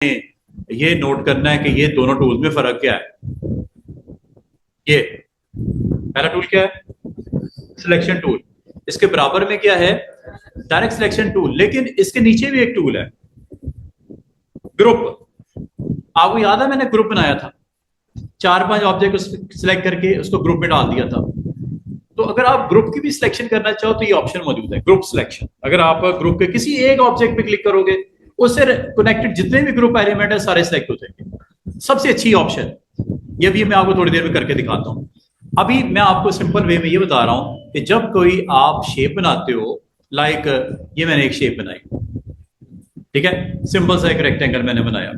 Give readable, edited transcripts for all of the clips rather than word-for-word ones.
ये नोट करना है कि ये दोनों टूल में फर्क क्या है। ये पहला टूल क्या है, सिलेक्शन टूल। इसके बराबर में क्या है, डायरेक्ट सिलेक्शन टूल। लेकिन इसके नीचे भी एक टूल है, ग्रुप। आपको याद है मैंने ग्रुप बनाया था, 4-5 ऑब्जेक्ट सिलेक्ट करके उसको ग्रुप में डाल दिया था। तो अगर आप ग्रुप की भी सिलेक्शन करना चाहो तो ये ऑप्शन मौजूद है, ग्रुप सिलेक्शन। अगर आप ग्रुप के किसी एक ऑब्जेक्ट पे क्लिक करोगे, उससे कनेक्टेड जितने भी ग्रुप एलिमेंट है सारे सिलेक्ट हो जाएंगे। सबसे अच्छी ऑप्शन ये भी मैं आपको थोड़ी देर में करके दिखाता हूं। अभी मैं आपको सिंपल वे में ये बता रहा हूं कि जब कोई आप शेप बनाते हो, लाइक ये मैंने एक शेप बनाई, ठीक है, सिंपल सा एक रेक्टेंगल मैंने बनाया।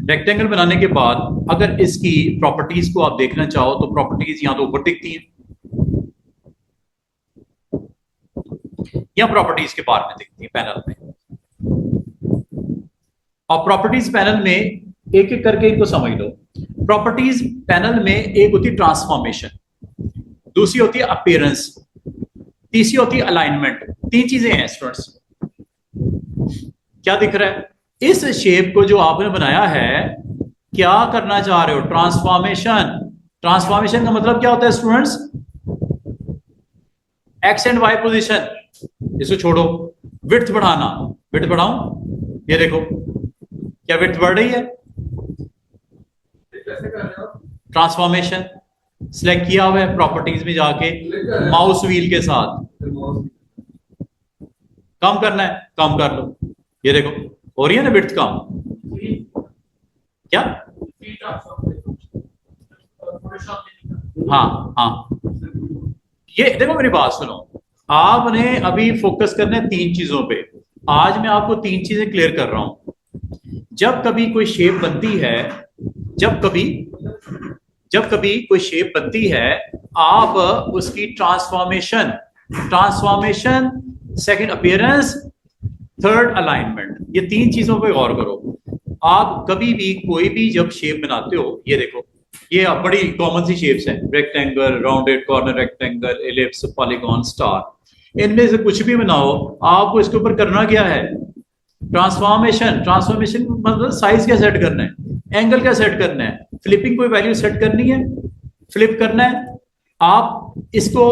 रेक्टेंगल बनाने के बाद अगर इसकी प्रॉपर्टीज को आप देखना चाहो तो प्रॉपर्टीज यहां तो ऊपर दिखती हैं, या प्रॉपर्टीज के बार में दिखती है पैनल में। और प्रॉपर्टीज पैनल में एक एक करके इनको समझ लो। प्रॉपर्टीज पैनल में एक होती है ट्रांसफॉर्मेशन, दूसरी होती है अपीयरेंस, तीसरी होती है अलाइनमेंट। 3 चीजें हैं स्टूडेंट्स। क्या दिख रहा है, इस शेप को जो आपने बनाया है क्या करना चाह रहे हो, ट्रांसफॉर्मेशन। ट्रांसफॉर्मेशन का मतलब क्या होता है students, x and y position. इसको छोड़ो, विड्थ बढ़ाना। विड्थ बढ़ाऊं, ये देखो क्या विड्थ बढ़ रही है। ट्रांसफॉर्मेशन सिलेक्ट किया हुआ है, प्रॉपर्टीज में जाके माउस व्हील के साथ कम करना है, कम कर लो। ये देखो हो रही है ना विड्थ कम। क्या, हाँ हाँ, ये देखो मेरी बात सुनो। आपने अभी फोकस करना है 3 चीजों पे। आज मैं आपको 3 चीजें क्लियर कर रहा हूं। जब कभी कोई शेप बनती है, जब कभी कोई शेप बनती है, आप उसकी transformation, second appearance, third alignment, ये 3 चीजों पे गौर करो। आप कभी भी कोई भी जब शेप बनाते हो, ये देखो ये बड़ी कॉमन सी शेप्स हैं, rectangle, rounded corner rectangle, ellipse, polygon, star. इनमें से कुछ भी बनाओ, आपको इसके ऊपर करना क्या है, ट्रांसफॉर्मेशन। ट्रांसफॉर्मेशन मतलब साइज क्या सेट करना है, एंगल क्या सेट करना है, फ्लिपिंग कोई वैल्यू सेट करनी है, फ्लिप करना है। आप इसको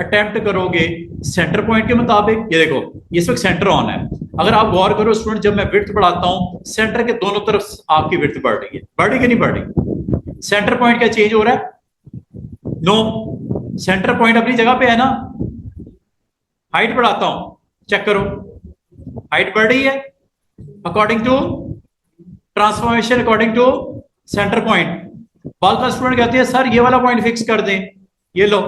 अटेम्प्ट करोगे सेंटर पॉइंट के मुताबिक। ये देखो इस वक्त सेंटर ऑन है। अगर आप गौर करो स्टूडेंट, जब मैं विड्थ बढ़ाता हूं, सेंटर के दोनों तरफ आपकी विड्थ बढ़ रही है। बढ़ रही कि नहीं बढ़ रही? सेंटर पॉइंट क्या चेंज हो रहा है? नो, सेंटर पॉइंट अपनी जगह पे है ना। हाइट बढ़ाता हूं, चेक करो हाइट बढ़ रही है according to transformation, according to centre point. बाद का स्टूडेंट कहते हैं सर ये वाला पॉइंट फिक्स कर दें, ये लो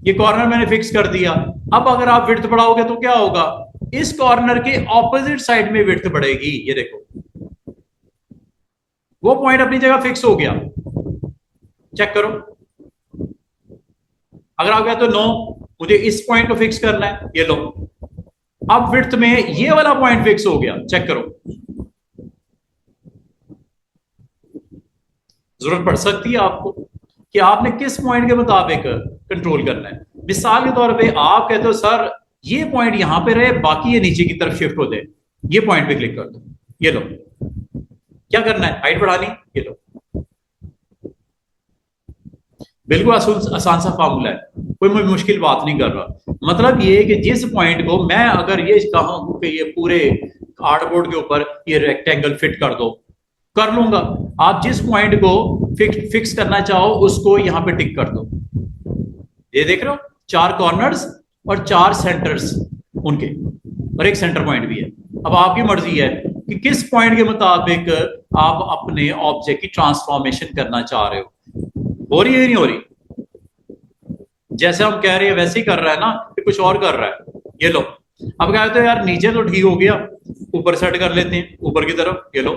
ये कॉर्नर मैंने फिक्स कर दिया। अब अगर आप विड्थ बढ़ाओगे तो क्या होगा, इस कॉर्नर के ऑपोजिट साइड में विड्थ बढ़ेगी। ये देखो वो पॉइंट अपनी जगह फिक्स हो गया, चेक करो। अगर आप कहते हो नो मुझे इस पॉइंट को फिक्स करना है, ये लो अब विड्थ में ये वाला पॉइंट फिक्स हो गया, चेक करो। जरूरत पड़ सकती है आपको कि आपने किस पॉइंट के मुताबिक कंट्रोल करना है। मिसाल के तौर पे आप कहते हो सर ये पॉइंट यहां पे रहे, बाकी ये नीचे की तरफ शिफ्ट हो जाए, ये पॉइंट पे क्लिक कर दो। ये लो क्या करना है, हाइट बढ़ानी, ये लो। बिल्कुल आसान सा फार्मूला है, कोई मुश्किल बात नहीं कर रहा। मतलब ये कि जिस पॉइंट को मैं अगर ये कहूं कि ये पूरे कार्डबोर्ड के ऊपर ये रेक्टेंगल फिट कर दो, कर लूंगा। आप जिस पॉइंट को फिक्स करना चाहो उसको यहां पे टिक कर दो। ये देख रहे हो 4 कॉर्नर्स और 4 सेंटर्स उनके, और एक सेंटर पॉइंट भी है। अब आपकी मर्जी है कि किस पॉइंट के मुताबिक आप अपने ऑब्जेक्ट की ट्रांसफॉर्मेशन करना चाह रहे हो रही है नहीं हो रही? जैसे हम कह रहे हैं वैसे ही कर रहा है ना, कि कुछ और कर रहा है। ये लो अब कहते हो यार नीचे तो ठीक हो गया, ऊपर सेट कर लेते हैं, ऊपर की तरफ। ये लो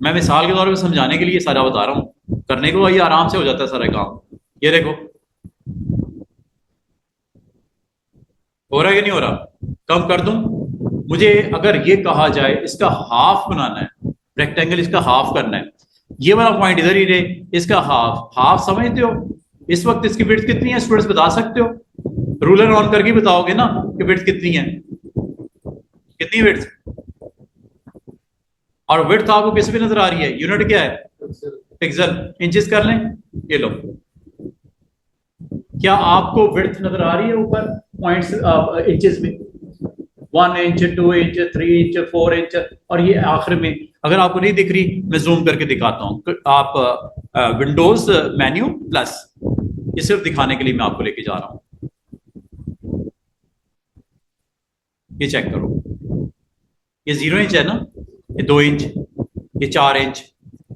मैं मिसाल के तौर पे समझाने के लिए सारा बता रहा हूं, करने को ये आराम से हो जाता है सारा काम। ये देखो हो रहा है कि नहीं हो रहा? कम कर दूं, मुझे अगर ये कहा जाए इसका हाफ बनाना है, रेक्टेंगल इसका हाफ करना है, ये वाला पॉइंट इधर ही रहे, इसका हाफ। हाफ समझते हो इस वक्त इसकी विड्थ कितनी है स्टूडेंट्स, बता सकते हो? रूलर ऑन करके बताओगे ना कि विड्थ कितनी है। कितनी विड्थ, और विड्थ आपको किस पे नजर आ रही है, यूनिट क्या है, पिक्सल, इंचेस कर लें, ये लो, क्या आपको विड्थ नजर आ रही है ऊपर पॉइंट्स इंचेस में, 1 इंच, 2 इंच, 3 इंच, 4 इंच, और ये आखिर में अगर आपको नहीं दिख रही मैं जूम करके दिखाता हूं, आप विंडोज मेन्यू प्लस, ये सिर्फ दिखाने के लिए मैं आपको लेके जा रहा हूं, ये चेक करो, ये 0 इंच है ना, ये 2 इंच, ये 4 इंच,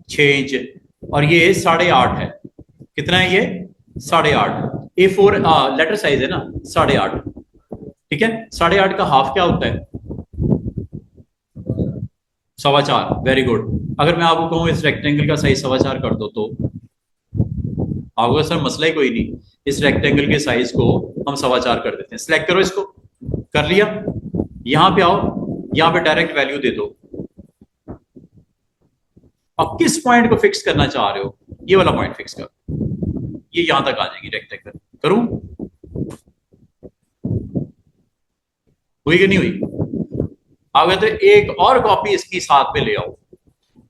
6 इंच, और ये 8.5 है, कितना है ये 8.5, A4 लेटर साइज है ना 8.5, ठीक है, 8.5 का हाफ क्या होता है, 4.25, वेरी गुड। अगर मैं आपको कहूं इस रेक्टेंगल का साइज 4.25 कर दो तो आपको सर मसला ही कोई नहीं, इस रेक्टेंगल के साइज को हम 4.25 कर देते हैं, सिलेक्ट करो इसको, कर लिया, यहां पे आओ, यहां पे डायरेक्ट वैल्यू दे दो, अब किस पॉइंट को फिक्स करना चाह रहे हो, ये वाला पॉइंट फिक्स करो, ये यहां तक आ जाएगी रेक्टेंगल, करूं, हुई कि नहीं हुई, आ गए तो एक और कॉपी इसकी साथ में ले आओ,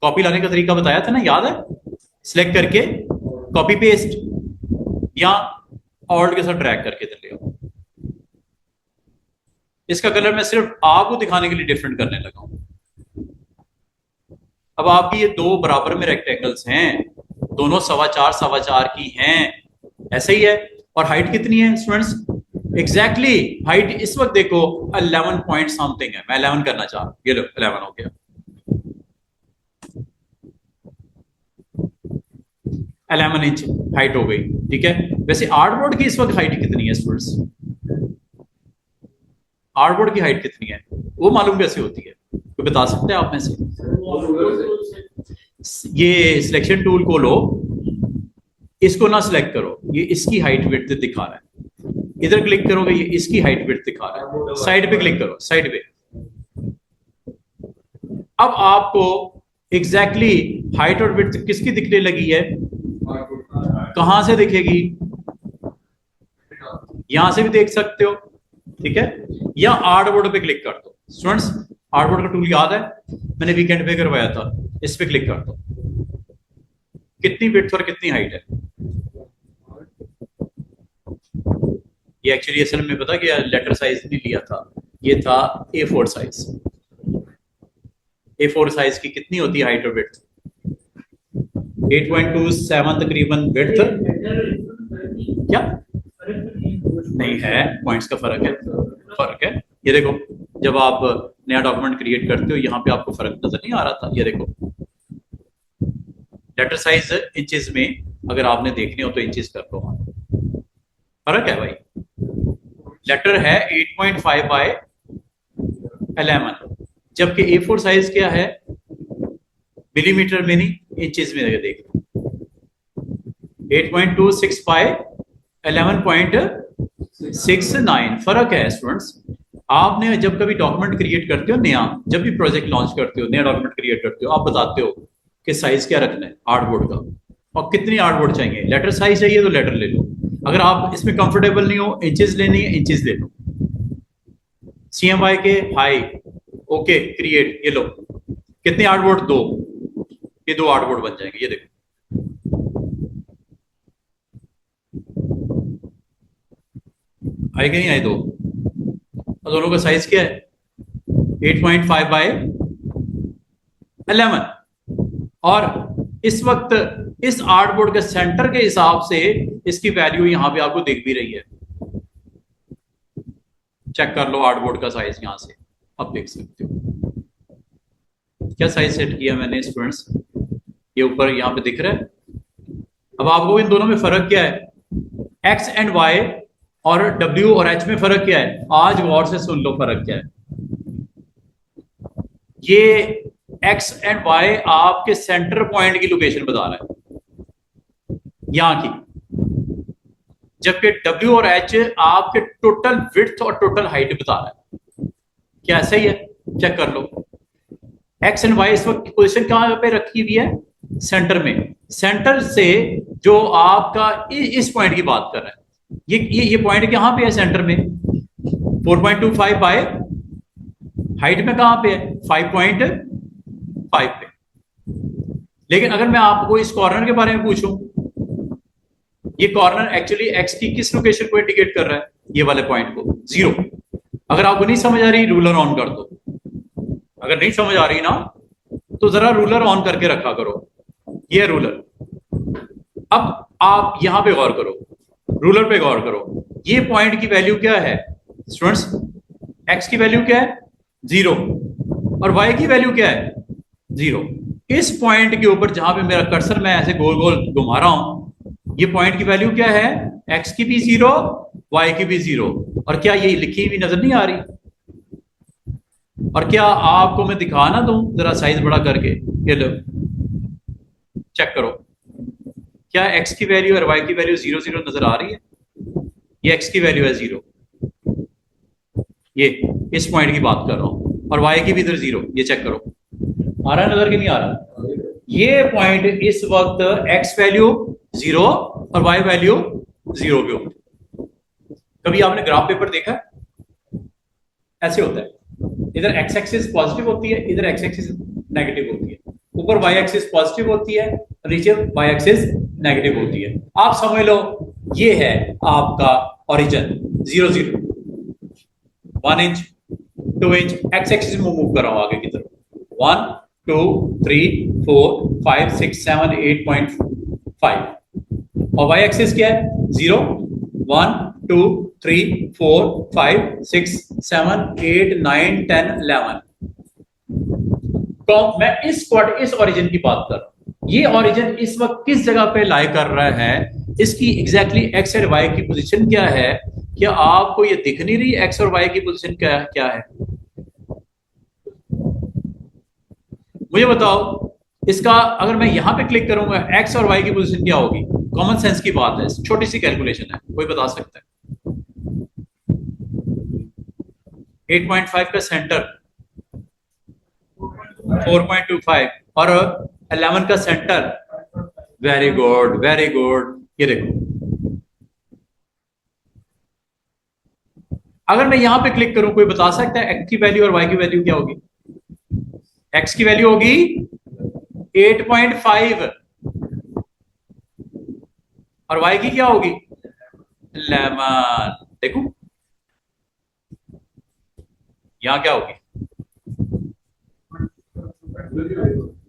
कॉपी लाने का तरीका बताया था ना, याद है, सिलेक्ट करके कॉपी पेस्ट या ऑल्ट के साथ ड्रैग करके ले आओ, इसका कलर मैं सिर्फ आपको दिखाने के लिए डिफरेंट करने लगा हूं। अब आपकी ये दो बराबर में रेक्टेंगल्स हैं, दोनों 4.25 की हैं, ऐसे ही है, और हाइट कितनी है स्टूडेंट्स, एग्जैक्टली हाइट इस वक्त देखो 11 पॉइंट समथिंग है, मैं 11 करना चाह रहा हूं, ये लो 11 हो गया, 11 इंच हाइट हो गई, ठीक है। वैसे आर्टबोर्ड की इस वक्त हाइट कितनी है स्टूडेंट्स, आर्टबोर्ड की हाइट कितनी है, वो मालूम कैसे होती है, कोई बता सकते हैं आप में से, ये सिलेक्शन टूल को लो, इसको ना सिलेक्ट करो, ये इसकी हाइट विड्थ दिखा रहा है, इधर क्लिक करोगे ये इसकी हाइट विड्थ दिखा रहा है, साइड पे क्लिक करो, साइड पे, अब आपको एग्जैक्टली हाइट और विड्थ किसकी दिखने लगी है, कहां से दिखेगी, यहां से भी देख सकते हो, ठीक है, या आर्टबोर्ड पे क्लिक कर दो स्टूडेंट्स, आर्टबोर्ड का टूल याद है, मैंने वीकेंड पे करवाया था, इस पे क्लिक कर दो, कितनी विड्थ और कितनी हाइट है, ये एक्चुअली असल में पता क्या, लेटर साइज नहीं लिया था, ये था A4 साइज, A4 साइज की कितनी होती है हाइट और विड्थ, 8.27 तकरीबन विड्थ, क्या नहीं है, पॉइंट्स का फर्क है, ये देखो जब आप नया डॉक्यूमेंट क्रिएट करते हो यहाँ पे आपको फर्क नजर नहीं आ रहा था, ये देखो लेटर साइज इंचेस में अगर आपने देखने हो तो इंचेस कर लो, फर्क है भाई, लेटर है 8.5 बाय 11, जबकि A4 साइज क्या है, मिलीमीटर में नहीं इंचेस में देख, 8.26 बाय 11.69, फर्क है स्टूडेंट्स। आपने जब कभी डॉक्यूमेंट क्रिएट करते हो नया, जब भी प्रोजेक्ट लॉन्च करते हो, नया डॉक्यूमेंट क्रिएट करते हो, आप बताते हो कि साइज क्या रखना है आर्टबोर्ड का, और कितनी आर्टबोर्ड चाहिए, लेटर साइज चाहिए तो लेटर ले लो, अगर आप इसमें कंफर्टेबल नहीं हो, इंचेस लेनी है इंचेस ले लो, CMY के हाई, ओके क्रिएट, ये लो, कितने आर्टबोर्ड, 2, ये 2 आर्टबोर्ड बन जाएंगे, ये देखो आए कि नहीं आए, 2, और दोनों का साइज क्या है 8.5 बाय 11, और इस वक्त इस आर्टबोर्ड के सेंटर के हिसाब से इसकी वैल्यू यहां पे आपको दिख भी रही है, चेक कर लो आर्टबोर्ड का साइज यहां से आप देख सकते हो, क्या साइज सेट किया मैंने स्टूडेंट्स, ये ऊपर यहां पे दिख रहा है। अब आपको इन दोनों में फर्क क्या है, X एंड Y और W और H में फर्क क्या है, आज गौर से सुन लो फर्क क्या है, ये X एंड Y आपके सेंटर पॉइंट की लोकेशन बता रहा है यहां की, जबकि W और H आपके टोटल विड्थ और टोटल हाइट बता रहा है, क्या ऐसा ही है, चेक कर लो, X एंड Y इस वक्त पोजीशन कहां पे रखी हुई है, सेंटर में, सेंटर से जो आपका इस पॉइंट की बात कर रहा है, ये पॉइंट कहां पे है सेंटर में, 4.25 बाय हाइट में कहां पे है 5.5 पे। लेकिन अगर मैं आपको इस कॉर्नर के बारे में पूछूं, ये कॉर्नर एक्चुअली एक्स की किस लोकेशन को इंडिकेट कर रहा है, ये वाले पॉइंट को 0। अगर आपको नहीं समझ आ रही रूलर ऑन कर दो, अगर नहीं समझ आ रही ना तो जरा रूलर ऑन करके रखा करो, ये रूलर। अब आप यहां पे गौर करो, रूलर पे गौर करो, ये पॉइंट की वैल्यू क्या है स्टूडेंट्स, एक्स की वैल्यू क्या है 0 और वाई की वैल्यू क्या है 0। इस पॉइंट के ऊपर जहां पे मेरा कर्सर मैं ऐसे गोल गोल घुमा रहा हूं, ये पॉइंट की वैल्यू क्या है, एक्स की भी 0 वाई की भी 0। और क्या ये लिखी हुई नजर नहीं आ रही, और क्या आपको मैं दिखा ना दूं जरा साइज बड़ा करके, ये लो चेक करो, क्या एक्स की वैल्यू और वाई की वैल्यू 0 0 नजर आ रही है, ये एक्स की वैल्यू है 0, ये इस पॉइंट की बात कर रहा हूं, और वाई की भी इधर 0, ये चेक करो आ रहा है नजर कि नहीं आ रहा। ये पॉइंट इस वक्त एक्स वैल्यू 0 और वाई वैल्यू 0 पे होती है। कभी आपने ग्राफ पेपर देखा है, ऐसे होता है, इधर एक्स एक्सिस पॉजिटिव होती है, इधर एक्स एक्सिस नेगेटिव होती है, ऊपर वाई एक्सिस पॉजिटिव होती है, नीचे वाई एक्सिस नेगेटिव होती है। आप समझ लो ये है आपका origin 0 0, 1 inch 2 inch, x axis में मूव कर रहा हूं आगे की तरफ, 1 2 3 4 5 6 7 8.5, और वाई एक्सिस क्या है 0 1 2 3 4 5 6 7 8 9 10 11। तो मैं इस ओरिजिन की बात कर रहा हूं, ये ओरिजिन इस वक्त किस जगह पे लाई कर रहा है, इसकी एग्जैक्टली एक्स और वाई की पोजीशन क्या है, क्या आपको ये दिख नहीं रही एक्स और वाई की पोजीशन क्या क्या है, मुझे बताओ। इसका अगर मैं यहां पे क्लिक करूंगा एक्स और वाई की पोजीशन क्या होगी, कॉमन सेंस की बात है, छोटी सी कैलकुलेशन है, कोई बता सकता है। 8.5 का सेंटर 4.25 और 11 का centre, very good very good. ये देखो अगर मैं यहां पे क्लिक करूं, कोई बता सकता है एक्स की वैल्यू और वाई की वैल्यू क्या होगी, एक्स की वैल्यू होगी 8.5 और वाई की क्या होगी 11। देखो यहां क्या होगी,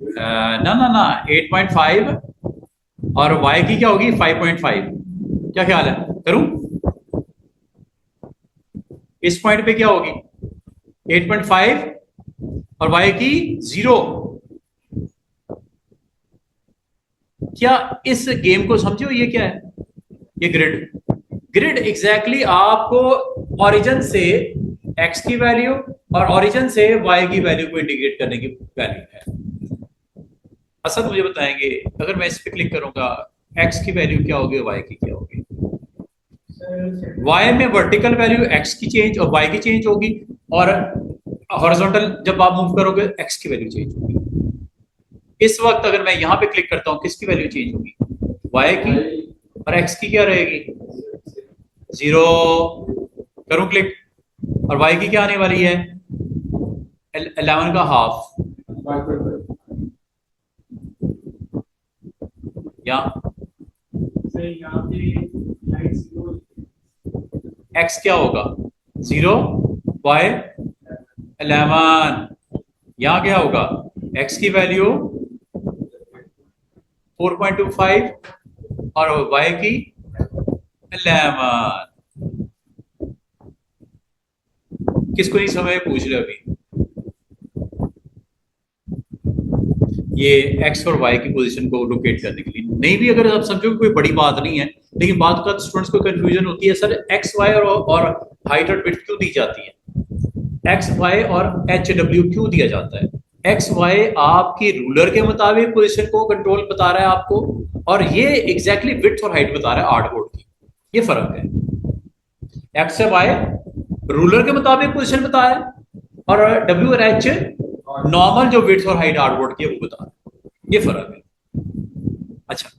ना ना ना 8.5 और y की क्या होगी 5.5। क्या ख्याल है, करूं, इस पॉइंट पे क्या होगी 8.5 और y की 0। क्या इस गेम को समझो, ये क्या है, ये ग्रिड, ग्रिड एग्जैक्टली आपको ओरिजिन से x की वैल्यू और ओरिजिन से y की वैल्यू को इंडिकेट करने की वैल्यू है। असद मुझे बताएंगे अगर मैं इस पे क्लिक करूंगा x की वैल्यू क्या होगी, y की क्या होगी, y में वर्टिकल वैल्यू x की चेंज और y की चेंज होगी, और हॉरिजॉन्टल जब आप मूव करोगे x की वैल्यू चेंज होगी। इस वक्त अगर मैं यहां पे क्लिक करता हूं किसकी वैल्यू चेंज होगी, y की, और x की क्या रहेगी 0। करूं क्लिक, और y की क्या आने वाली है 11 का हाफ, या x क्या होगा 0 y 11, यहां क्या होगा x की वैल्यू 4.25 और y की 11। किसको नहीं समझ पूछ रहे अभी, ये एक्स और वाई की पोजीशन को लोकेट करने के लिए, नहीं भी अगर आप समझो कोई बड़ी बात नहीं है, लेकिन बात का स्टूडेंट्स को कंफ्यूजन होती है, सर एक्स वाई और हाइट और विड्थ क्यों दी जाती है, एक्स वाई और एच डब्ल्यू क्यों दिया जाता है। एक्स वाई आपकी रूलर के मुताबिक पोजीशन को कंट्रोल बता रहा है आपको, और ये एग्जैक्टली विड्थ और हाइट बता रहा है आर्टबोर्ड की, ये फर्क है। एक्स वाई रूलर के मुताबिक पोजीशन बता रहा है, और डब्ल्यू और एच नॉर्मल जो विड्थ और हाइट आर्टबोर्ड की है वो बता रहा है, ये फर्क है। अच्छा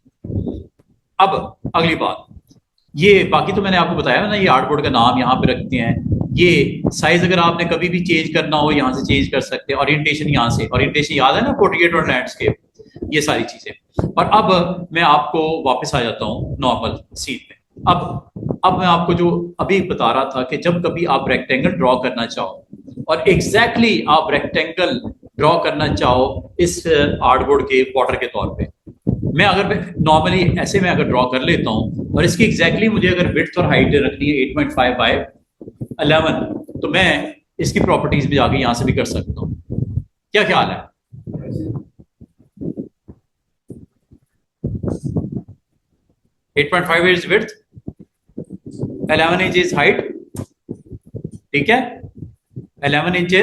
अब अगली बात, ये बाकी तो मैंने आपको बताया ना, ये आर्टबोर्ड का नाम यहाँ पे रखते हैं। ये साइज अगर आपने कभी भी चेंज करना हो यहाँ से चेंज कर सकते हैं। ओरिएंटेशन यहाँ से, ओरिएंटेशन याद है ना, पोर्ट्रेट और लैंडस्केप, ये सारी चीजें। और अब मैं आपको वापस आ जाता हूँ नॉर्मल सीन में। अब मैं आपको जो अभी बता रहा था कि जब कभी आप रेक्टेंगल ड्रॉ करना चाहो और एग्जैक्टली आप रेक्टेंगल ड्रॉ करना चाहो इस आर्टबोर्ड के बॉर्डर के तौर पे, मैं अगर नॉर्मली ऐसे में अगर ड्रॉ कर लेता हूँ और इसकी एग्जैक्टली मुझे अगर विड्थ और हाइट रखनी है 8.5 बाय 11, तो मैं इसकी प्रॉपर्टीज भी जाके यहां से भी कर सकता हूँ। क्या ख्याल है? 8.5 is width, 11 inch is height, ठीक है, 11 इंच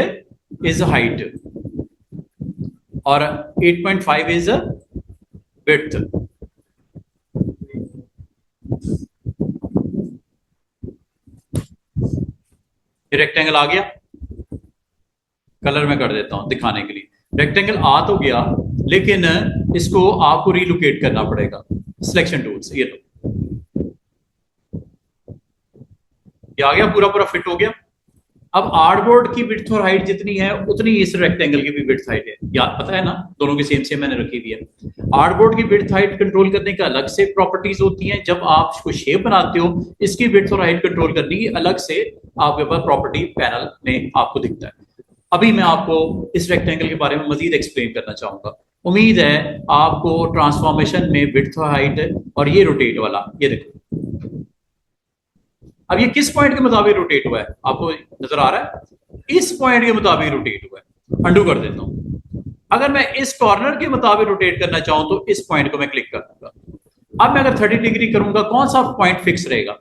इज हाइट और 8.5 इज विड्थ। रेक्टेंगल आ गया, कलर में कर देता हूं दिखाने के लिए। रेक्टेंगल आ तो गया, लेकिन इसको आपको रिलोकेट करना पड़ेगा सिलेक्शन टूल से। ये लो, ये आ गया, पूरा पूरा फिट हो गया। अब आर्टबोर्ड की विड्थ और हाइट जितनी है उतनी इस रेक्टेंगल की भी विड्थ हाइट है, याद पता है ना, दोनों की सेम सेम मैंने रखी हुई है। आर्टबोर्ड की विड्थ हाइट कंट्रोल करने का अलग से प्रॉपर्टीज होती हैं। जब आप इसको शेप बनाते हो, इसकी विड्थ और हाइट कंट्रोल करने की अलग से आपके पास प्रॉपर्टी पैनल में आपको दिखता है। अभी मैं आपको इस रेक्टेंगल के बारे में मजीद एक्सप्लेन करना चाहूंगा। उम्मीद है आपको ट्रांसफॉर्मेशन में विड्थ और हाइट और ये रोटेट वाला, ये देखो अब ये किस पॉइंट के मुताबिक रोटेट हुआ है आपको नजर आ रहा है? इस पॉइंट के मुताबिक रोटेट हुआ है। अंडू कर देता हूं। अगर मैं इस कॉर्नर के मुताबिक रोटेट करना चाहूं तो इस पॉइंट को मैं क्लिक कर दूंगा। अब मैं अगर 30 डिग्री करूंगा, कौन सा पॉइंट फिक्स रहेगा?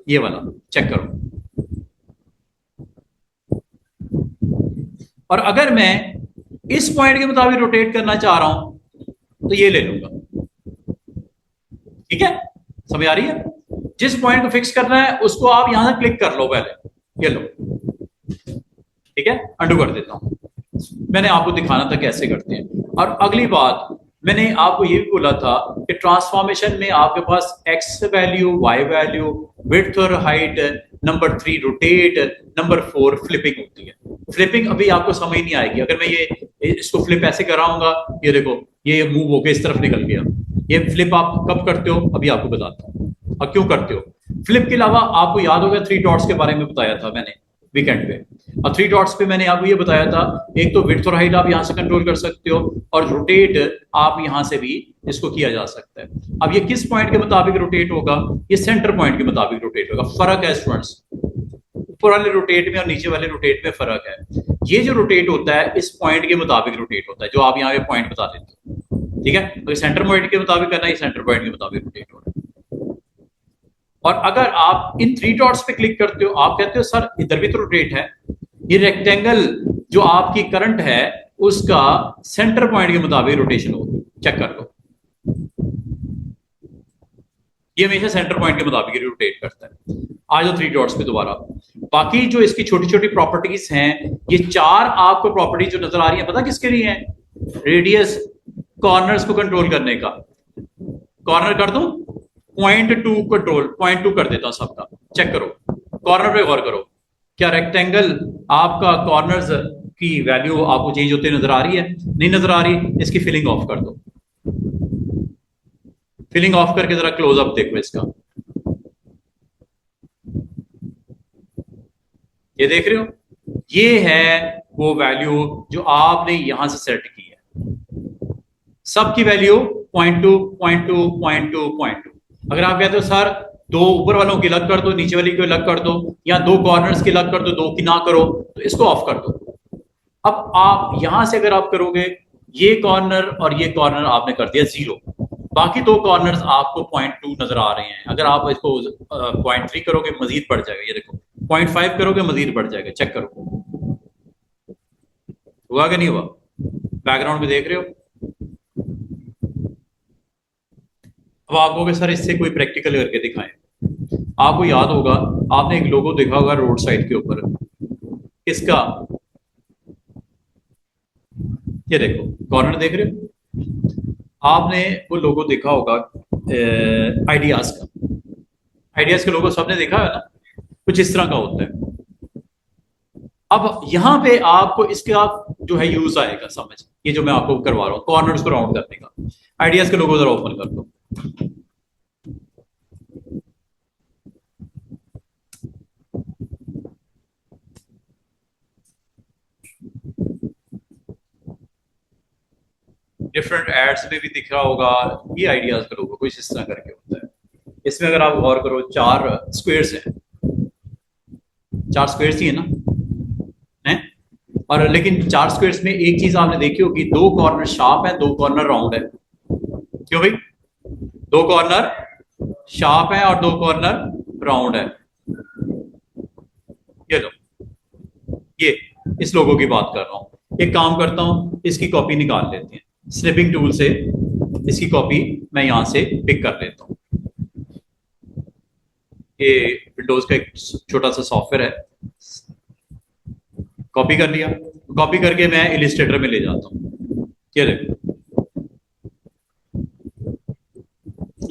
ये वाला, चेक करो। और अगर मैं इस पॉइंट के मुताबिक रोटेट करना चाह रहा हूं तो ये ले लूंगा। ठीक है, समझ आ रही है? जिस पॉइंट को फिक्स करना है उसको आप यहां से क्लिक कर लो पहले, ये लो, ठीक है। अंडू कर देता हूं। मैंने आपको दिखाना था कैसे करते हैं। और अगली बात, मैंने आपको ये भी बोला था कि ट्रांसफॉर्मेशन में आपके पास X value, Y value, width और height, number 3 rotate, number 4 flipping होती है। फ्लिपिंग अभी आपको समझ नहीं आएगी। अगर मैं ये इसको फ्लिप ऐसे कराऊंगा, ये देखो ये मूव होकर इस तरफ निकल गया। ये फ्लिप आप कब करते हो अभी आपको बताता हूँ और क्यों करते हो। फ्लिप के अलावा आपको याद होगा 3 डॉट्स के बारे में बताया था मैंने वीकेंड पे। और 3 डॉट्स पे मैंने आपको ये बताया था, एक तो विड्थ और हाइट आप यहां से कंट्रोल कर सकते हो और रोटेट आप यहां से भी इसको किया जा सकता है। अब ये किस पॉइंट के मुताबिक रोटेट होगा? ये सेंटर पॉइंट के मुताबिक रोटेट होगा। फर्क है स्टूडेंट्स, ऊपर वाले रोटेट में और नीचे वाले रोटेट में फर्क है। ये जो रोटेट होता है इस पॉइंट के मुताबिक रोटेट होता है, जो आप यहाँ पे पॉइंट बता देते हो, ठीक है। तो सेंटर पॉइंट के मुताबिक करना है, सेंटर पॉइंट के मुताबिक रोटेट हो रहा है। और अगर आप इन 3 डॉट्स पे क्लिक करते हो, आप कहते हो सर इधर भी तो रोटेट है। ये रेक्टेंगल जो आपकी करंट है उसका सेंटर पॉइंट के मुताबिक रोटेशन होगी, चेक कर लो। ये हमेशा सेंटर पॉइंट के मुताबिक रोटेट करता है। आ जाओ 3 डॉट्स पे दोबारा। बाकी जो इसकी छोटी छोटी प्रॉपर्टीज हैं, ये 4 आपको प्रॉपर्टीज जो नजर आ रही है, पता किसके लिए है? रेडियस, कॉर्नर्स को कंट्रोल करने का। कॉर्नर कर दूं 0.2 कंट्रोल, 0.2 कर देता हूं सबका। चेक करो, कॉर्नर पे गौर करो। क्या रेक्टेंगल आपका कॉर्नर्स की वैल्यू आपको चेंज होते नजर आ रही है? नहीं नजर आ रही। इसकी फिलिंग ऑफ कर दो। फिलिंग ऑफ करके जरा क्लोजअप देखो इसका। ये देख रहे हो, ये है वो वैल्यू जो आपने यहां से सेट की है। सबकी वैल्यू 0.2, 0.2, 0.2, 0.2। अगर आप कहते हो सर 2 ऊपर वालों की अलग कर दो, नीचे वाली की अलग कर दो, या 2 कॉर्नर्स की अलग कर दो, 2 की ना करो, तो इसको ऑफ कर दो। अब आप यहां से अगर आप करोगे, ये कॉर्नर और ये कॉर्नर आपने कर दिया 0, बाकी 2 कॉर्नर्स आपको 0.2 नजर आ रहे हैं। अगर आप इसको 0.3 करोगे मजीद बढ़ जाएगा। ये देखो 0.5 करोगे मजीद बढ़ जाएगा। चेक करो, हुआ कि नहीं हुआ? बैकग्राउंड में देख रहे हो? अब आप कहोगे सर इससे कोई प्रैक्टिकल करके दिखाएं। आपको याद होगा, आपने एक लोगो देखा होगा रोड साइड के ऊपर, किसका? ये देखो कॉर्नर देख रहे हो? आपने वो लोगो देखा होगा आइडियाज का। आइडियाज के लोगों सबने देखा है ना, कुछ इस तरह का होता है। अब यहां पे आपको इसका जो है यूज आएगा समझ, ये जो मैं आपको करवा रहा हूं कॉर्नर्स को राउंड करने का। आइडियाज के लोगों जरा ओपन कर दो। डिफरेंट एड्स में भी दिख रहा होगा, ये आइडियाज के लोगों को इस तरह करके होता है। इसमें अगर आप गौर करो 4 स्क्वेयर्स हैं, 4 स्क्वेयर्स ही है ना, है? और लेकिन 4 स्क्वेयर्स में एक चीज आपने देखी होगी, 2 कॉर्नर शार्प है, 2 कॉर्नर राउंड है। क्यों भाई? 2 कॉर्नर शार्प है और 2 कॉर्नर राउंड है। ये लो, ये इस लोगों की बात कर रहा हूं। एक काम करता हूं, इसकी कॉपी निकाल लेते हैं स्निपिंग टूल से, इसकी कॉपी मैं यहां से पिक कर लेता हूं। ये विंडोज का एक छोटा सा सॉफ्टवेयर है, कॉपी कर लिया। कॉपी करके मैं इलिस्ट्रेटर में ले जाता हूं, ये देखो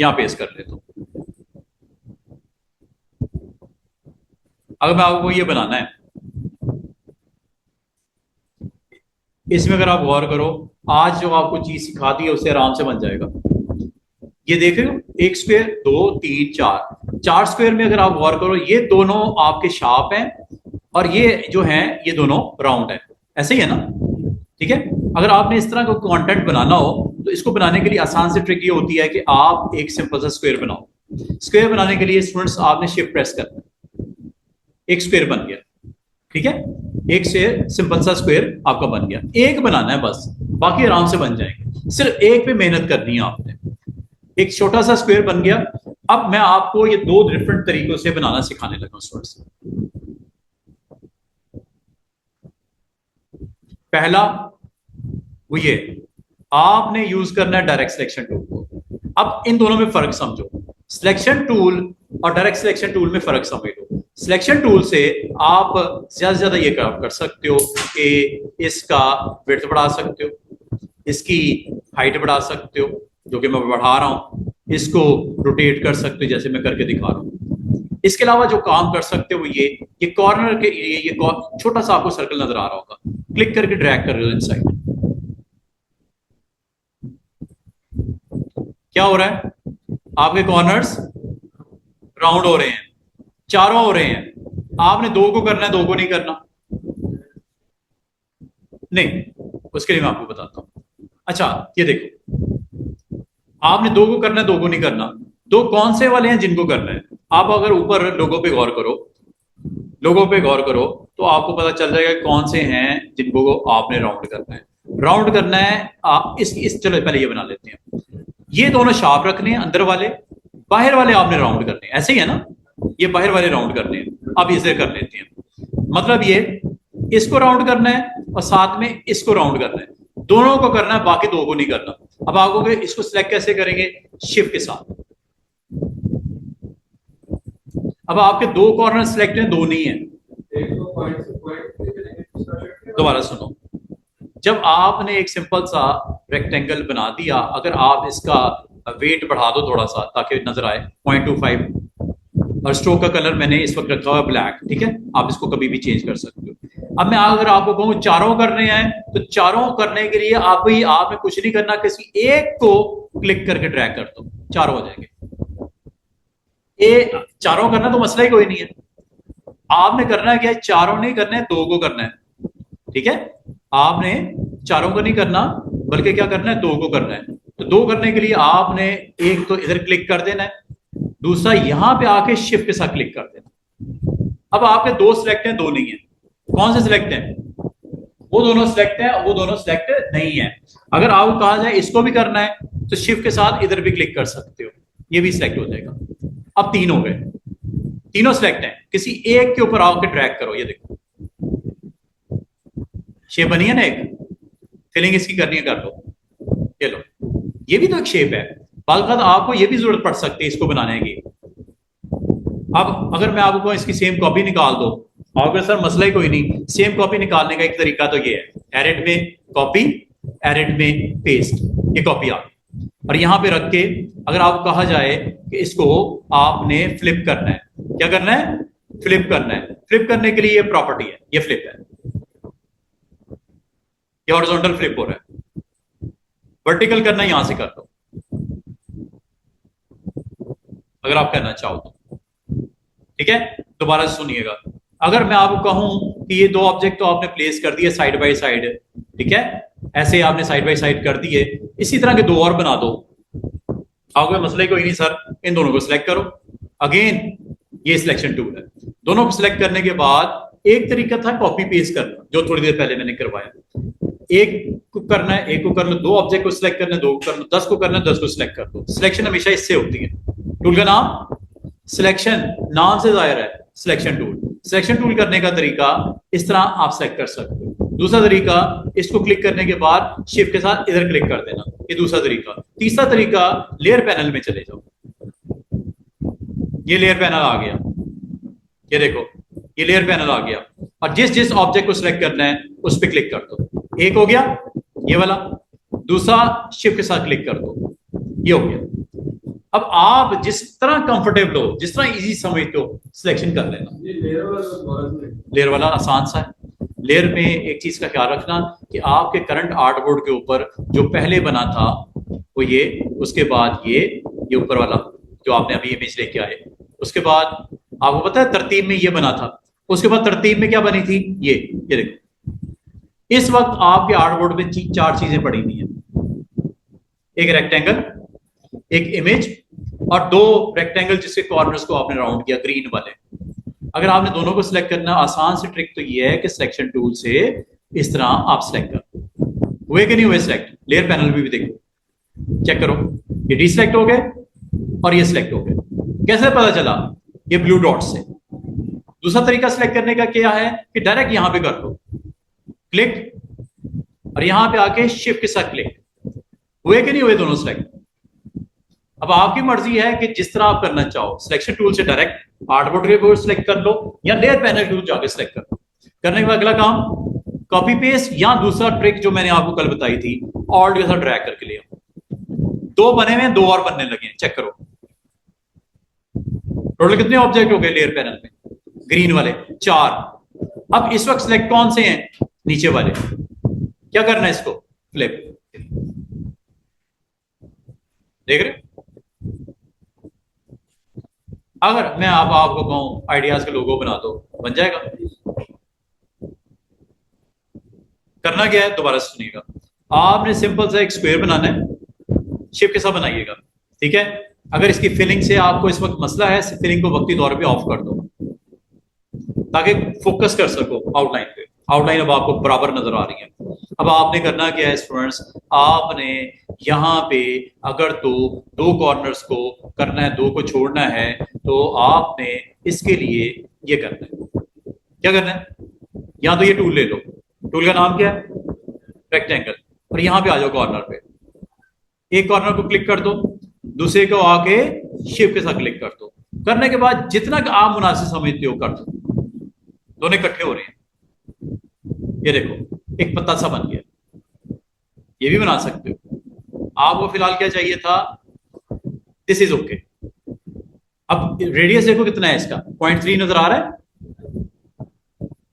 यहां पेस्ट कर लेता हूं। अगर मैं आपको ये बनाना है, इसमें अगर आप गौर करो, आज जो आपको चीज सिखा दी है उससे आराम से बन जाएगा। ये देख रहे हो, 1 स्क्वायर 2 3 4, 4 स्क्वायर में अगर आप गौर करो ये दोनों आपके शार्प हैं और ये जो है ये दोनों राउंड है। ऐसे ही है ना? ठीक है। अगर आपने इस तरह का कंटेंट बनाना हो तो इसको बनाने के लिए आसान से ट्रिक ये होती है कि आप एक सिंपल सा स्क्वायर बनाओ। स्क्वायर बनाने के लिए स्टूडेंट्स आपने शिफ्ट प्रेस करना है, एक स्क्वायर बन गया। ठीक है, एक से सिंपल सा स्क्वायर आपका बन गया। एक बनाना है बस, बाकी आराम से बन जाएंगे। सिर्फ एक पे मेहनत करनी है आपने। एक छोटा सा स्क्वायर बन गया। अब मैं आपको ये 2 डिफरेंट तरीकों से बनाना सिखाने लगा स्टूडेंट्स। पहला वो ये, आपने यूज करना है डायरेक्ट सिलेक्शन टूल को। अब इन दोनों में फर्क समझो, सिलेक्शन टूल और डायरेक्ट सिलेक्शन टूल में फर्क समझ लो। सिलेक्शन टूल से आप ज्यादा से ज्यादा ये कर सकते हो कि इसका विड्थ बढ़ा सकते हो, इसकी हाइट बढ़ा सकते हो, जो कि मैं बढ़ा रहा हूं, इसको रोटेट कर सकते हो जैसे मैं करके दिखा रहा हूं। इसके अलावा जो काम कर सकते हो ये कॉर्नर के ये छोटा सा आपको सर्कल नजर आ रहा होगा, क्लिक करके ड्रैग कर रहे हो इनसाइड। क्या हो रहा है? आपके कॉर्नर्स राउंड हो रहे हैं, चारों हो रहे हैं। आपने 2 को करना है, 2 को नहीं करना। नहीं, उसके लिए मैं आपको बताता हूं। अच्छा ये देखो, आपने 2 को करना है, 2 को नहीं करना। 2 कौन से वाले हैं जिनको करना है? आप अगर ऊपर लोगों पे गौर करो, लोगों पे गौर करो तो आपको पता चल जाएगा कौन से हैं जिनको आपने राउंड करना है। राउंड करना है आप इस चलो पहले ये बना लेते हैं। ये दोनों शार्प रखने हैं अंदर वाले, बाहर वाले आपने राउंड करने हैं। ऐसे ही है ना? ये बाहर वाले राउंड करने हैं। अब इसे कर लेते हैं। मतलब ये इसको राउंड करना है और साथ में इसको राउंड करना है। दोनों को करना है, बाकी 2 को नहीं करना। अब आपको इसको सिलेक्ट कैसे करेंगे? शिफ्ट के साथ। अब आपके 2 कॉर्नर सिलेक्ट हैं, 2 नहीं है। दोबारा सुनो, जब आपने एक सिंपल सा रेक्टेंगल बना दिया, अगर आप इसका वेट बढ़ा दो थोड़ा सा ताकि नजर आए 0.25, और स्ट्रोक का कलर मैंने इस वक्त रखा हुआ ब्लैक। ठीक है, आप इसको कभी भी चेंज कर सकते हो। अब मैं अगर आपको कहूँ चारों करने हैं तो चारों करने के लिए आपने कुछ नहीं करना, किसी एक को क्लिक करके ड्रैग कर दो, चारों हो जाएंगे। चारों करना तो मसला ही कोई नहीं है। आपने करना है क्या? चारों नहीं करना है, 2 को करना है। ठीक है, आपने चारों को नहीं करना बल्कि क्या करना है? 2 को करना है। तो 2 करने के लिए आपने एक तो इधर क्लिक कर देना है, दूसरा यहां पे आके शिफ्ट के साथ क्लिक कर देना। अब आपके 2 सिलेक्ट हैं, 2 नहीं है। कौन से सिलेक्ट हैं? वो दोनों सिलेक्ट हैं, वो दोनों सिलेक्ट नहीं है। अगर आपको कहा जाए इसको भी करना है तो शिफ्ट के साथ इधर भी क्लिक कर सकते हो, ये भी सिलेक्ट हो जाएगा। अब 3 हो गए, तीनों सिलेक्ट हैं। किसी एक के ऊपर आके ड्रैग करो, ये देखो शेप बनी है ना एक। फिलिंग इसकी करनी है, कर लो। ये लो, ये भी तो एक शेप है। बालकात आपको ये भी जरूरत पड़ सकती है इसको बनाने की। अब अगर मैं आपको इसकी सेम कॉपी निकाल दो, आपके सर मसला ही कोई नहीं। सेम कॉपी निकालने का एक तरीका तो ये है, एडिट में कॉपी, एडिट में पेस्ट। ये कॉपी आ गई। और यहां पे रख के अगर आपको कहा जाए कि इसको आपने फ्लिप करना है, क्या करना है? फ्लिप करना है। फ्लिप करने के लिए ये प्रॉपर्टी है, ये फ्लिप है, ये हॉरिजॉन्टल फ्लिप हो रहा है। वर्टिकल करना है, यहां से कर दो अगर आप करना चाहो तो, ठीक है। दोबारा से सुनिएगा, अगर मैं आपको कहूं कि ये दो ऑब्जेक्ट तो आपने प्लेस कर दिए साइड बाय साइड, ठीक है, ऐसे आपने साइड बाय साइड कर दिए, इसी तरह के दो और बना दो। आपको मसले कोई नहीं सर, इन दोनों को सिलेक्ट करो। अगेन ये सिलेक्शन टूल है। दोनों को सिलेक्ट करने के बाद एक तरीका था कॉपी पेस्ट करना, जो थोड़ी देर पहले मैंने करवाया। एक को करना है, एक को कर लो, दो ऑब्जेक्ट को सिलेक्ट करना है, दो को कर लो, 10 को करना है, 10 को सिलेक्ट कर दो। सिलेक्शन हमेशा इससे होती है। टूल का नाम सिलेक्शन, नाम से जाहिर है सिलेक्शन टूल। सिलेक्शन टूल करने का तरीका इस तरह आप सेलेक्ट कर सकते हो। दूसरा तरीका, इसको क्लिक करने के बाद शिफ्ट के साथ इधर क्लिक कर देना, ये दूसरा तरीका। तीसरा तरीका, लेयर पैनल में चले जाओ, ये लेयर पैनल आ गया, ये देखो ये लेयर पैनल आ गया, और जिस जिस ऑब्जेक्ट को सिलेक्ट करना है उस पर क्लिक कर दो। एक हो गया ये वाला, दूसरा शिफ्ट के साथ क्लिक कर दो, ये हो गया। अब आप जिस तरह कंफर्टेबल हो, जिस तरह इजी समझते हो, सिलेक्शन कर लेना। लेयर वाला आसान सा है। लेयर में एक चीज का ख्याल रखना कि आपके करंट आर्टबोर्ड के ऊपर जो पहले बना था वो ये, उसके बाद ये ऊपर वाला जो आपने अभी इमेज लेके आए, उसके बाद आपको पता है तरतीब में ये बना था, उसके बाद तरतीब में क्या बनी थी, ये देखो। इस वक्त आपके आर्टबोर्ड में चार चीजें पड़ी हुई हैं, एक रेक्टेंगल, एक इमेज, और दो रेक्टेंगल जिसके कॉर्नर्स को आपने राउंड किया ग्रीन वाले। अगर आपने दोनों को सिलेक्ट करना, आसान सी ट्रिक तो ये है कि सिलेक्शन टूल से इस तरह आप सिलेक्ट कर, हुए कि नहीं हुए सिलेक्ट। लेयर पैनल भी देखो, चेक करो, ये डिसेलेक्ट हो गए और ये सिलेक्ट हो गए। कैसे पता चला? ये ब्लू डॉट से। दूसरा तरीका सिलेक्ट करने का क्या है कि डायरेक्ट यहां पे कर दो क्लिक, और यहां पे आके शिफ्ट के साथ क्लिक, हुए कि नहीं हुए दोनों सिलेक्ट। अब आपकी मर्जी है कि जिस तरह आप करना चाहो, सिलेक्शन टूल से डायरेक्ट आर्टबोर्ड के ऊपर सिलेक्ट कर लो या लेयर पैनल टूल जाके सिलेक्ट कर लो। करने के बाद अगला काम कॉपी पेस्ट, या दूसरा ट्रिक जो मैंने आपको कल बताई थी, ऑल्ट के साथ ड्रैग करके लिया। दो बने हुए, दो और बनने लगे हैं, चेक करो। टोटल कितने ऑब्जेक्ट हो गए लेयर पैनल में? ग्रीन वाले 4। अब इस वक्त सिलेक्ट कौन से हैं? नीचे वाले। क्या करना है इसको? फ्लिप। देख रहे? अगर मैं आपको कहूं आइडियाज के लोगो बना दो, बन जाएगा। करना क्या है, दोबारा सुनिएगा। आपने सिंपल सा एक स्क्वायर बनाना है, शिफ्ट के साथ बनाइएगा, ठीक है। अगर इसकी फिलिंग से आपको इस वक्त मसला है, फिलिंग को वक्ती तौर पे ऑफ कर दो ताकि फोकस कर सको आउटलाइन पे। आउटलाइन अब आपको बराबर नजर आ रही है। अब आपने करना क्या है स्टूडेंट्स, आपने यहाँ पे अगर तो दो कॉर्नर्स को करना है, दो को छोड़ना है, तो आपने इसके लिए ये करना है। क्या करना है? या तो ये टूल ले लो, टूल का नाम क्या है? रेक्टेंगल, और यहां पे आ जाओ कॉर्नर पे, एक कॉर्नर को क्लिक कर दो, दूसरे को आके शिफ्ट के साथ क्लिक कर दो। करने के बाद जितना आप मुनासिब समझते हो कर दो। दोनों इकट्ठे हो रहे हैं, ये देखो एक पत्ता सा बन गया। ये भी बना सकते हो। आपको फिलहाल क्या चाहिए था? This is okay. अब रेडियस देखो कितना है इसका, 0.3 नजर आ रहा है।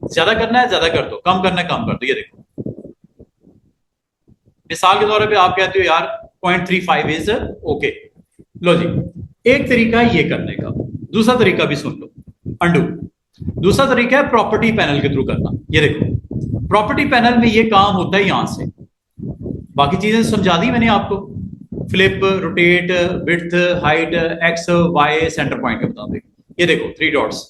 ज्यादा करना है ज्यादा कर दो, कम करना है कम कर दो। ये देखो, मिसाल के तौर पे आप कहते हो यार 0.35 इज ओके। लो जी, एक तरीका है ये करने का, दूसरा तरीका भी सुन लो, अंडू। दूसरा तरीका है प्रॉपर्टी पैनल के थ्रू करना। ये देखो, प्रॉपर्टी पैनल में ये काम होता है यहां से। बाकी चीजें समझा दी मैंने आपको, flip, rotate, width, height, x, y, centre point के मुताबिक। ये देखो 3 डॉट्स,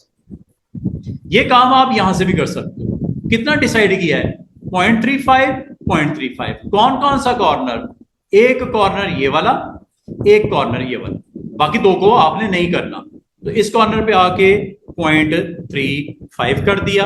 ये काम आप यहां से भी कर सकते हो। कितना डिसाइड किया है? 0.35, 0.35। कौन कौन सा कॉर्नर? एक कॉर्नर ये वाला, एक कॉर्नर ये वाला, बाकी दो को आपने नहीं करना। तो इस कॉर्नर पे आके 0.35 कर दिया,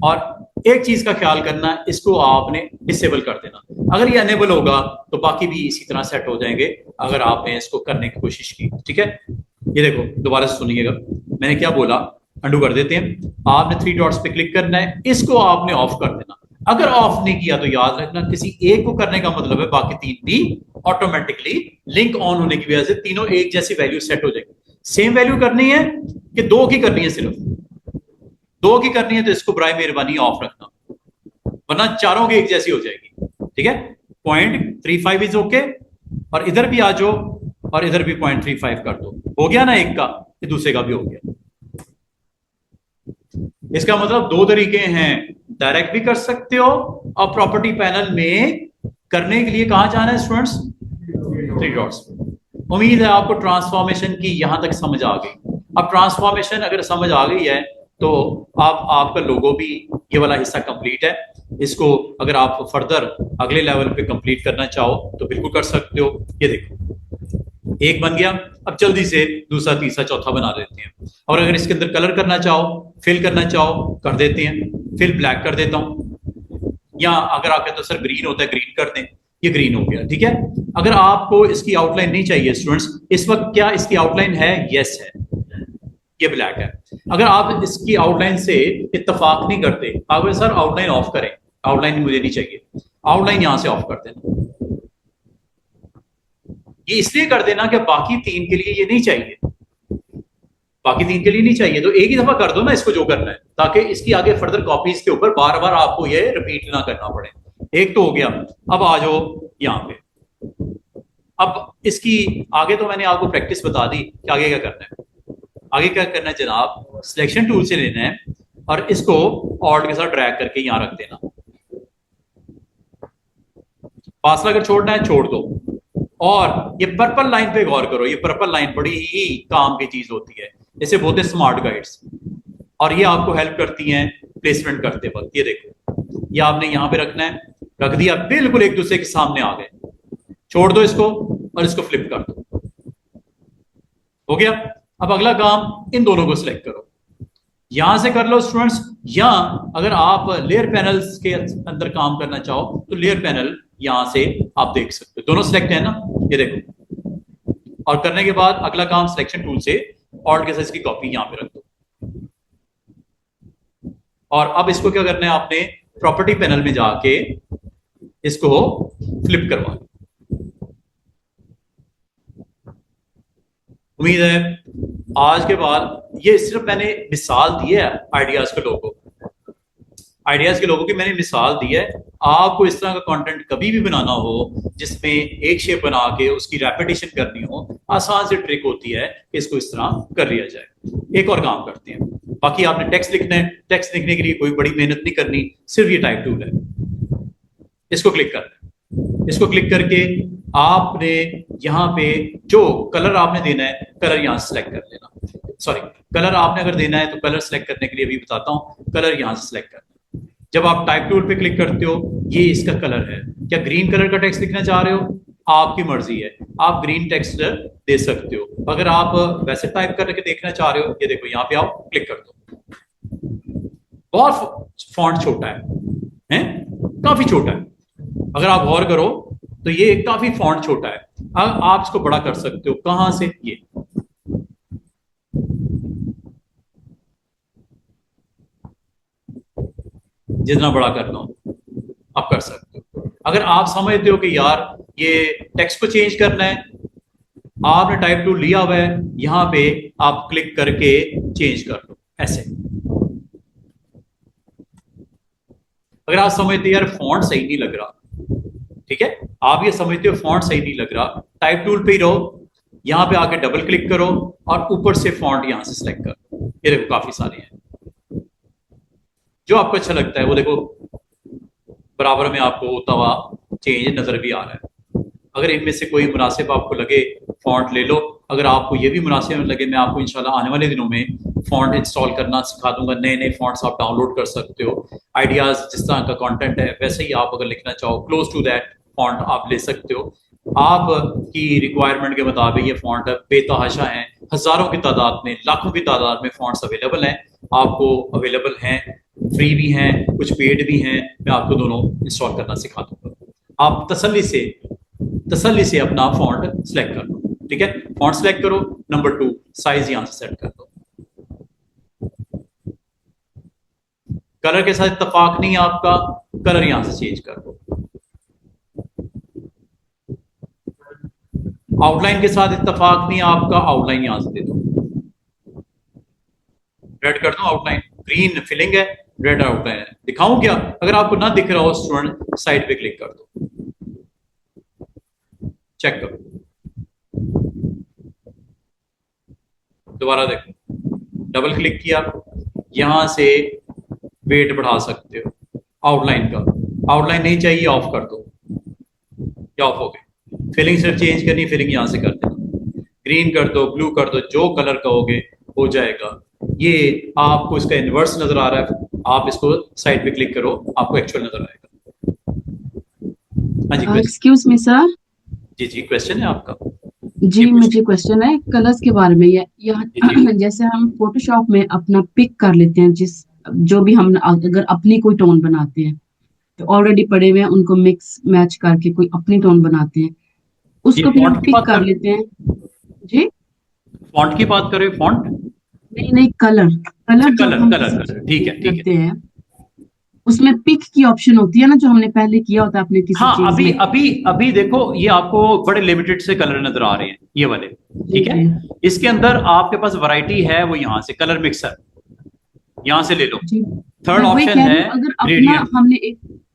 और एक चीज का ख्याल करना, इसको आपने डिसेबल कर देना। अगर ये अनेबल होगा तो बाकी भी इसी तरह सेट हो जाएंगे अगर आपने इसको करने की कोशिश की, ठीक है। ये देखो, दोबारा से सुनिएगा मैंने क्या बोला, अंडू कर देते हैं। आपने 3 डॉट्स पे क्लिक करना है, इसको आपने ऑफ कर देना। अगर ऑफ नहीं किया तो याद रखना किसी एक को करने का मतलब है बाकी 3 भी ऑटोमेटिकली लिंक ऑन होने की वजह से तीनों एक जैसी वैल्यू सेट हो जाएगी। सेम वैल्यू करनी है कि दो की करनी है, सिर्फ दो की करनी है तो इसको बराए मेहरबानी ऑफ रखना, वरना चारों की एक जैसी हो जाएगी। ठीक है, 0.35 इज ओके, और इधर भी आ जाओ और इधर भी 0.35 कर दो, हो गया ना एक का, दूसरे का भी हो गया। इसका मतलब दो तरीके हैं, डायरेक्ट भी कर सकते हो और प्रॉपर्टी पैनल में करने के लिए कहां जाना है स्टूडेंट्स, थ्री डॉट्स। उम्मीद है आपको ट्रांसफॉर्मेशन की यहां तक समझ आ गई। अब ट्रांसफॉर्मेशन अगर समझ आ गई है तो आपका लोगो भी ये वाला हिस्सा कंप्लीट है। इसको अगर आप फर्दर अगले लेवल पे कंप्लीट करना चाहो तो बिल्कुल कर सकते हो। ये देखो एक बन गया, अब जल्दी से दूसरा तीसरा चौथा बना देते हैं। और अगर इसके अंदर कलर करना चाहो, फिल करना चाहो, कर देते हैं। फिल ब्लैक कर देता हूं, या अगर आपके तो सर ग्रीन होता है ग्रीन कर दें, ये ग्रीन हो गया। ठीक है, अगर आपको इसकी आउटलाइन नहीं चाहिए स्टूडेंट्स, इस वक्त क्या इसकी आउटलाइन है, यस है, ये ब्लैक है। अगर आप इसकी आउटलाइन से इत्तेफाक नहीं करते, अगर सर आउटलाइन ऑफ करें, आउटलाइन मुझे नहीं चाहिए, आउटलाइन यहां से ऑफ कर देना। ये इसलिए कर देना कि बाकी तीन के लिए ये नहीं चाहिए, बाकी तीन के लिए नहीं चाहिए, तो एक ही दफा कर दो ना इसको जो करना है, ताकि इसकी आगे फर्दर कॉपीज के ऊपर बार बार आपको ये रिपीट ना करना पड़े। एक तो हो गया। अब आ जाओ यहाँ पे, अब इसकी आगे तो मैंने आपको प्रैक्टिस बता दी कि आगे क्या करना है। आगे क्या करना है जनाब, सिलेक्शन टूल से लेना है और इसको ऑल्ट के साथ ड्रैग करके यहां रख देना। फासला अगर छोड़ना है छोड़ दो। और ये पर्पल लाइन पे गौर करो, ये पर्पल लाइन बड़ी ही काम की चीज होती है, इसे बोलते हैं स्मार्ट गाइड्स, और ये आपको हेल्प करती हैं प्लेसमेंट करते वक्त। ये देखो, ये आपने यहां पे रखना है, रख दिया, बिल्कुल एक दूसरे के सामने आ गए, छोड़ दो इसको और इसको फ्लिप कर दो, हो गया। अब अगला काम, इन दोनों को सिलेक्ट करो, यहां से कर लो स्टूडेंट्स, या अगर आप लेयर पैनल्स के अंदर काम करना चाहो तो लेयर पैनल यहां से आप देख सकते हो, दोनों सिलेक्ट है ना, ये देखो। और करने के बाद अगला काम सिलेक्शन टूल से ऑल्ट के साथ इसकी कॉपी यहां पे रख दो। और अब इसको क्या करना है, आपने प्रॉपर्टी पैनल में जाके इसको फ्लिप करवा। उम्मीद है आज के बाद, ये सिर्फ मैंने मिसाल दी है आइडियाज के लोगों को, आइडियाज के लोगों की मैंने मिसाल दी है। आपको इस तरह का कंटेंट कभी भी बनाना हो जिसमें एक शेप बना के उसकी रेपिटेशन करनी हो, आसान सी ट्रिक होती है कि इसको इस तरह कर लिया जाए। एक और काम करते हैं, बाकी आपने टेक्स्ट लिखना है, टेक्स्ट लिखने के लिए कोई बड़ी मेहनत नहीं करनी, सिर्फ ये टाइप टूल है, इसको क्लिक करना है। इसको क्लिक करके आपने यहाँ पे जो कलर आपने देना है, कलर यहाँ सेलेक्ट कर लेना। सॉरी, कलर आपने अगर देना है तो कलर सेलेक्ट करने के लिए भी बताता हूँ, कलर यहाँ से सेलेक्ट करना। जब आप टाइप टूल पे क्लिक करते हो, ये इसका कलर है। क्या ग्रीन कलर का टेक्स्ट लिखना चाह रहे हो, आपकी मर्जी है, आप ग्रीन टेक्स्ट दे सकते हो। अगर आप वैसे टाइप करके देखना चाह रहे हो, ये देखो यहाँ पे आओ, क्लिक कर दो। बहुत फॉन्ट छोटा है? काफी छोटा है। अगर आप गौर करो तो ये काफी फॉन्ट छोटा है। आप इसको बड़ा कर सकते हो, कहां से, ये जितना बड़ा करना हो आप कर सकते हो। अगर आप समझते हो कि यार ये टेक्स्ट को चेंज करना है, आपने टाइप टूल लिया हुआ है, यहां पे आप क्लिक करके चेंज कर लो ऐसे। अगर आप समझते हो यार फॉन्ट सही नहीं लग रहा, ठीक है, आप ये समझते हो फॉन्ट सही नहीं लग रहा, टाइप टूल पे ही रहो, यहां पे आके डबल क्लिक करो और ऊपर से फॉन्ट यहां से सिलेक्ट करो। ये देखो काफी सारे हैं, जो आपको अच्छा लगता है वो देखो बराबर में आपको होता हुआ चेंज नजर भी आ रहा है। अगर इनमें से कोई मुनासिब आपको लगे फॉन्ट ले लो। अगर आपको ये भी मुनासिब लगे, मैं आपको इंशाल्लाह आने वाले दिनों में फॉन्ट इंस्टॉल करना सिखा दूंगा, नए नए फॉन्ट्स आप डाउनलोड कर सकते हो। आइडियाज जिस तरह का कंटेंट है वैसे ही आप अगर लिखना चाहो, क्लोज टू दैट फॉन्ट आप ले सकते हो। आपकी रिक्वायरमेंट के मुताबिक ये फॉन्ट बेतहाशा हैं, हजारों की तादाद में, लाखों की तादाद में फॉन्ट्स अवेलेबल हैं, आपको अवेलेबल हैं, फ्री भी हैं, कुछ पेड भी हैं। मैं आपको दोनों इंस्टॉल करना सिखा दूंगा। आप तसल्ली से अपना फॉन्ट सेलेक्ट कर लो, ठीक है। फॉन्ट सेलेक्ट करो, नंबर 2 साइज यहां से सेट कर दो। कलर के साथ इत्तेफाक नहीं आपका, कलर यहां से चेंज कर दो। आउटलाइन के साथ इत्तेफाक नहीं आपका, आउटलाइन यहां से दे दो, रेड कर दो आउटलाइन, ग्रीन फिलिंग है, रेड आउटलाइन है। दिखाऊं क्या? अगर आपको ना दिख रहा हो स्टूडेंट, साइड पे क्लिक कर दो, चेक करो, दोबारा देखो, डबल क्लिक किया, यहां से वेट बढ़ा सकते हो आउटलाइन का, आउटलाइन नहीं चाहिए ऑफ कर दो, या ऑफ हो गए। फिलिंग सिर्फ चेंज करनी, फिलिंग यहां से कर देना, ग्रीन कर दो, ब्लू कर दो, जो कलर कहोगे हो जाएगा। ये आपको इसका इन्वर्स नजर आ रहा है, आप इसको साइड पे क्लिक करो, आपको एक्चुअल नजर आएगा। हाँ जी, एक्सक्यूज मी सर। जी जी, क्वेश्चन है आपका? जी मुझे क्वेश्चन है कलर्स के बारे में। जी जैसे हम फोटोशॉप में अपना पिक कर लेते हैं, जो भी हम अगर अपनी कोई टोन बनाते हैं तो ऑलरेडी पड़े हुए हैं, उनको मिक्स मैच करके कोई अपनी टोन बनाते हैं, ये उसको भी हम फॉन्ट की पिक बात कर कर, लेते हैं। जी फॉन्ट की बात करें, फॉन्ट? नहीं नहीं, कलर अच्छा, कलर जब कलर हम कलर किसी कलर, चीज ठीक में है ठीक है। करते हैं, उसमें पिक की ऑप्शन होती है ना, जो हमने पहले किया होता है अपने किसी हाँ, चीज अभी में। अभी अभी देखो, ये आपको बड़े लिमिटेड से कलर नजर आ रहे हैं, ये वाले, जी ठीक है। जी इसके अंदर आपके पास वैरायटी है, वो यहां से कलर मिक्सर, यहां से ले लो। जी। थर्ड मैं वही ऑप्शन कह रही है हूँ, ग्रेडियंट।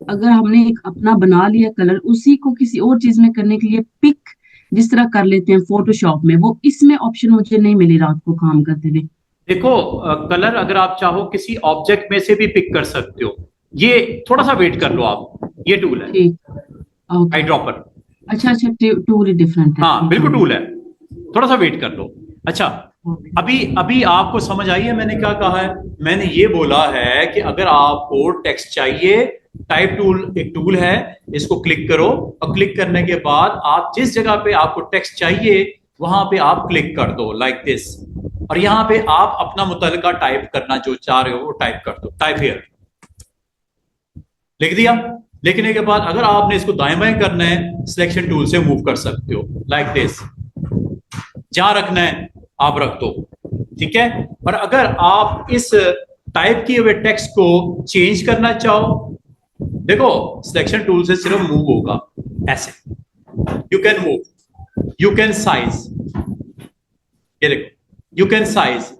अगर हमने एक अपना बना लिया कलर, उसी को किसी और चीज में करने के लिए पिक जिस तरह कर लेते हैं फोटोशॉप में, वो इसमें ऑप्शन मुझे नहीं मिली रात को काम करते हुए। देखो, कलर अगर आप चाहो किसी ऑब्जेक्ट में से भी पिक कर सकते हो, ये थोड़ा सा वेट कर लो आप, ये टूल है ठीक। आई ओके। ड्रॉपर। अच्छा अच्छा, टूल डिफरेंट है, हाँ ठीक है। बिल्कुल टूल है, थोड़ा सा वेट कर लो। अच्छा, ओके। अभी अभी आपको समझ आई है मैंने क्या कहा है? मैंने ये बोला है कि अगर आपको टेक्स्ट चाहिए, टाइप टूल एक टूल है, इसको क्लिक करो, और क्लिक करने के बाद आप जिस जगह पे आपको टेक्स्ट चाहिए वहां पे आप क्लिक कर दो, लाइक दिस, और यहां पे आप अपना मुतलका टाइप करना जो चाह रहे हो वो टाइप कर दो, टाइप हियर, लिख दिया। लिखने के बाद अगर आपने इसको दाएं बाएं करना है, सिलेक्शन टूल से मूव कर सकते हो, लाइक दिस, जहां रखना है आप रख दो, ठीक है। और अगर आप इस टाइप किए हुए टेक्स्ट को चेंज करना चाहो, देखो सिलेक्शन टूल से सिर्फ मूव होगा, ऐसे you can move, you can size, ये देखो, you can size,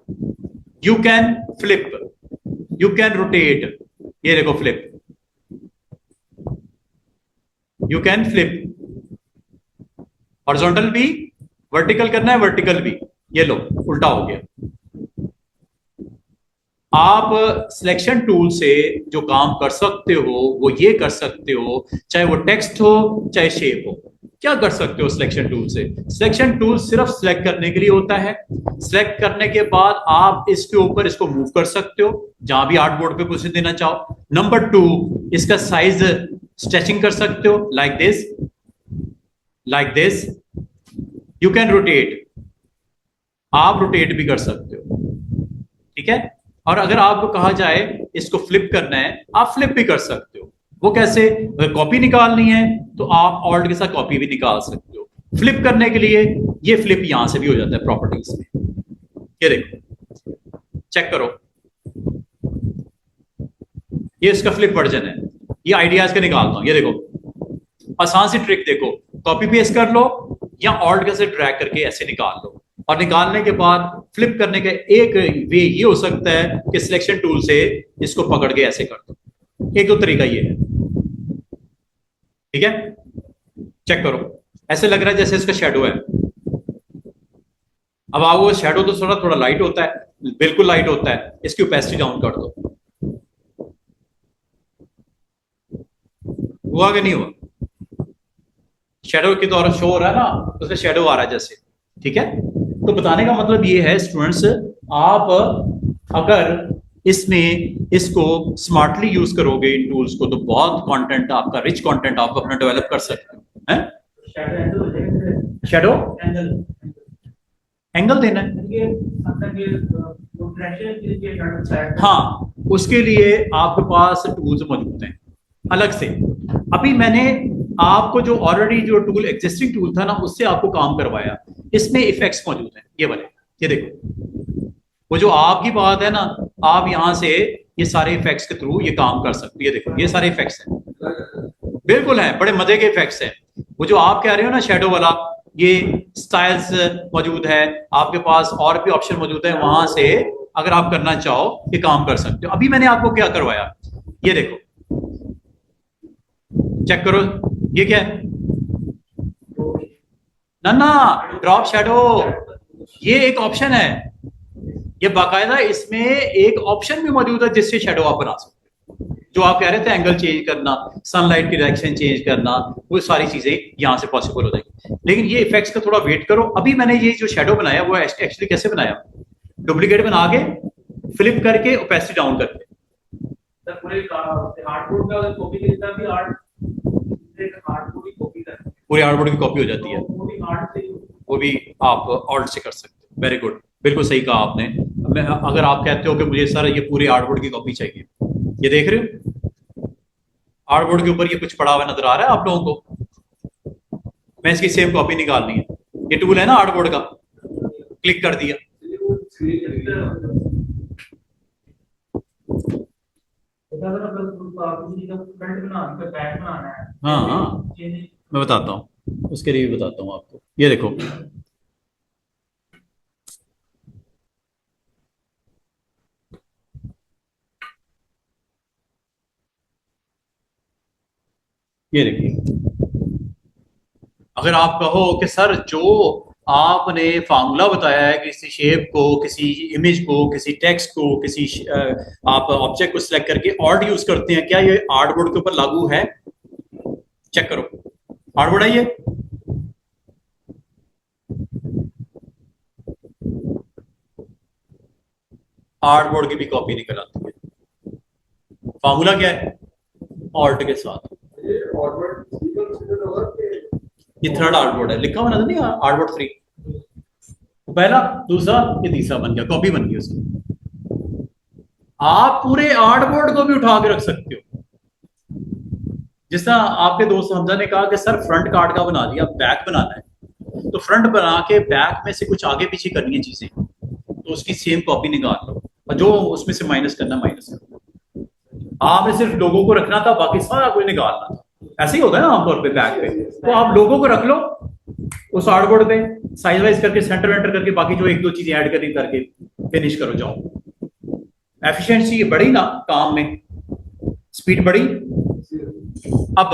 you can flip, you can rotate, ये देखो flip, you can flip, horizontal भी, वर्टिकल करना है वर्टिकल भी, ये लो उल्टा हो गया। आप सिलेक्शन टूल से जो काम कर सकते हो वो ये कर सकते हो, चाहे वो टेक्स्ट हो चाहे शेप हो, क्या कर सकते हो सिलेक्शन टूल से? सिलेक्शन टूल सिर्फ सिलेक्ट करने के लिए होता है। सिलेक्ट करने के बाद आप इसके ऊपर इसको मूव कर सकते हो जहां भी आर्टबोर्ड पे पोजीशन देना चाहो। नंबर 2, इसका साइज स्ट्रेचिंग कर सकते हो, like this, like this. You can rotate, आप रोटेट भी कर सकते हो, ठीक है। और अगर आपको कहा जाए इसको फ्लिप करना है, आप फ्लिप भी कर सकते हो। वो कैसे? अगर कॉपी निकालनी है तो आप ऑल्ट के साथ कॉपी भी निकाल सकते हो। फ्लिप करने के लिए ये फ्लिप यहां से भी हो जाता है प्रॉपर्टीज में, ये देखो, चेक करो, ये इसका फ्लिप वर्जन है। ये आइडियाज का निकालता हूं, ये देखो, आसान सी ट्रिक देखो, कॉपी पेस्ट कर लो या ऑल्ट के से ड्रैग करके ऐसे निकाल लो, और निकालने के बाद फ्लिप करने का एक वे ये हो सकता है कि सिलेक्शन टूल से इसको पकड़ के ऐसे कर दो। एक दो तरीका ये है, ठीक है। चेक करो, ऐसे लग रहा है जैसे इसका शेडो है। अब आपको शेडो तो थोड़ा थोड़ा लाइट होता है, बिल्कुल लाइट होता है, इसकी ओपेसिटी डाउन कर दो, हुआ कि नहीं हुआ? शेडो की तो शो हो रहा है ना, उसमें शेडो आ रहा है जैसे, ठीक है। तो बताने का मतलब ये है स्टूडेंट्स, आप अगर इसमें इसको स्मार्टली यूज करोगे इन टूल्स को, तो बहुत कंटेंट आपका, रिच कंटेंट आप अपना डेवलप कर सकते हो, हैं? शेडो एंगल देना है, हाँ, उसके लिए आपके पास टूल्स मौजूद हैं अलग से। अभी मैंने आपको जो ऑलरेडी जो टूल एग्जिस्टिंग टूल था ना, उससे आपको काम करवाया, इसमें इफेक्ट्स मौजूद हैं, ये वाले, ये देखो, वो जो आपकी बात है ना, आप यहां से ये सारे इफेक्ट्स के थ्रू ये काम कर सकते हो, ये देखो ये सारे इफेक्ट्स हैं, बिल्कुल है, बड़े मजे के इफेक्ट्स हैं। वो जो आप कह रहे हो ना शेडो वाला, ये स्टाइल्स मौजूद है, आपके पास और भी ऑप्शन मौजूद है, वहां से अगर आप करना चाहो ये काम कर सकते हो। अभी मैंने आपको क्या करवाया, ये देखो, चेक करो, ये क्या है, ना ड्रॉप शैडो, ये एक ऑप्शन है, ये बाकायदा इसमें एक ऑप्शन भी मौजूद है जिससे शैडो आप बना सकते हो। जो आप कह रहे थे एंगल चेंज करना, सनलाइट की डायरेक्शन चेंज करना, वो सारी चीजें यहां से पॉसिबल हो जाएगी। लेकिन ये इफेक्ट्स का थोड़ा वेट करो। अभी मैंने ये जो शैडो बनाया वो एक्चुअली कैसे बनाया, डुप्लीकेट बना के फ्लिप करके ओपेसिटी डाउन करके, पूरे आर्टबोर्ड का कॉपी कितना भी आर्टबोर्ड की कॉपी करना, पूरे आर्टबोर्ड की कॉपी हो जाती है, वो भी आर्ट से, वो भी आप ऑल्ट से कर सकते हो। वेरी गुड, बिल्कुल सही कहा आपने। अगर आप कहते हो कि मुझे सर ये पूरे आर्टबोर्ड की कॉपी चाहिए, ये देख रहे हो आर्टबोर्ड के ऊपर ये कुछ पड़ा हुआ नजर आ रहा है आप लोगों को, मैं इसकी सेम कॉपी निकालनी है, ये टूल है ना आर्टबोर्ड का, क्लिक कर दिया, हाँ मैं बताता हूँ, उसके लिए भी बताता हूँ आपको। ये देखो, ये देखिए, अगर आप कहो कि सर जो आपने फार्मूला बताया है किसी शेप को, किसी इमेज को, किसी टेक्स्ट को, किसी आप ऑब्जेक्ट को सिलेक्ट करके ऑल्ट यूज करते हैं, क्या ये आर्टबोर्ड के ऊपर लागू है? चेक करो, आर्टबोर्ड है ये, आर्टबोर्ड की भी कॉपी निकल आती है। फार्मूला क्या है? ऑल्ट के साथ। ये थर्ड आर्टबोर्ड है, लिखा हुआ नजर नहीं आर्टबोर्ड 3, पहला, दूसरा, ये तीसरा बन गया, कॉपी बन गई उसकी। आप पूरे आर्टबोर्ड को भी उठा के रख सकते हो। जिस तरह आपके दोस्त हमजा ने कहा कि सर फ्रंट कार्ड का बना दिया, बैक बनाना है, तो फ्रंट बना के बैक में से कुछ आगे पीछे करनी है चीजें, तो उसकी सेम कॉपी निकाल लो और जो उसमें से माइनस करना माइनस कर लो। आपने सिर्फ लोगों को रखना था, बाकी सारा कुछ निकालना था। ऐसे ही होता है ना आमतौर पे बैक पे, तो आप लोगों को रख लो उस आर्टबोर्ड पे, साइज वाइज करके सेंटर वेंटर करके, बाकी जो एक दो चीजें ऐड करनी करके फिनिश करो, जाओ। एफिशिएंसी बढ़ी ना काम में, स्पीड बढ़ी। अब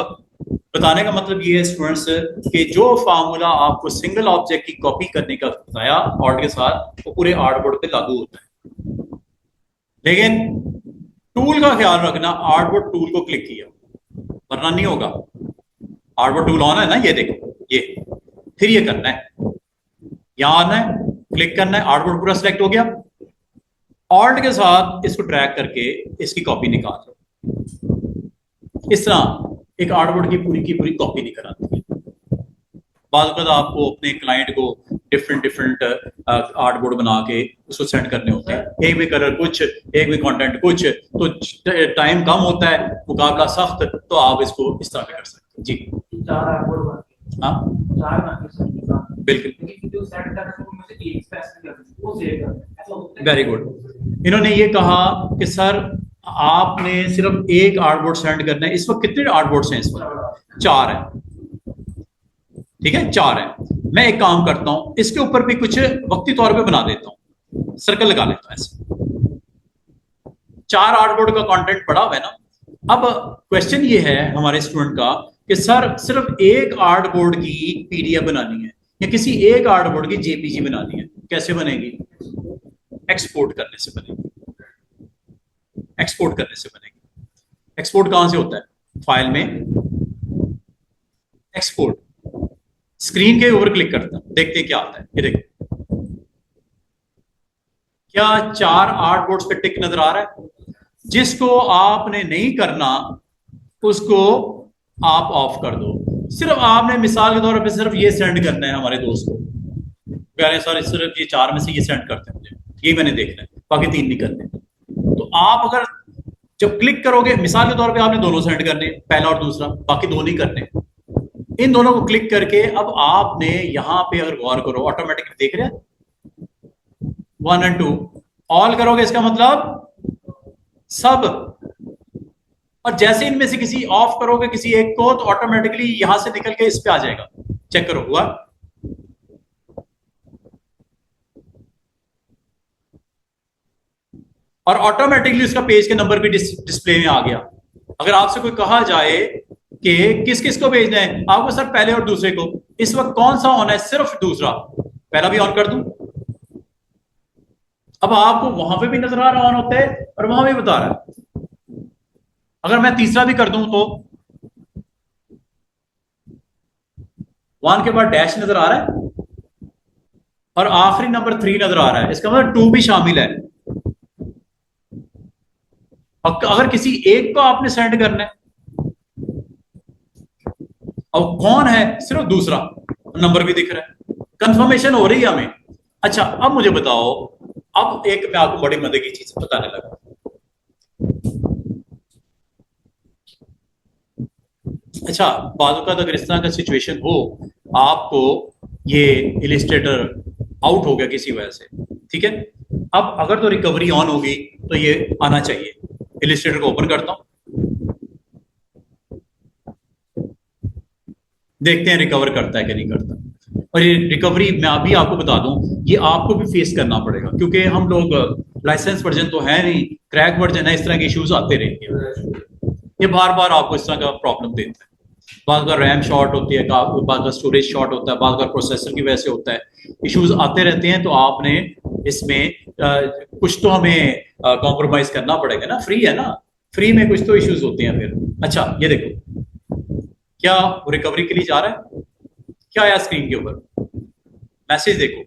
बताने का मतलब ये है स्टूडेंट्स कि जो फार्मूला आपको सिंगल ऑब्जेक्ट की कॉपी करने का बताया ऑल्ट के साथ, वो पूरे आर्टबोर्ड पे लागू होता है। लेकिन टूल का ख्याल रखना, आर्टबोर्ड टूल को क्लिक किया वरना नहीं होगा। आर्टबोर्ड टूल ऑन है ना, ये देखो, ये फिर ये करना है, यहां आना है, क्लिक करना है, आर्टबोर्ड पूरा सिलेक्ट हो गया, ऑल्ट के साथ इसको ड्रैग करके इसकी कॉपी निकाल लो। इस तरह एक आर्टबोर्ड की पूरी कॉपी निकल आती है। बाद आपको अपने क्लाइंट को डिफरेंट आर्टबोर्ड बना के उसको सेंड करने होते हैं, एक में कलर कुछ, एक में कंटेंट कुछ, तो टाइम कम होता है, मुकाबला सख्त, तो आप इसको इस तरह कर सकते हैं जी। हाँ बिल्कुल, वेरी गुड। इन्होंने ये कहा कि सर आपने सिर्फ एक आर्टबोर्ड सेंड करना है। इस वक्त कितने आर्टबोर्ड्स हैं? इस वक्त 4 है, ठीक है, 4 है। मैं एक काम करता हूं, इसके ऊपर भी कुछ वक्ती तौर पे बना देता हूं, सर्कल लगा लेता हूं ऐसे। 4 आर्टबोर्ड का कंटेंट पड़ा हुआ है ना। अब क्वेश्चन ये है हमारे स्टूडेंट का कि सर सिर्फ एक आर्टबोर्ड की पीडीएफ बनानी है या किसी एक आर्टबोर्ड की जेपीजी बनानी है, कैसे बनेगी? एक्सपोर्ट करने से बनेगी, एक्सपोर्ट करने से बनेगी। एक्सपोर्ट कहां से होता है? फाइल में, एक्सपोर्ट, स्क्रीन के ऊपर क्लिक करता हूं, देखते हैं क्या आता है। ये देखो, क्या 4 आर्टबोर्ड्स पे टिक नजर आ रहा है? जिसको आपने नहीं करना उसको आप ऑफ कर दो। सिर्फ आपने मिसाल के तौर पे सिर्फ ये सेंड करना है हमारे दोस्त को, कह रहे सर सिर्फ ये 4 में से ये सेंड करते हैं मुझे, ये मैंने देखना है, बाकी 3 नहीं करने। तो आप अगर जब क्लिक करोगे, मिसाल के तौर पे आपने दोनों सेंड करने, पहला और दूसरा, बाकी 2 नहीं करने। इन दोनों को क्लिक करके अब आपने यहां पे अगर गौर करो, ऑटोमेटिकली देख रहे हैं 1 और 2 ऑल करोगे, इसका मतलब सब। और जैसे इनमें से किसी ऑफ करोगे किसी एक को, तो ऑटोमेटिकली यहां से निकल के इस पे आ जाएगा। चेक करो, हुआ? और ऑटोमेटिकली उसका पेज के नंबर भी डिस्प्ले में आ गया। अगर आपसे कोई कहा जाए कि किस किस को भेजना है, आपको सर पहले और दूसरे को, इस वक्त कौन सा ऑन है? सिर्फ दूसरा, पहला भी ऑन कर दूं। अब आपको वहां पे भी नजर आ रहा ऑन होता है और वहां भी बता रहा है। अगर मैं तीसरा भी कर दूं तो 1 के बाद डैश नजर आ रहा है और आखिरी नंबर 3 नजर आ रहा है, इसका मतलब 2 भी शामिल है। अगर किसी एक को आपने सेंड करना है, अब कौन है? सिर्फ दूसरा, नंबर भी दिख रहा है, कंफर्मेशन हो रही है हमें। अच्छा, अब मुझे बताओ, अब एक मैं आपको बड़ी मजे की चीज बताने लगा। अच्छा, बाज़ अगर इस तरह का सिचुएशन हो, आपको ये इलिस्ट्रेटर आउट हो गया किसी वजह से, ठीक है, अब अगर तो रिकवरी ऑन होगी तो ये आना चाहिए। इलिस्ट्रेटर को ओपन करता हूं, देखते हैं रिकवर करता है कि नहीं करता। और ये रिकवरी मैं अभी आपको बता दूं, ये आपको भी फेस करना पड़ेगा, क्योंकि हम लोग लाइसेंस वर्जन तो है नहीं, क्रैक वर्जन है, इस तरह के इश्यूज आते रहेंगे। ये बार बार आपको इस तरह का प्रॉब्लम देता है। बाद का रैम शॉर्ट होती है, बाद का स्टोरेज शॉर्ट होता है, बाद का प्रोसेसर की वजह से होता है, इश्यूज आते रहते हैं। तो आपने इसमें कुछ तो हमें कॉम्प्रोमाइज करना पड़ेगा ना, फ्री है ना, फ्री में कुछ तो इश्यूज होते हैं फिर। अच्छा, ये देखो क्या रिकवरी के लिए जा रहा है, क्या आया स्क्रीन के ऊपर, मैसेज देखो,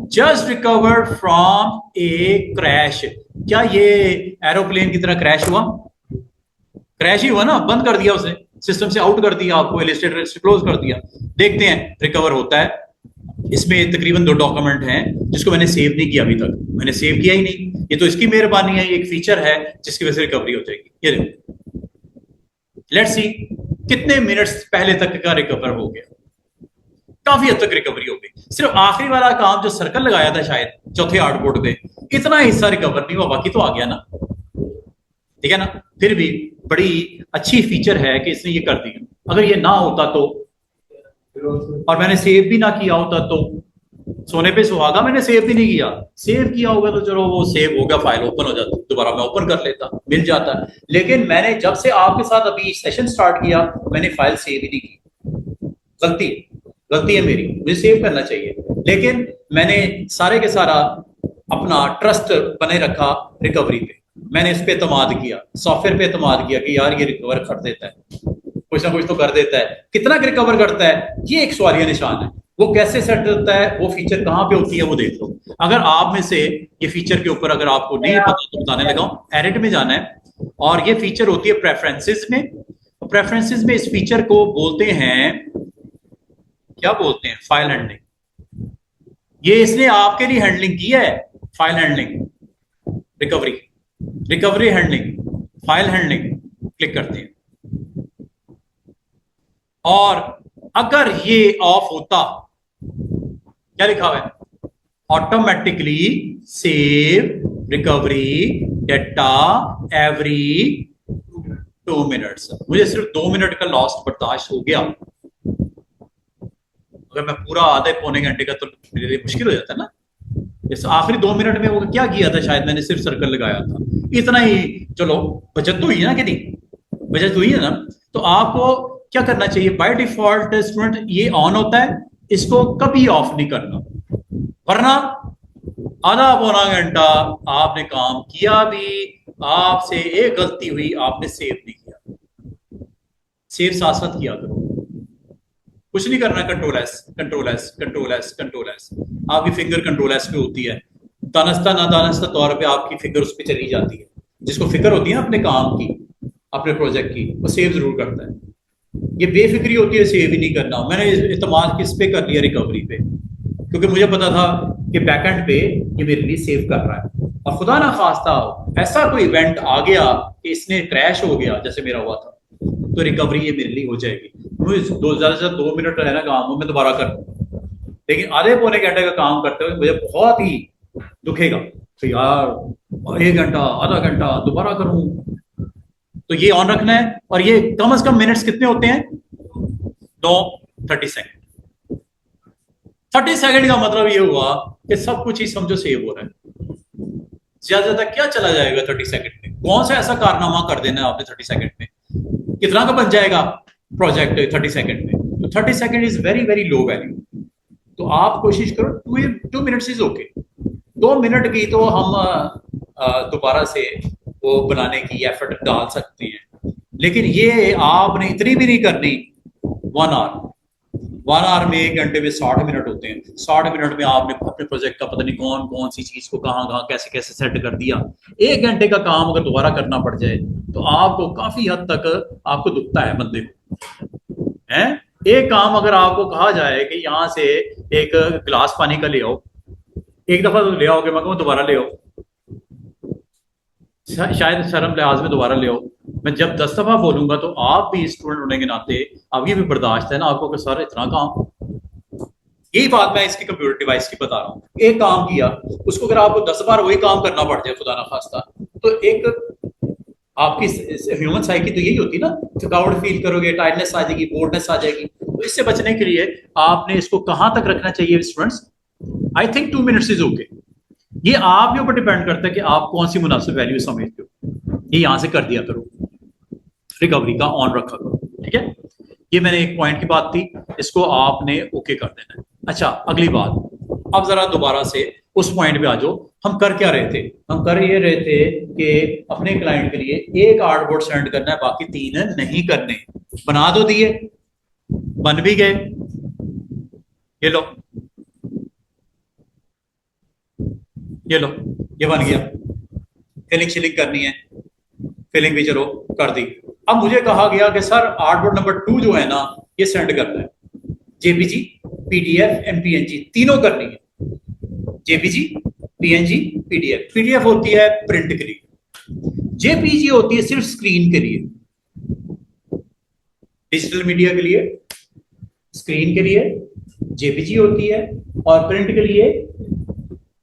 just recovered from A crash. क्या ये एरोप्लेन की तरह क्रैश हुआ? क्रैश ही हुआ ना, बंद कर दिया उसे, सिस्टम से आउट कर दिया, आपको इलिस्ट्रेटर से क्लोज कर दिया। देखते हैं रिकवर होता है। इसमें तकरीबन 2 डॉक्यूमेंट हैं जिसको मैंने सेव नहीं किया अभी तक, मैंने सेव किया ही नहीं। ये तो इसकी मेहरबानी है, एक फीचर है जिसकी वजह से रिकवरी हो जाएगी। ये देखो, लेट्स सी कितने मिनट्स पहले तक का रिकवर हो गया। काफी हद तक रिकवरी हो गई। सिर्फ आखिरी वाला काम जो सर्कल लगाया था शायद चौथे हार्डबोर्ड पे, इतना हिस्सा रिकवर नहीं हुआ, बाकी तो आ गया ना, ठीक है ना। फिर भी बड़ी अच्छी फीचर है कि इसने ये कर दिया। अगर ये ना होता तो, और मैंने सेव भी ना किया होता तो, सोने पे सुहागा, मैंने सेव भी नहीं किया। सेव किया होगा तो चलो वो सेव हो गया, फाइल ओपन हो जाती, दोबारा मैं ओपन कर लेता, मिल जाता। लेकिन मैंने जब से आपके साथ अभी सेशन स्टार्ट किया, मैंने फाइल सेव ही नहीं की। गलती है मेरी, मुझे सेव करना चाहिए। लेकिन मैंने सारे के सारा अपना ट्रस्ट बने रखा रिकवरी पे, मैंने इस पे एतमाद किया, सॉफ्टवेयर पे एतमाद किया कि यार ये रिकवर कर देता है, कुछ ना कुछ तो कर देता है। कितना रिकवर करता है ये एक सवालिया निशान है। वो कैसे सेट होता है, वो फीचर कहाँ पे होती है, वो देख लो। अगर आप में से ये फीचर के ऊपर अगर आपको नहीं पता तो बताने लगा हूं। एडिट में जाना है और ये फीचर होती है प्रेफरेंसेस में। प्रेफरेंसेस में इस फीचर को बोलते हैं, क्या बोलते हैं, फाइल हैंडलिंग। ये इसने आपके लिए हैंडलिंग की है, file handling, recovery handling, file handling. Click करते हैं और अगर ये ऑफ होता, क्या लिखा हुआ है, automatically save recovery data every 2 minutes. मुझे सिर्फ 2 मिनट का लॉस्ट बर्दाश्त हो गया। अगर मैं पूरा आधे पौने घंटे का, तो मेरे लिए मुश्किल हो जाता है ना। इस आखिरी 2 मिनट में वो क्या किया था, शायद मैंने सिर्फ सर्कल लगाया था, इतना ही। चलो बचत तो हुई है ना, कितनी बचत हुई है ना। तो आपको क्या करना चाहिए, बाय डिफॉल्ट स्टूडेंट ये ऑन होता है, इसको कभी ऑफ नहीं करना, वरना आधा पौना घंटा आपने काम किया भी, आपसे एक गलती हुई, आपने सेव नहीं किया। सेव साथ साथ किया करो, कुछ नहीं करना। Control S, control S, control S, control S. आपकी फिंगर कंट्रोल एस पे होती है, दानस्ता ना दानस्ता तौर पे आपकी फिंगर उस पर चली जाती है। जिसको फिक्र होती है ना अपने काम की, अपने प्रोजेक्ट की, वो सेव जरूर करता है। ये बेफिक्री होती है सेव ही नहीं करना। मैंने इस्तेमाल किस पे कर लिया, रिकवरी पे, क्योंकि मुझे पता था कि बैकएंड पे ये मेरे लिए सेव कर रहा है। और खुदा ना खास्ता ऐसा कोई इवेंट आ गया कि इसने क्रैश हो गया जैसे मेरा हुआ था, तो रिकवरी ये मेरे लिए हो जाएगी। मुझे ज्यादा से 2 मिनट है ना काम, मैं दोबारा कर, लेकिन आधे पौने घंटे का काम करते हुए मुझे बहुत ही दुखेगा तो यार 1 घंटा, आधा घंटा दोबारा करूं। तो ये ऑन रखना है। और ये कम से कम मिनट्स कितने होते हैं, 30 सेकंड। 30 सेकंड का मतलब ये हुआ कि सब कुछ ही समझो सेव हो रहा है। ज्यादा ज्यादा क्या चला जाएगा 30 सेकंड में? कौन सा ऐसा कारनामा कर देना है आपने 30 सेकंड में? कितना का बन जाएगा प्रोजेक्ट 30 सेकंड में? तो 30 second is very very low value. तो आप कोशिश करो 2 मिनट्स इज ओके। 2 मिनट की तो हम दोबारा से वो बनाने की एफर्ट डाल सकते हैं, लेकिन ये आपने इतनी भी नहीं करनी 1 आवर। 1 आवर में 1 घंटे में 60 मिनट होते हैं। 60 मिनट में आपने अपने प्रोजेक्ट का पता नहीं कौन कौन सी चीज को कहाँ कहाँ कैसे कैसे सेट कर दिया। 1 घंटे का काम अगर दोबारा करना पड़ जाए तो आपको काफी हद तक आपको दुखता है बंदे को, है। एक काम अगर आपको कहा जाए कि यहाँ से एक गिलास पानी का ले आओ, एक दफा तो ले आओगे, मैं कहूँ दोबारा ले आओ, शायद शर्म लिहाज में दोबारा ले आओ। मैं जब 10 दफा बोलूंगा तो आप भी स्टूडेंट होने के नाते अब ये भी बर्दाश्त है ना आपको कि सर इतना काम। यही बात मैं इसकी कंप्यूटर डिवाइस की बता रहा हूँ। एक काम किया, उसको अगर आपको 10 बार वही काम करना पड़ जाए खुदा ना खास्ता, तो एक आपकी ह्यूमन साइकी तो यही होती है ना, थकावट फील करोगे, टायर्डनेस आ जाएगी, बोर्डनेस आ जाएगी। तो इससे बचने के लिए आपने इसको कहां तक रखना चाहिए students? I think 2 minutes is okay. ये आपके ऊपर डिपेंड करता है कि आप कौन सी मुनासिब वैल्यू समझते हो। ये यहां से कर दिया करो, रिकवरी का ऑन रखा करो, ठीक है। ये मैंने एक पॉइंट की बात थी, इसको आपने ओके कर देना है। अच्छा, अगली बात, अब जरा दोबारा से उस पॉइंट पे आ जाओ। हम कर क्या रहे थे? हम कर ये रहे थे कि अपने क्लाइंट के लिए एक आर्टबोर्ड सेंड करना है, बाकी 3 नहीं करने। बना दो दिए, बन भी गए। ये लो, ये लो, ये बन गया। फिलिंग शिलिंग करनी है, फिलिंग भी चलो कर दी। अब मुझे कहा गया कि सर आर्टबोर्ड नंबर 2 जो है ना, ये सेंड करना है। जेपीजी, पीडीएफ, एमपीएनजी तीनों करनी है। JPG, PNG, PDF. पीडीएफ होती है प्रिंट के लिए, जेपीजी होती है सिर्फ स्क्रीन के लिए, डिजिटल मीडिया के लिए, स्क्रीन के लिए जेपीजी होती है, और प्रिंट के लिए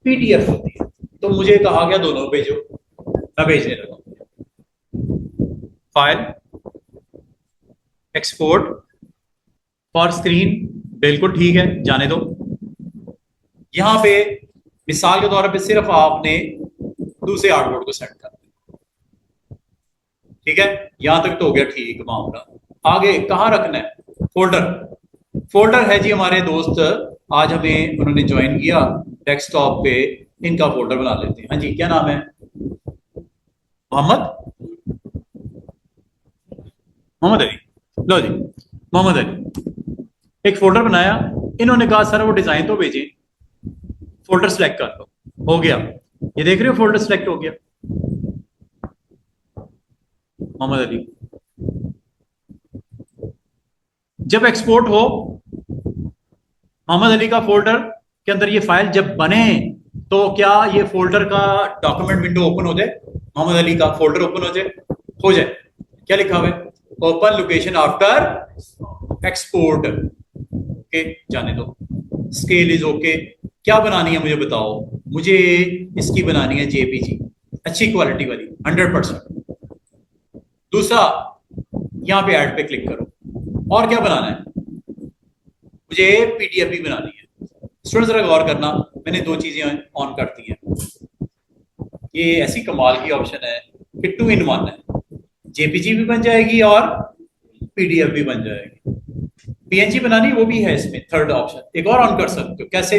पीडीएफ होती है। तो मुझे कहा गया दोनों भेजो, मैं भेजने लगा। फाइल एक्सपोर्ट फॉर स्क्रीन, बिल्कुल ठीक है, जाने दो। यहां पे मिसाल के तौर पे सिर्फ आपने दूसरे आर्टबोर्ड को सेट कर दिया, ठीक है। यहां तक तो हो गया ठीक मामला। आगे कहां रखना है? फोल्डर। फोल्डर है जी, हमारे दोस्त आज हमें उन्होंने ज्वाइन किया डेस्कटॉप पे, इनका फोल्डर बना लेते हैं। हाँ जी, क्या नाम है? मोहम्मद अली। लो जी, मोहम्मद अली एक फोल्डर बनाया। इन्होंने कहा सर वो डिजाइन तो भेजें, फोल्डर सेलेक्ट कर लो। हो गया, ये देख रहे हो फोल्डर सेलेक्ट हो गया। मोहम्मद अली जब एक्सपोर्ट हो, मोहम्मद अली का फोल्डर के अंदर ये फाइल जब बने, तो क्या ये फोल्डर का डॉक्यूमेंट विंडो ओपन हो जाए? मोहम्मद अली का फोल्डर ओपन हो जाए? हो जाए। क्या लिखा हुआ है? Open location after export. Okay, जाने दो। Scale is okay. क्या बनानी है मुझे बताओ? मुझे इसकी बनानी है जेपीजी, अच्छी क्वालिटी वाली 100%। दूसरा, यहां पे ऐड पे क्लिक करो। और क्या बनाना है? मुझे पीडीएफ भी बनानी है। स्टूडेंट्स जरा गौर करना, मैंने 2 चीजें ऑन कर दी हैं। ये ऐसी कमाल की ऑप्शन है कि 2 in 1 है, जेपीजी भी बन जाएगी और पीडीएफ भी बन जाएगी। पीएनजी बनानी वो भी है इसमें, थर्ड ऑप्शन। एक और ऑन कर सकते हो, कैसे?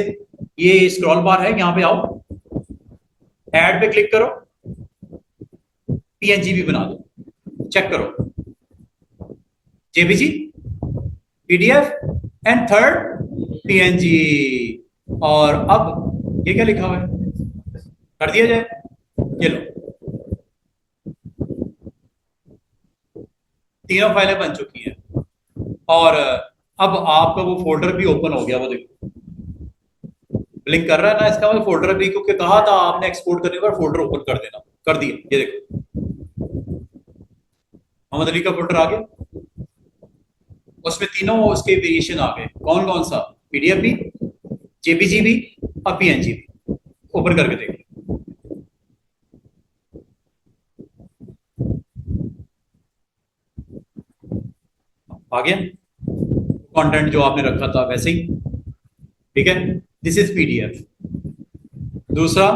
ये स्क्रॉल बार है, यहां पे आओ, ऐड पे क्लिक करो, पीएनजी भी बना दो। चेक करो, JPG, PDF and third PNG. और अब ये क्या लिखा हुआ है? कर दिया जाए। ये लो, तीनों फाइलें बन चुकी हैं। और अब आपका वो फोल्डर भी ओपन हो गया। वो देखो ब्लिंक कर रहा है ना, इसका मतलब फोल्डर भी, क्योंकि कहा था आपने एक्सपोर्ट करने पर फोल्डर ओपन कर देना, कर दिया। ये देखो मोहम्मद अली का फोल्डर आ गया, उसमें तीनों उसके वेरिएशन आ गए। कौन कौन सा? पीडीएफ भी, जेपीजी भी और पीएनजी भी। ओपन करके देख लो। आ गया कंटेंट जो आपने रखा था वैसे ही, ठीक है। This is PDF. दूसरा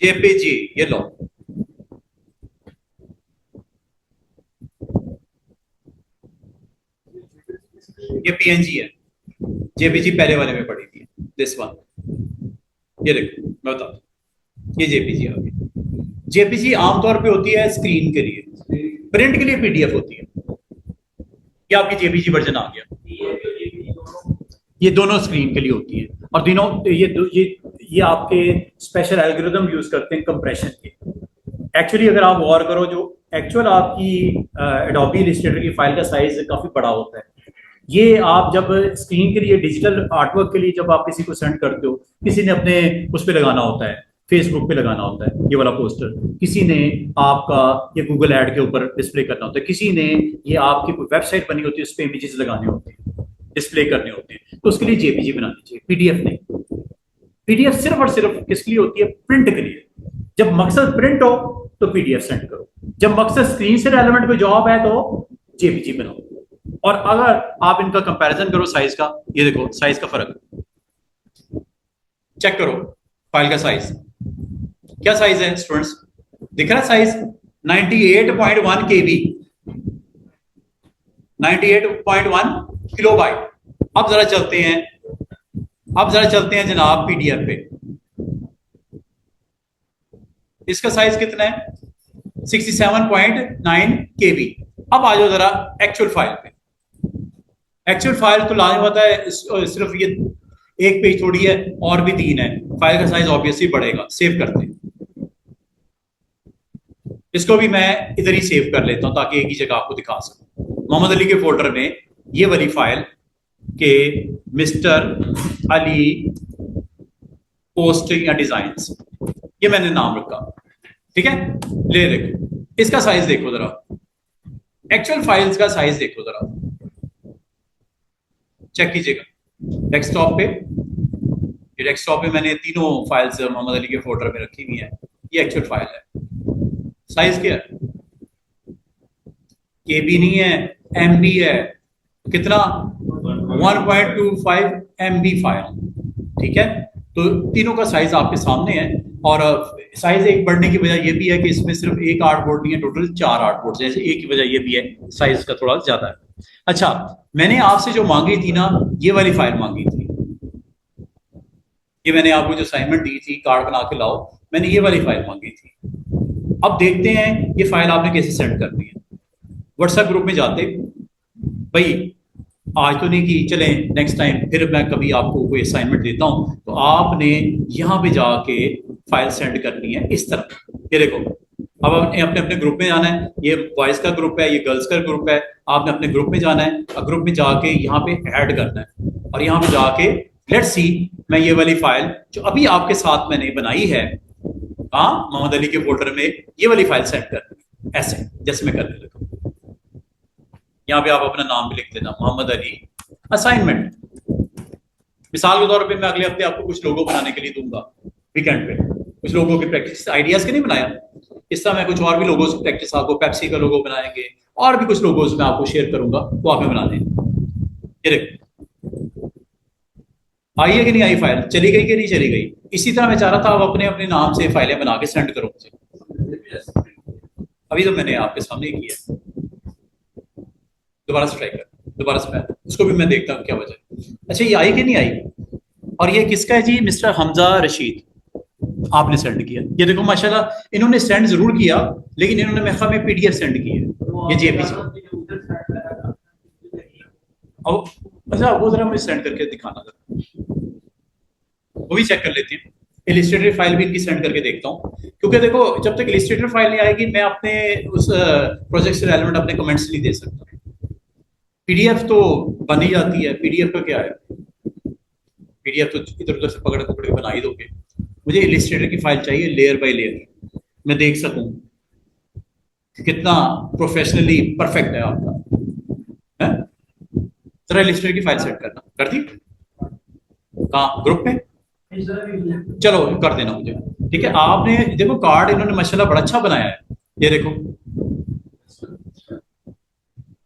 जेपीजी, ये लो, ये पीएनजी है, जेपीजी पहले वाले में पड़ी थी, दिस वन, ये देखो मैं बताता हूँ, ये जेपीजी आ गई। जेपीजी आमतौर पे होती है स्क्रीन के लिए, प्रिंट के लिए पीडीएफ होती है। ये आपकी जेपीजी वर्जन आ गया, ये दोनों स्क्रीन के लिए होती है, और दोनों ये आपके स्पेशल एल्गोरिथम यूज करते हैं कंप्रेशन के। एक्चुअली अगर आप गौर करो, जो एक्चुअल आपकी एडोबी इलस्ट्रेटर की फाइल का साइज काफी बड़ा होता है। ये आप जब स्क्रीन के लिए डिजिटल आर्टवर्क के लिए जब आप किसी को सेंड करते हो, किसी ने अपने उस पर लगाना होता है, फेसबुक पे लगाना होता है ये वाला पोस्टर, किसी ने आपका ये गूगल ऐड के ऊपर डिस्प्ले करना होता है, किसी ने ये आपकी कोई वेबसाइट बनी होती है उस पर इमेजेस लगाने होते हैं, डिस्प्ले करने होते हैं, तो उसके लिए जेपीजी बनानी चाहिए, पीडीएफ नहीं। पीडीएफ सिर्फ और सिर्फ किसके लिए होती है? प्रिंट के लिए। जब मकसद प्रिंट हो तो पीडीएफ सेंड करो, जब मकसद स्क्रीन से रेलेवेंट कोई जॉब है तो जेपीजी बनाओ। और अगर आप इनका कंपैरिजन करो साइज का, ये देखो साइज का फर्क चेक करो, फाइल का साइज क्या साइज है स्टूडेंट्स, दिख रहा है साइज 98.1 केबी, 98.1 किलोबाइट। अब जरा चलते हैं जनाब पीडीएफ पे, इसका साइज कितना है? 67.9 केबी। अब आ जाओ जरा एक्चुअल फाइल पे। एक्चुअल फाइल तो लाने होता है, सिर्फ ये एक पेज थोड़ी है, और भी 3 है, फाइल का साइज ऑब्वियसली बढ़ेगा। सेव करते हैं, इसको भी मैं इधर ही सेव कर लेता हूं ताकि एक ही जगह आपको दिखा सकूं। मोहम्मद अली के फोल्डर में ये वाली फाइल के मिस्टर अली पोस्ट या डिजाइन्स, ये मैंने नाम रखा, ठीक है। ले देखो, इसका साइज देखो जरा, एक्चुअल फाइल्स का साइज देखो जरा, चेक कीजिएगा डेस्कटॉप पे। ये डेस्कटॉप पे मैंने तीनों फाइल्स मोहम्मद अली के फोल्डर में रखी हुई है। ये एक्चुअल फाइल है, साइज क्या है? केबी नहीं है, एमबी है। कितना? 1.25 एमबी फाइल, ठीक है। तो तीनों का साइज आपके सामने है, और साइज एक बढ़ने की वजह यह भी है कि इसमें सिर्फ एक आर्टबोर्ड नहीं है, टोटल 4 आर्टबोर्ड, जैसे एक की वजह यह भी है साइज का थोड़ा ज्यादा है। अच्छा, मैंने आपसे जो मांगी थी ना, ये वाली फाइल मांगी थी, ये मैंने आपको जो असाइनमेंट दी थी कार्ड बना के लाओ, मैंने ये वाली फाइल मांगी थी। अब देखते हैं ये फाइल आपने कैसे सेंड करनी है। व्हाट्सएप ग्रुप में जाते, भाई आज तो नहीं की, चलें नेक्स्ट टाइम फिर मैं कभी आपको कोई असाइनमेंट देता हूं, तो आपने यहाँ पे जाके फाइल सेंड करनी है इस तरह। ये देखो, अब आपने अपने अपने ग्रुप में जाना है, ये बॉयज का ग्रुप है, ये गर्ल्स का ग्रुप है, आपने अपने ग्रुप में जाना है, और ग्रुप में जाके यहाँ पे ऐड करना है, और यहाँ पे जाके लेट्स सी, मैं ये वाली फाइल जो अभी आपके साथ मैंने बनाई है, हाँ मोहम्मद अली के फोल्डर में, ये वाली फाइल सेंड करनी है, ऐसे जैसे मैं करके देखो। यहाँ पे आप अपना नाम भी लिख देना, मोहम्मद अली असाइनमेंट। मिसाल के तौर पे मैं अगले हफ्ते आपको कुछ लोगो बनाने के लिए दूंगा, वीकेंड पे कुछ लोगों की प्रैक्टिस, आइडियाज के नहीं बनाया, इस तरह मैं कुछ और भी लोगों की प्रैक्टिस, आपको पेप्सी का लोगो बनाएंगे, और भी कुछ लोगोज मैं आपको शेयर करूंगा, वो आपने बना दें। ये देखो, आई है कि नहीं आई फाइल, चली गई कि नहीं चली गई। इसी तरह मैं चाह रहा था आप अपने अपने नाम से फाइलें बना के सेंड करो मुझे। अभी तो मैंने आपके सामने ही किया, दोबारा से ट्राई कर, दोबारा से मैं उसको भी मैं देखता हूँ क्या वजह है। अच्छा, ये आई कि नहीं आई? और ये किसका है जी? मिस्टर हमजा रशीद, आपने सेंड किया। ये देखो माशाल्लाह, इन्होंने सेंड जरूर किया, लेकिन इन्होंने मेरे ख्याल में पीडीएफ सेंड की है, ये जेपीजी। अब अच्छा, वो जरा मुझे सेंड करके दिखाना जरा, वो भी चेक कर लेते हैं। इलिस्ट्रेटर फाइल भी इनकी सेंड करके देखता हूँ, क्योंकि देखो जब तक इलिस्ट्रेटर फाइल नहीं आएगी मैं अपने उस प्रोजेक्ट से रेलेवेंट अपने कमेंट्स नहीं दे सकता। पीडीएफ तो बन ही जाती है, पीडीएफ का क्या है, पीडीएफ तो इधर उधर से पकड़ पकड़ के बना ही दोगे। मुझे इलिस्ट्रेटर की फाइल चाहिए लेयर बाय लेयर, मैं देख सकूं कि कितना प्रोफेशनली परफेक्ट है आपका, है? जरा इलिस्ट्रेटर की फाइल सेट करना, कर दी? कहाँ? ग्रुप में? चलो कर देना मुझे, ठीक है। आपने देखो कार्ड इन्होंने माशाल्लाह बड़ा अच्छा बनाया है, ये देखो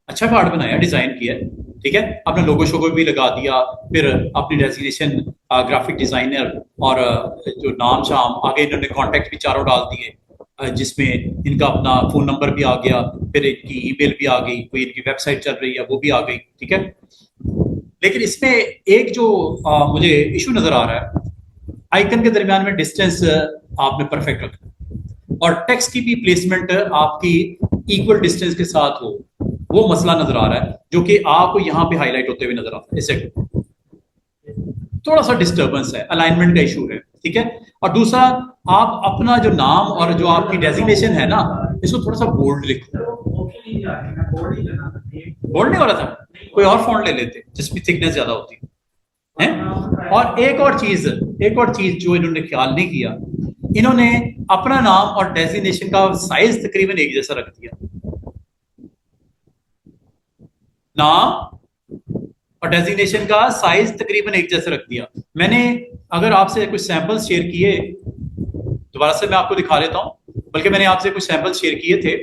अच्छा कार्ड बनाया, डिजाइन किया है, ठीक है। आपने लोगो शोगो भी लगा दिया, फिर अपनी डेजिग्नेशन ग्राफिक डिजाइनर और जो नाम शाम आगे इन्होंने कॉन्टैक्ट भी चारों डाल दिए, जिसमें इनका अपना फ़ोन नंबर भी आ गया, फिर इनकी ईमेल भी आ गई, कोई इनकी वेबसाइट चल रही है वो भी आ गई, ठीक है। लेकिन इसमें एक जो मुझे इशू नज़र आ रहा है, आइकन के दरमियान में डिस्टेंस आपने परफेक्ट रखना है और टेक्स्ट की भी प्लेसमेंट आपकी इक्वल डिस्टेंस के साथ हो, वो मसला नजर आ रहा है जो कि आपको यहाँ पे हाईलाइट होते हुए नजर आता है। इससे थोड़ा सा डिस्टर्बेंस है, अलाइनमेंट का इशू है, ठीक है। और दूसरा, आप अपना जो नाम और जो आपकी डेजिग्नेशन है ना, इसको थोड़ा सा बोल्ड लिखो। बोल्ड नहीं हो रहा था, कोई और फॉन्ट ले लेते जिसकी थिकनेस ज्यादा होती है। और एक और चीज जो इन्होंने ख्याल नहीं किया, इन्होंने अपना नाम और डेजिग्नेशन का साइज तकरीबन एक जैसा रख दिया। नाम और डेजिग्नेशन का साइज तकरीबन एक जैसा रख दिया। मैंने अगर आपसे कुछ सैंपल्स शेयर किए, दोबारा से मैं आपको दिखा देता हूं, बल्कि मैंने आपसे कुछ सैंपल्स शेयर किए थे,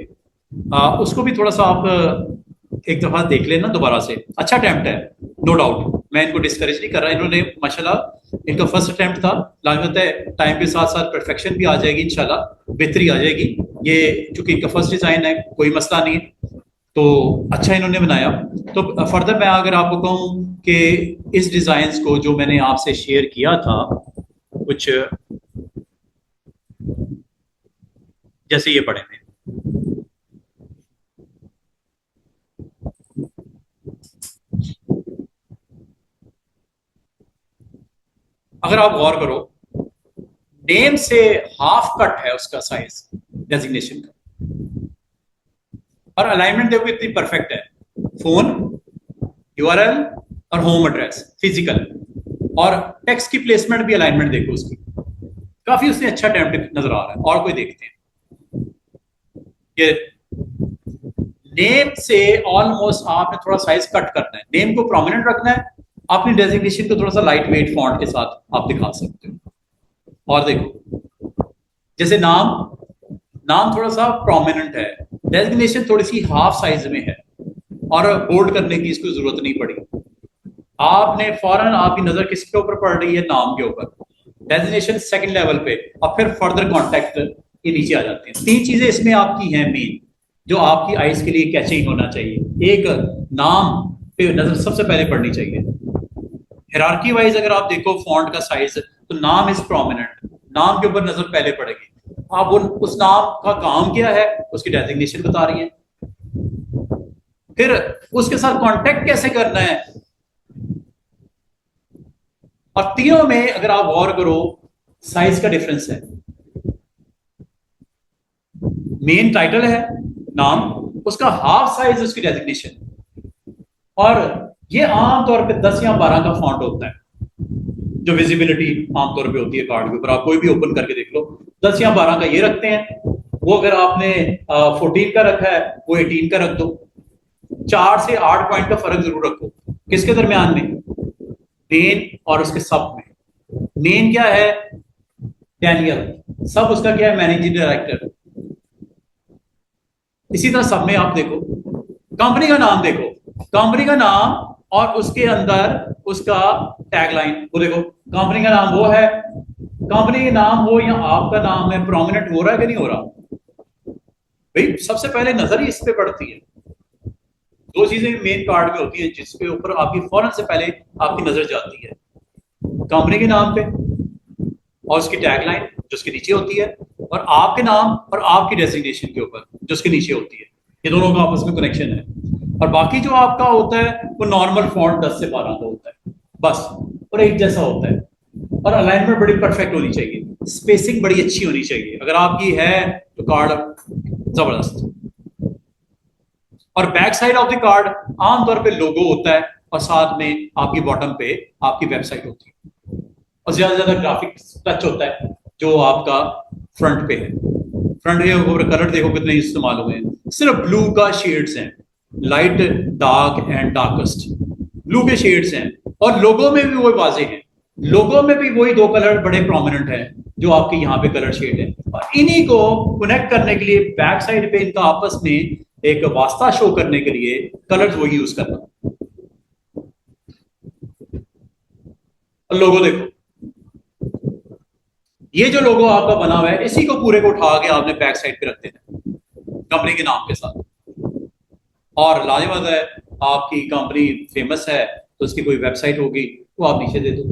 उसको भी थोड़ा सा आप एक दफा देख लेना दोबारा से। अच्छा अटेम्प्ट है, नो डाउट, मैं इनको डिस्करेज नहीं कर रहा। इन्होंने माशाल्लाह, इनका फर्स्ट अटेम्प्ट था, लाजमत है टाइम के साथ साथ परफेक्शन भी आ जाएगी, इंशाल्लाह बेहतरी आ जाएगी। ये चूंकि इनका फर्स्ट डिजाइन है, कोई मसला नहीं है, तो अच्छा इन्होंने बनाया। तो फर्दर मैं अगर आपको कहूँ कि इस डिजाइन को जो मैंने आपसे शेयर किया था, कुछ जैसे ये पढ़े थे, अगर आप गौर करो, नेम से हाफ कट है उसका साइज डेजिग्नेशन का, और अलाइनमेंट देखो इतनी परफेक्ट है। फोन, यूआरएल और होम एड्रेस फिजिकल, और टेक्स्ट की प्लेसमेंट भी, अलाइनमेंट देखो उसकी, काफी उसने अच्छा अटेम्प्ट नजर आ रहा है। और कोई देखते हैं, ये नेम से ऑलमोस्ट आपने थोड़ा साइज कट करना है, नेम को प्रोमिनेंट रखना है, अपनी डेजिग्नेशन को थोड़ा सा लाइट वेट फॉन्ट के साथ आप दिखा सकते हो। और देखो, जैसे नाम थोड़ा सा प्रोमिनेंट है, डेजिग्नेशन थोड़ी सी हाफ साइज में है, और बोल्ड करने की इसको जरूरत नहीं पड़ी। आपने फौरन आपकी नजर किसके ऊपर पड़ रही है? नाम के ऊपर, डेजिग्नेशन सेकंड लेवल पे, और फिर फर्दर कॉन्टेक्ट ये नीचे आ जाते हैं। तीन चीजें इसमें आपकी हैं मेन, जो आपकी आइज के लिए कैचिंग होना चाहिए। एक, नाम पे नजर सबसे पहले पड़नी चाहिए। हिरार्की वाइज अगर आप देखो फॉन्ट का साइज, तो नाम इज प्रोमिनेंट, नाम के ऊपर नजर पहले पड़ेगी। आप उस नाम का काम क्या है, उसकी डेजिग्नेशन बता रही है, फिर उसके साथ कांटेक्ट कैसे करना है। और तीनों में अगर आप गौर करो, साइज का डिफरेंस है। मेन टाइटल है नाम, उसका हाफ साइज उसकी डेजिग्नेशन, और ये आमतौर पे 10 या 12 का फॉन्ट होता है, जो विजिबिलिटी आमतौर पे होती है कार्ड के ऊपर। आप कोई भी ओपन करके देख लो, 10 या 12 का ये रखते हैं। वो अगर आपने 14 का रखा है, वो 18 का रख दो। 4 से 8 पॉइंट का फर्क जरूर रखो। किसके दरमियान में? मेन और उसके सब में। मेन क्या है? डैनियल। सब उसका क्या है? Managing director. इसी तरह सब में आप देखो, कंपनी का नाम देखो, कंपनी का नाम और उसके अंदर उसका टैगलाइन, वो देखो, कंपनी का नाम वो है, कंपनी का नाम वो या आपका नाम है, प्रोमिनेंट हो रहा है कि नहीं हो रहा? भाई सबसे पहले नजर ही इस पे पड़ती है। दो चीजें मेन कार्ड में होती हैं जिसके ऊपर आपकी फौरन से पहले आपकी नजर जाती है, कंपनी के नाम पे और उसकी टैगलाइन जो उसके नीचे होती है, और आपके नाम और आपकी डेजिग्नेशन के ऊपर जो उसके नीचे होती है। ये दोनों का आपस में कनेक्शन है। और बाकी जो आपका होता है वो नॉर्मल फॉन्ट 10 से 12 का होता है बस, और एक जैसा होता है। और अलाइनमेंट बड़ी परफेक्ट होनी चाहिए, स्पेसिंग बड़ी अच्छी होनी चाहिए। अगर आपकी है तो कार्ड जबरदस्त। और back side of the card आमतौर पे लोगो होता है, और साथ में आपकी बॉटम पे आपकी वेबसाइट होती है, और ज्यादा से ज्यादा ग्राफिक टच होता है जो आपका फ्रंट पे है। फ्रंट के ऊपर कलर देखो कितने इस्तेमाल हुए हैं, सिर्फ ब्लू का शेड्स हैं, light, dark and darkest blue के शेड्स हैं। और लोगो में भी वो वाजे हैं, लोगो में भी वही दो कलर बड़े प्रोमिनेंट हैं जो आपके यहाँ पे कलर शेड है। और इन्हीं को कनेक्ट करने के लिए बैक साइड पे इनका आपस में एक वास्ता शो करने के लिए कलर्स वो यूज करना। और लोगो देखो, ये जो लोगो आपका बना हुआ है इसी को पूरे को उठा के आपने बैक साइड पे रख देना कंपनी के नाम के साथ। और लाजवाब है, आपकी कंपनी फेमस है तो उसकी कोई वेबसाइट होगी वो आप नीचे दे दो,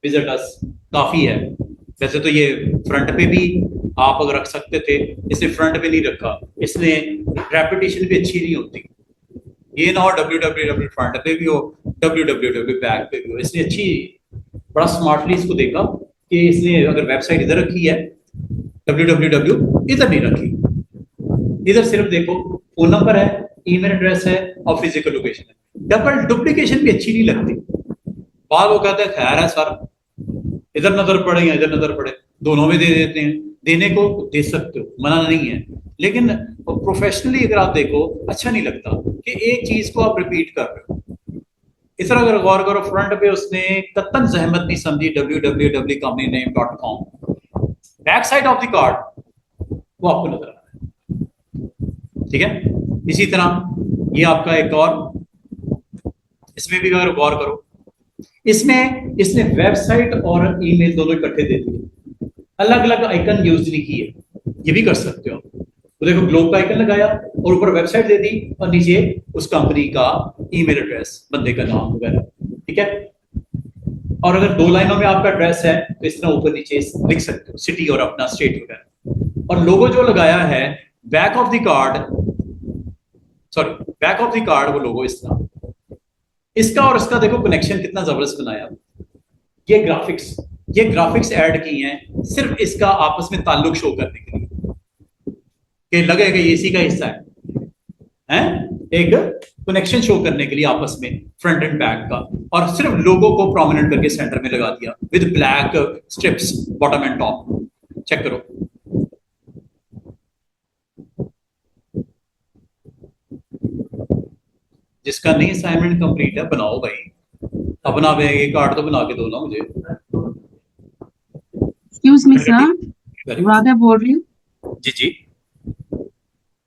विजिट अस, काफी है। वैसे तो ये फ्रंट पे भी आप अगर रख सकते थे, इसने फ्रंट पे नहीं रखा, इसने रेपुटेशन भी अच्छी नहीं होती। ये ना हो www फ्रंट पे भी हो, www बैक पे भी हो, इसने अच्छी बड़ा स्मार्टली इसको देखा कि इसने अगर वेबसाइट इधर रखी है, www इधर नहीं रखी, इधर सिर्फ देखो फोन नंबर है, ईमेल एड्रेस है और फिजिकल लोकेशन है। डबल डुप्लीकेशन भी अच्छी नहीं लगती। बाद वो कहते हैं खैर है सर, इधर नजर पड़े या इधर नजर पड़े, दोनों में दे देते हैं। देने को दे सकते हो, मना नहीं है, लेकिन प्रोफेशनली अगर आप देखो अच्छा नहीं लगता कि एक चीज को आप रिपीट कर रहे हो। इस तरह अगर गौर करो, फ्रंट पे उसने कतन जहमत नहीं समझी www.companyname.com, back side of the card वो आपको नजर आ रहा है। ठीक है, इसी तरह ये आपका एक और, इसमें भी अगर गौर करो, इसमें इसने वेबसाइट और ईमेल दोनों इकट्ठे दे दिए, अलग अलग आइकन यूज नहीं किए। ये भी कर सकते हो, तो देखो ग्लोब का आइकन लगाया और ऊपर वेबसाइट दे दी और नीचे उस कंपनी का ईमेल एड्रेस, बंदे का नाम वगैरह। ठीक है, और अगर 2 लाइनों में आपका एड्रेस है तो इस तरह ऊपर नीचे लिख सकते हो, सिटी और अपना स्टेट वगैरह। और लोगो जो लगाया है back of the card, sorry back of the card, वो लोगो इस तरह, इसका और इसका देखो कनेक्शन कितना जबरदस्त बनाया। ये ग्राफिक्स ऐड की हैं सिर्फ इसका आपस में ताल्लुक शो करने के लिए, कि लगेगा ये इसी का हिस्सा है, एक कनेक्शन शो करने के लिए आपस में फ्रंट एंड बैक का। और सिर्फ लोगो को प्रोमिनेंट करके सेंटर में लगा दिया with black strips bottom and top. Check करो, जिसका नहीं असाइनमेंट कंप्लीट है बनाओ भाई, अपना ये कार्ड तो बना के दो ना मुझे। एक्सक्यूज मी सर, राधा बोल रही हूँ। जी जी,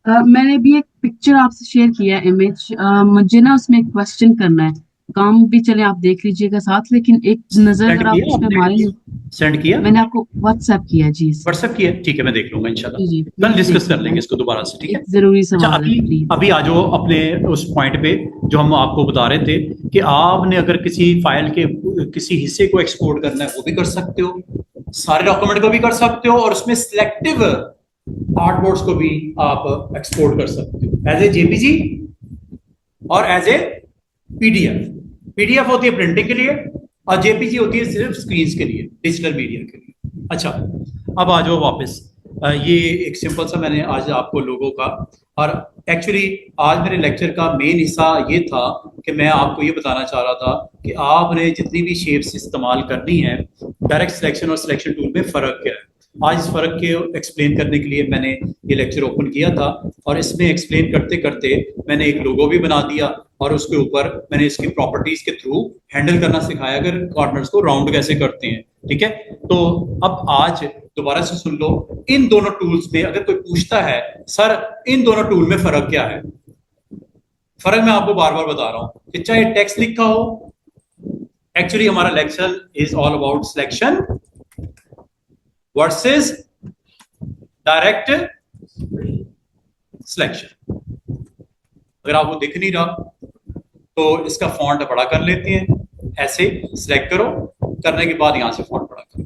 मैंने भी एक पिक्चर आपसे शेयर किया है, इमेज। मुझे ना उसमें एक क्वेश्चन करना है, काम भी चले आप देख लीजिएगा साथ, लेकिन एक नजर अगर आप उसमें मारेंगे। सेंड किया, मैंने आपको व्हाट्सएप किया जी। व्हाट्सएप किया, ठीक है मैं देख लूंगा इंशाल्लाह। जी कल डिस्कस कर लेंगे इसको दोबारा से। ठीक है, एक जरूरी अच्छा सवाल है अभी प्लीज। अभी आ जाओ अपने उस पॉइंट पे जो हम आपको बता रहे थे कि आपने अगर किसी फाइल के किसी हिस्से को एक्सपोर्ट करना है वो भी कर सकते हो, सारे डॉक्यूमेंट को भी कर सकते हो, और उसमें सिलेक्टिव आर्टबोर्ड्स को भी आप एक्सपोर्ट कर सकते हो एज ए जेपीजी और एज ए पीडीएफ। पीडीएफ होती है प्रिंटिंग के लिए और जेपीजी होती है सिर्फ स्क्रीन के लिए, डिजिटल मीडिया के लिए। अच्छा अब आ जाओ वापस, ये एक सिंपल सा मैंने आज आपको लोगों का, और एक्चुअली आज मेरे लेक्चर का मेन हिस्सा ये था कि मैं आपको ये बताना चाह रहा था कि आपने जितनी भी शेप्स इस्तेमाल करनी है, डायरेक्ट सिलेक्शन और सिलेक्शन टूल में फ़र्क क्या है। आज इस फ़र्क के एक्सप्लेन करने के लिए मैंने ये लेक्चर ओपन किया था, और इसमें एक्सप्लेन करते करते मैंने एक लोगो भी बना दिया और उसके ऊपर मैंने इसकी प्रॉपर्टीज के थ्रू हैंडल करना सिखाया, अगर कॉर्नर्स को राउंड कैसे करते हैं। ठीक है, तो अब आज दोबारा से सुन लो, इन दोनों टूल्स में अगर कोई पूछता है सर इन दोनों टूल में फर्क क्या है, फर्क मैं आपको बार बार बता रहा हूं कि चाहे टेक्स्ट लिखा हो, एक्चुअली हमारा lecture is all about selection versus direct selection. अगर आपको दिख नहीं रहा तो इसका फॉन्ट बड़ा कर लेते हैं, ऐसे सिलेक्ट करो, करने के बाद यहां से फॉन्ट बड़ा करो,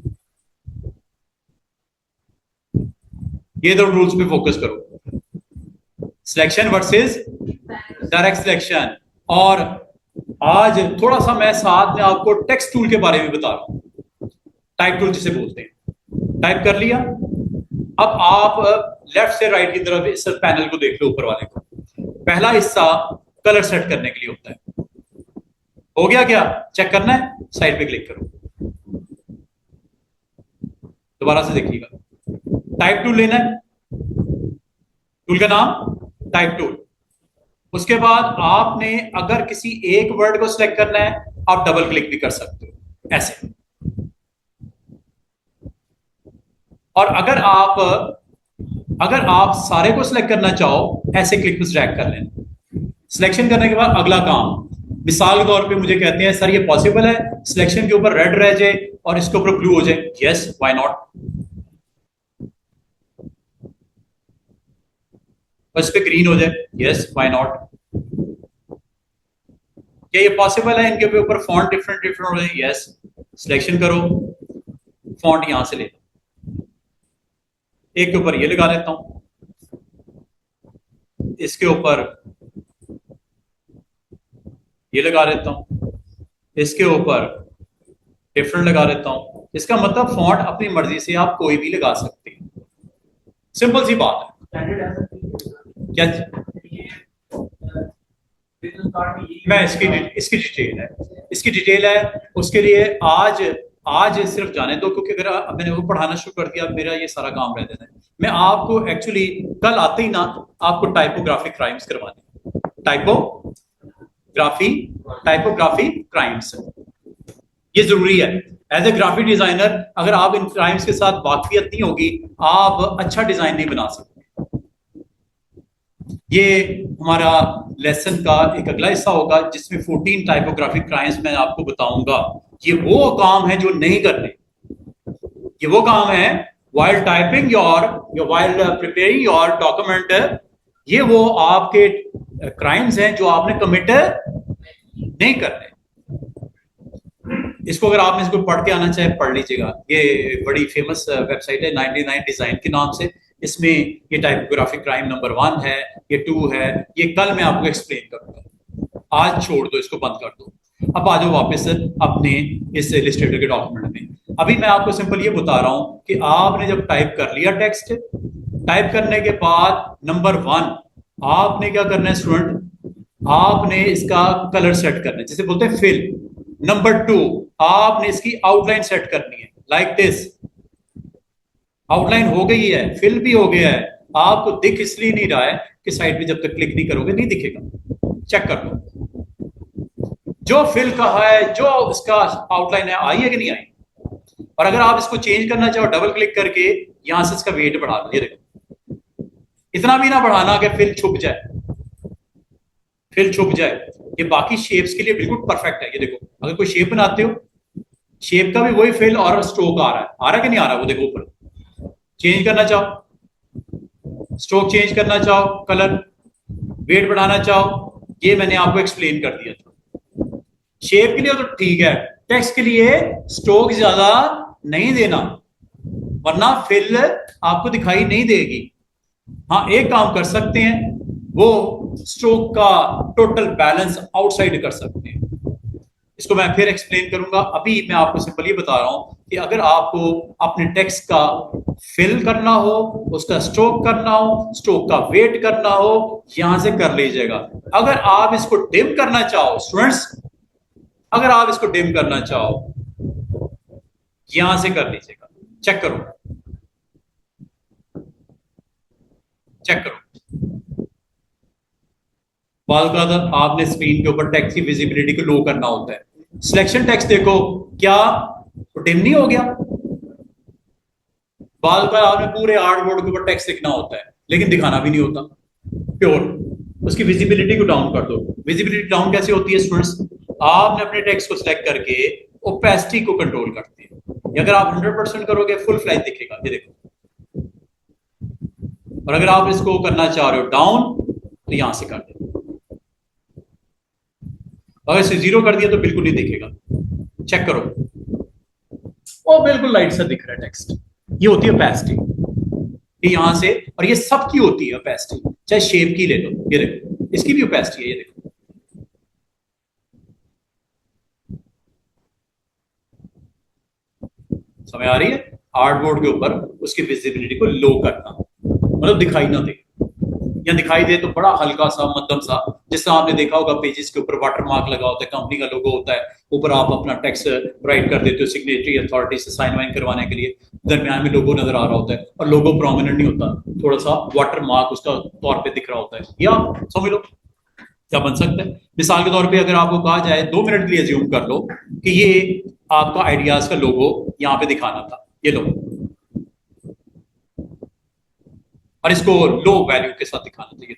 ये दो रूल्स पे फोकस करो, सिलेक्शन वर्सेस डायरेक्ट सिलेक्शन। और आज थोड़ा सा मैं साथ में आपको टेक्स्ट टूल के बारे में बता रहा हूं, टाइप टूल जिसे बोलते हैं। टाइप कर लिया, अब आप लेफ्ट से राइट की तरफ इस पैनल को देख लो, ऊपर वाले को। पहला हिस्सा कलर सेट करने के लिए होता है, हो गया क्या, चेक करना है, साइड पे क्लिक करो, दोबारा से देखिएगा, टाइप टूल लेना है, टूल का नाम टाइप टूल। उसके बाद आपने अगर किसी एक वर्ड को सिलेक्ट करना है आप डबल क्लिक भी कर सकते हो ऐसे, और अगर आप सारे को सिलेक्ट करना चाहो ऐसे क्लिक पे ड्रैग कर लेना। सिलेक्शन करने के बाद अगला काम मिसाल के तौर पे मुझे कहते हैं सर ये पॉसिबल है सिलेक्शन के ऊपर रेड रह जाए और इसके ऊपर ब्लू हो जाए, यस व्हाई नॉट, और इस पे ग्रीन हो जाए, यस व्हाई नॉट। क्या ये पॉसिबल है इनके ऊपर फॉन्ट डिफरेंट डिफरेंट हो जाए, यस। सिलेक्शन करो, फॉन्ट यहां से ले, एक के ऊपर ये लगा लेता हूं, इसके ऊपर ये लगा देता हूं, इसके ऊपर डिफरेंट लगा देता हूं। इसका मतलब फॉन्ट अपनी मर्जी से आप कोई भी लगा सकते हैं, सिंपल सी बात है। स्टैंडर्ड ऐसा नहीं है। क्या ये बिजनेस कार्ड में मैं इसकी डिटेल है, इसकी डिटेल है, उसके लिए आज सिर्फ जाने दो, क्योंकि अगर मैंने वो पढ़ाना शुरू कर दिया मेरा ये सारा काम रह जाता है। मैं आपको एक्चुअली कल आते ही ना आपको टाइपोग्राफिक क्राइम्स करवाने, टाइपोग्राफी क्राइम्स, ये जरूरी है। एज ए ग्राफिक डिजाइनर अगर आप इन क्राइम्स के साथ वाकफियत नहीं होगी, आप अच्छा डिजाइन नहीं बना सकते। ये हमारा लेसन का एक अगला हिस्सा होगा जिसमें 14 टाइपोग्राफिक क्राइम्स मैं आपको बताऊंगा। ये वो काम है जो नहीं करने, ये वो काम है while typing your while preparing your document, ये वो आपके क्राइम्स हैं जो आपने कमिट नहीं करने। इसको अगर आपने इसको पढ़ के आना चाहे पढ़ लीजिएगा, ये बड़ी फेमस वेबसाइट है 99 डिजाइन के नाम से। इसमें ये टाइपोग्राफिक क्राइम नंबर 1 है, ये 2 है, ये कल मैं आपको एक्सप्लेन करूंगा। आज छोड़ दो, इसको बंद कर दो। अब आ जाओ वापस अपने इस इलस्ट्रेटर के डॉक्यूमेंट में। अभी मैं आपको सिंपल ये बता रहा हूं कि आपने जब टाइप कर लिया टेक्स्ट, टाइप करने के बाद नंबर 1 आपने क्या करना है स्टूडेंट, आपने इसका कलर सेट करना है, जिसे बोलते हैं फिल। नंबर 2 आपने इसकी आउटलाइन सेट करनी है, लाइक दिस। आउटलाइन हो गई है, फिल भी हो गया है, आपको दिख इसलिए नहीं रहा है कि साइड पे जब तक क्लिक नहीं करोगे नहीं दिखेगा। चेक कर लो जो फिल कहा है, जो इसका आउटलाइन है, आई है कि नहीं आई। और अगर आप इसको चेंज करना चाहो डबल क्लिक करके यहां से इसका वेट बढ़ा लो, ये देखो, इतना भी ना बढ़ाना कि फिल छुप जाए, फिल छुप जाए। ये बाकी शेप्स के लिए बिल्कुल परफेक्ट है। ये देखो अगर कोई शेप बनाते हो, शेप का भी वही फिल और स्ट्रोक आ रहा है कि नहीं आ रहा, वो देखो ऊपर। चेंज करना चाहो, स्ट्रोक चेंज करना चाहो, कलर, वेट बढ़ाना चाहो, ये मैंने आपको एक्सप्लेन कर दिया था। शेप के लिए तो ठीक है, टेक्स्ट के लिए स्ट्रोक ज्यादा नहीं देना वरना फिल आपको दिखाई नहीं देगी। हाँ एक काम कर सकते हैं, वो स्ट्रोक का टोटल बैलेंस आउटसाइड कर सकते हैं। इसको मैं फिर एक्सप्लेन करूंगा। अभी मैं आपको सिंपल ये बता रहा हूं कि अगर आपको अपने टेक्स्ट का फिल करना हो, उसका स्ट्रोक करना हो, स्ट्रोक का वेट करना हो, यहां से कर लीजिएगा। अगर आप इसको डिम करना चाहो स्टूडेंट्स, अगर आप इसको डिम करना चाहो यहां से कर लीजिएगा। चेक करो, चेक करो। बाल का था आपने स्क्रीन के ऊपर टेक्स्ट की विजिबिलिटी को लो करना होता है। सिलेक्शन टेक्स्ट देखो क्या डिम नहीं हो गया। बाल का आपने पूरे आर्टबोर्ड के ऊपर टेक्स्ट लिखना होता है लेकिन दिखाना भी नहीं होता प्योर। उसकी विजिबिलिटी को डाउन कर दो। विजिबिलिटी डाउन कैसे होती है स्टूडेंट्स, आपने अपने टेक्स्ट को सिलेक्ट करके ओपेसिटी को कंट्रोल करते हैं। अगर आप 100% करोगे फुल फ्लैश दिखेगा, ये देखो। और अगर आप इसको करना चाह रहे हो डाउन तो यहां से कर दो। अगर इसे 0 कर दिया तो बिल्कुल नहीं दिखेगा। चेक करो, वो बिल्कुल लाइट सा दिख रहा है टेक्स्ट। ये होती है ओपेसिटी, ये यहां से, और ये सबकी होती है ओपेसिटी, चाहे शेप की ले लो। ये देखो इसकी भी ओपेसिटी है, ये देखो। समझ आ रही है। आर्टबोर्ड के ऊपर उसकी विजिबिलिटी को लो करना, मतलब दिखाई ना दे, या दिखाई दे तो बड़ा हल्का सा मध्यम सा। जिससे आपने देखा होगा पेजेस के ऊपर वाटर मार्क लगा होता है, कंपनी का लोगो होता है, ऊपर आप अपना टेक्स्ट राइट कर देते हो सिग्नेचरी अथॉरिटी से साइन वाइन करवाने के लिए। दरमियान में लोगो नजर आ रहा होता है और लोगो प्रोमिनेंट नहीं होता, थोड़ा सा वाटर मार्क उसका तौर पे दिख रहा होता है। या समझ लो क्या बन सकता है। मिसाल के तौर पे अगर आपको कहा जाए 2 मिनट के लिए अज्यूम कर लो कि ये आपका आइडियाज का लोगो यहाँ पे दिखाना था, ये लो, और इसको लो वैल्यू के साथ दिखाना चाहिए।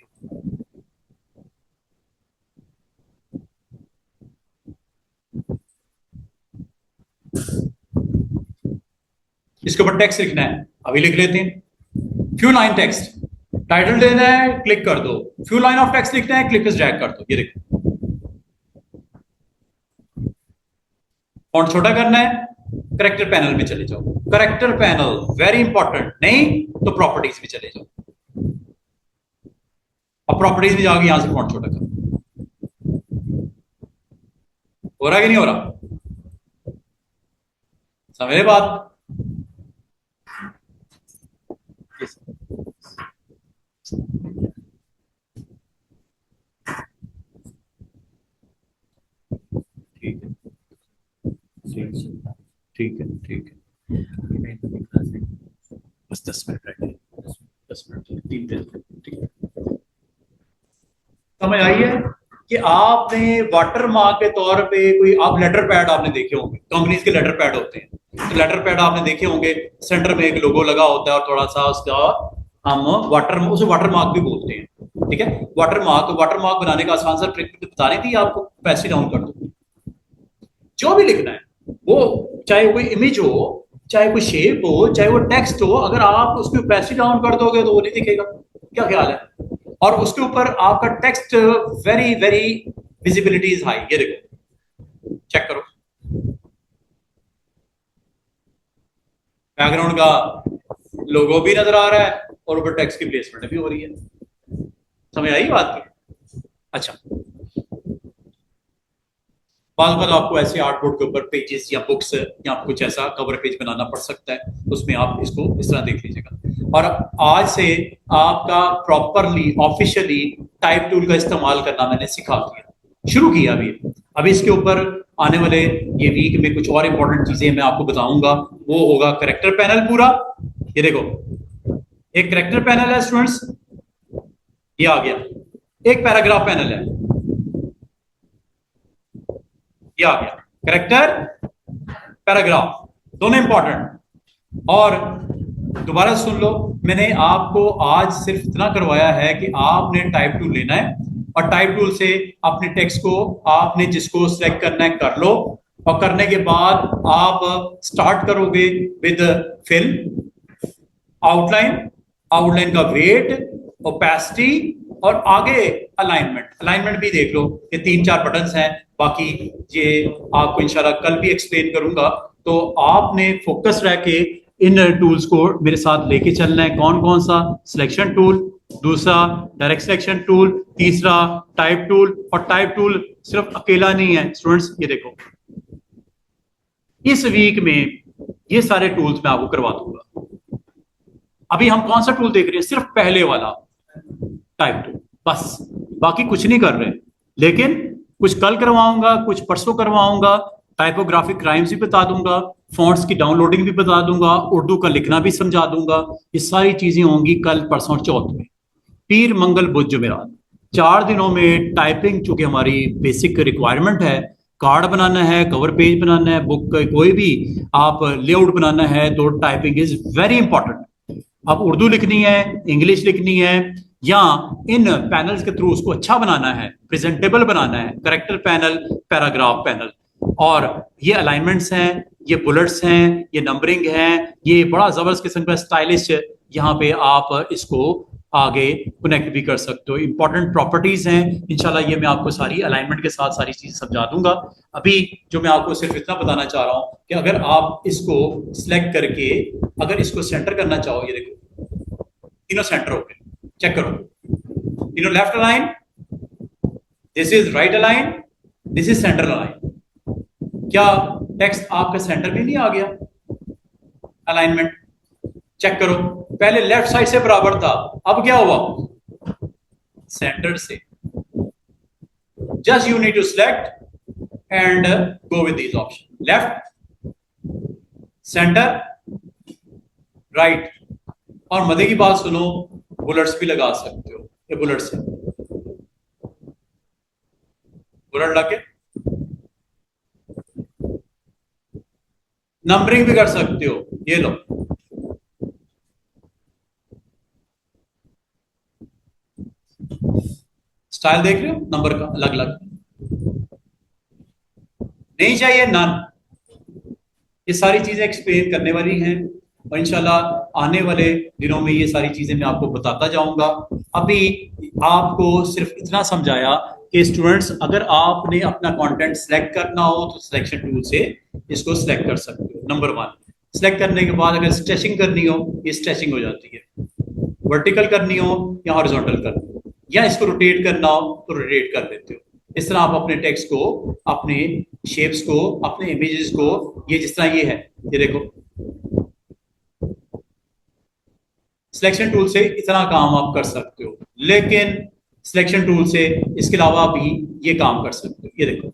इसके ऊपर टेक्स्ट लिखना है, अभी लिख लेते हैं। फ्यू लाइन टेक्स्ट, टाइटल देना है, क्लिक कर दो। फ्यू लाइन ऑफ टेक्स्ट लिखना है, क्लिक ड्रैग कर दो। ये देखो, फॉन्ट छोटा करना है, करेक्टर पैनल में चले जाओ। करेक्टर पैनल वेरी इंपॉर्टेंट, नहीं तो प्रॉपर्टीज में चले जाओ। अब प्रॉपर्टीज में जाओगे, यहां से फॉन्ट छोटा करो। हो रहा कि नहीं हो रहा? समझे बात? ठीक है, ठीक है, ठीक है। बस 10 मिनट रह गए, 10 मिनट, 3 ठीक है। समझ आई है कि आपने वाटर मार्क के तौर पे कोई, आप लेटर पैड आपने देखे होंगे, कंपनीज के लेटर पैड होते हैं, तो लेटर पैड आपने देखे होंगे, सेंटर में एक लोगो लगा होता है और थोड़ा सा उसका हम उसे वाटर मार्क भी बोलते हैं। ठीक है, वाटर मार्क बनाने का आसान सा ट्रिक बता रही थी आपको, पैसे डाउन कर दो। जो भी लिखना है, वो चाहे कोई इमेज हो, चाहे कोई शेप हो, चाहे वो टेक्स्ट हो, अगर आप उसकी पैसे डाउन कर दोगे तो वो नहीं दिखेगा। क्या ख्याल है? और उसके ऊपर आपका text very very visibility is high. ये देखो, चेक करो, बैकग्राउंड का लोगो भी नजर आ रहा है और ऊपर टेक्स्ट की प्लेसमेंट भी हो रही है। समझ आई बात की? अच्छा, बार आपको ऐसे आर्टबोर्ड के ऊपर पेजेस या बुक्स या कुछ ऐसा कवर पेज बनाना पड़ सकता है, तो उसमें आप इसको इस तरह देख लीजिएगा। और आज से आपका प्रॉपरली ऑफिशियली टाइप टूल का इस्तेमाल करना मैंने सिखा दिया, शुरू किया अभी इसके ऊपर आने वाले ये वीक में कुछ और इंपॉर्टेंट चीजें मैं आपको बताऊंगा। वो होगा करेक्टर पैनल पूरा। ये देखो, एक करेक्टर पैनल है स्टूडेंट्स, ये आ गया। एक पैराग्राफ पैनल है, ये आ गया। करेक्टर, पैराग्राफ, दोनों इंपॉर्टेंट। और दोबारा सुन लो, मैंने आपको आज सिर्फ इतना करवाया है कि आपने टाइप टूल लेना है और टाइप टूल से अपने टेक्स्ट को आपने जिसको सिलेक्ट करना है कर लो, और करने के बाद आप स्टार्ट करोगे विद फिल, आउटलाइन का वेट, ओपेसिटी और आगे अलाइनमेंट भी देख लो। ये 3-4 बटन्स हैं, बाकी ये आपको इंशाल्लाह कल भी एक्सप्लेन करूंगा। तो आपने फोकस रह के इन टूल्स को मेरे साथ लेके चलना है। कौन कौन सा? सिलेक्शन टूल, दूसरा डायरेक्ट सिलेक्शन टूल, तीसरा टाइप टूल। और टाइप टूल सिर्फ अकेला नहीं है स्टूडेंट्स, ये देखो, इस वीक में ये सारे टूल्स मैं आपको करवा दूंगा। अभी हम कौन सा टूल देख रहे हैं? सिर्फ पहले वाला टाइप टूल, बस, बाकी कुछ नहीं कर रहे। लेकिन कुछ कल करवाऊंगा, कुछ परसों करवाऊंगा, टाइपोग्राफिक क्राइम्स भी बता दूंगा, फॉन्ट्स की डाउनलोडिंग भी बता दूंगा, उर्दू का लिखना भी समझा दूंगा। ये सारी चीजें होंगी कल, परसों, चौथ में। पीर, मंगल, बुध, जुमेरात, 4 दिनों में टाइपिंग, चूंकि हमारी बेसिक रिक्वायरमेंट है, कार्ड बनाना है, कवर पेज बनाना है, बुक का कोई भी आप लेआउट बनाना है, तो टाइपिंग इज वेरी इंपॉर्टेंट। आप उर्दू लिखनी है, इंग्लिश लिखनी है, या इन पैनल्स के थ्रू उसको अच्छा बनाना है, प्रेजेंटेबल बनाना है, करेक्टर पैनल, पैराग्राफ पैनल। और ये अलाइनमेंट्स हैं, ये बुलेट्स हैं, ये नंबरिंग है, ये बड़ा जबरदस्त किस्म का स्टाइलिश, यहाँ पे आप इसको आगे कनेक्ट भी कर सकते हो। इंपॉर्टेंट प्रॉपर्टीज हैं, इंशाल्लाह ये मैं आपको सारी अलाइनमेंट के साथ सारी चीजें समझा दूंगा। अभी जो मैं आपको सिर्फ इतना बताना चाह रहा हूं कि अगर आप इसको सिलेक्ट करके अगर इसको सेंटर करना चाहो, ये देखो तीनों सेंटर हो गए, चेक करो, तीनों left align, this is right align, this is centre align. क्या टेक्स्ट आपका सेंटर में नहीं आ गया? अलाइनमेंट चेक करो, पहले लेफ्ट साइड से बराबर था, अब क्या हुआ? सेंटर से। Just you need to select and go with these option, left, centre, right. और मजे की बात सुनो, बुलेट्स भी लगा सकते हो। ये बुलेट्स है, बुलेट लगे, नंबरिंग भी कर सकते हो। ये लो, स्टाइल देख रहे हो, नंबर का अलग अलग। नहीं चाहिए नन। ये सारी चीजें एक्सप्लेन करने वाली हैं, और इंशाल्लाह आने वाले दिनों में ये सारी चीजें मैं आपको बताता जाऊंगा। अभी आपको सिर्फ इतना समझाया कि स्टूडेंट्स अगर आपने अपना कंटेंट सेलेक्ट करना हो तो सिलेक्शन टूल से इसको सेलेक्ट कर सकते हो। नंबर 1, सेलेक्ट करने के बाद अगर स्ट्रेचिंग करनी हो, ये स्ट्रेचिंग हो जाती है। वर्टिकल करनी हो या हॉरिजॉन्टल करनी हो, या इसको रोटेट करना हो तो रोटेट कर देते हो। इस तरह आप अपने टेक्स्ट को, अपने शेप्स को, अपने इमेजेस को, ये जिस तरह ये है, ये देखो, सिलेक्शन टूल से इतना काम आप कर सकते हो। लेकिन सिलेक्शन टूल से इसके अलावा भी ये काम कर सकते हो। ये देखो,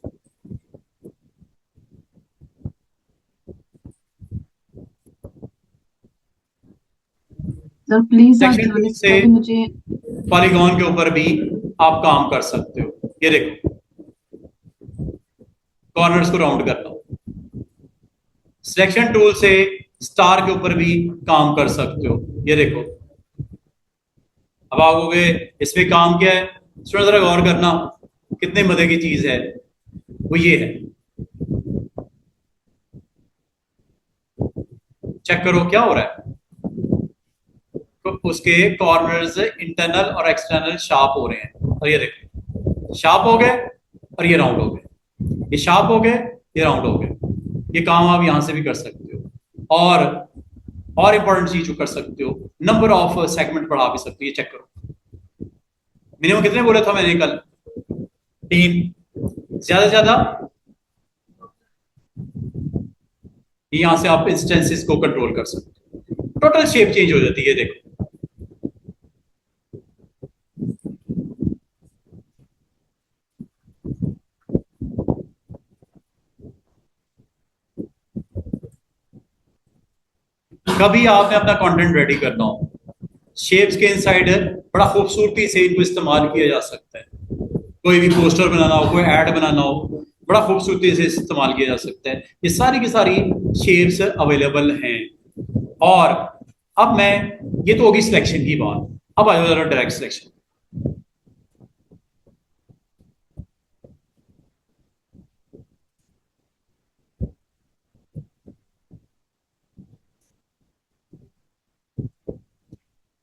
सर प्लीज आप सिलेक्शन टूल जाने से से पहले मुझे पॉलीगॉन के ऊपर भी आप काम कर सकते हो। ये देखो, कॉर्नर्स को राउंड करना हो। सिलेक्शन टूल से स्टार के ऊपर भी काम कर सकते हो। ये देखो, अब आओगे इसमें काम क्या है, थोड़ा जरा गौर करना, कितने मजे की चीज है। वो ये है, चेक करो क्या हो रहा है। तो उसके कॉर्नर्स इंटरनल और एक्सटर्नल शार्प हो रहे हैं। और ये देखो, शार्प हो गए और ये राउंड हो गए, ये शार्प हो गए, ये राउंड हो गए। ये काम आप यहां से भी कर सकते हो। और इंपॉर्टेंट चीज जो कर सकते हो, नंबर ऑफ सेगमेंट बढ़ा भी सकते हो। ये चेक करो, मिनिमम कितने बोला था मैंने कल, 3, ज्यादा से ज्यादा यहां से आप इंस्टेंसेस को कंट्रोल कर सकते हो। टोटल शेप चेंज हो जाती है। देखो, कभी आपने अपना कंटेंट रेडी करना हो, शेप्स के इनसाइड बड़ा खूबसूरती से इनको इस्तेमाल किया जा सकता है। कोई भी पोस्टर बनाना हो, कोई ऐड बनाना हो, बड़ा खूबसूरती से इस्तेमाल किया जा सकता है। ये सारी की सारी शेप्स अवेलेबल हैं। और अब मैं, ये तो होगी सिलेक्शन की बात, अब आ जाओ जरा डायरेक्ट सिलेक्शन।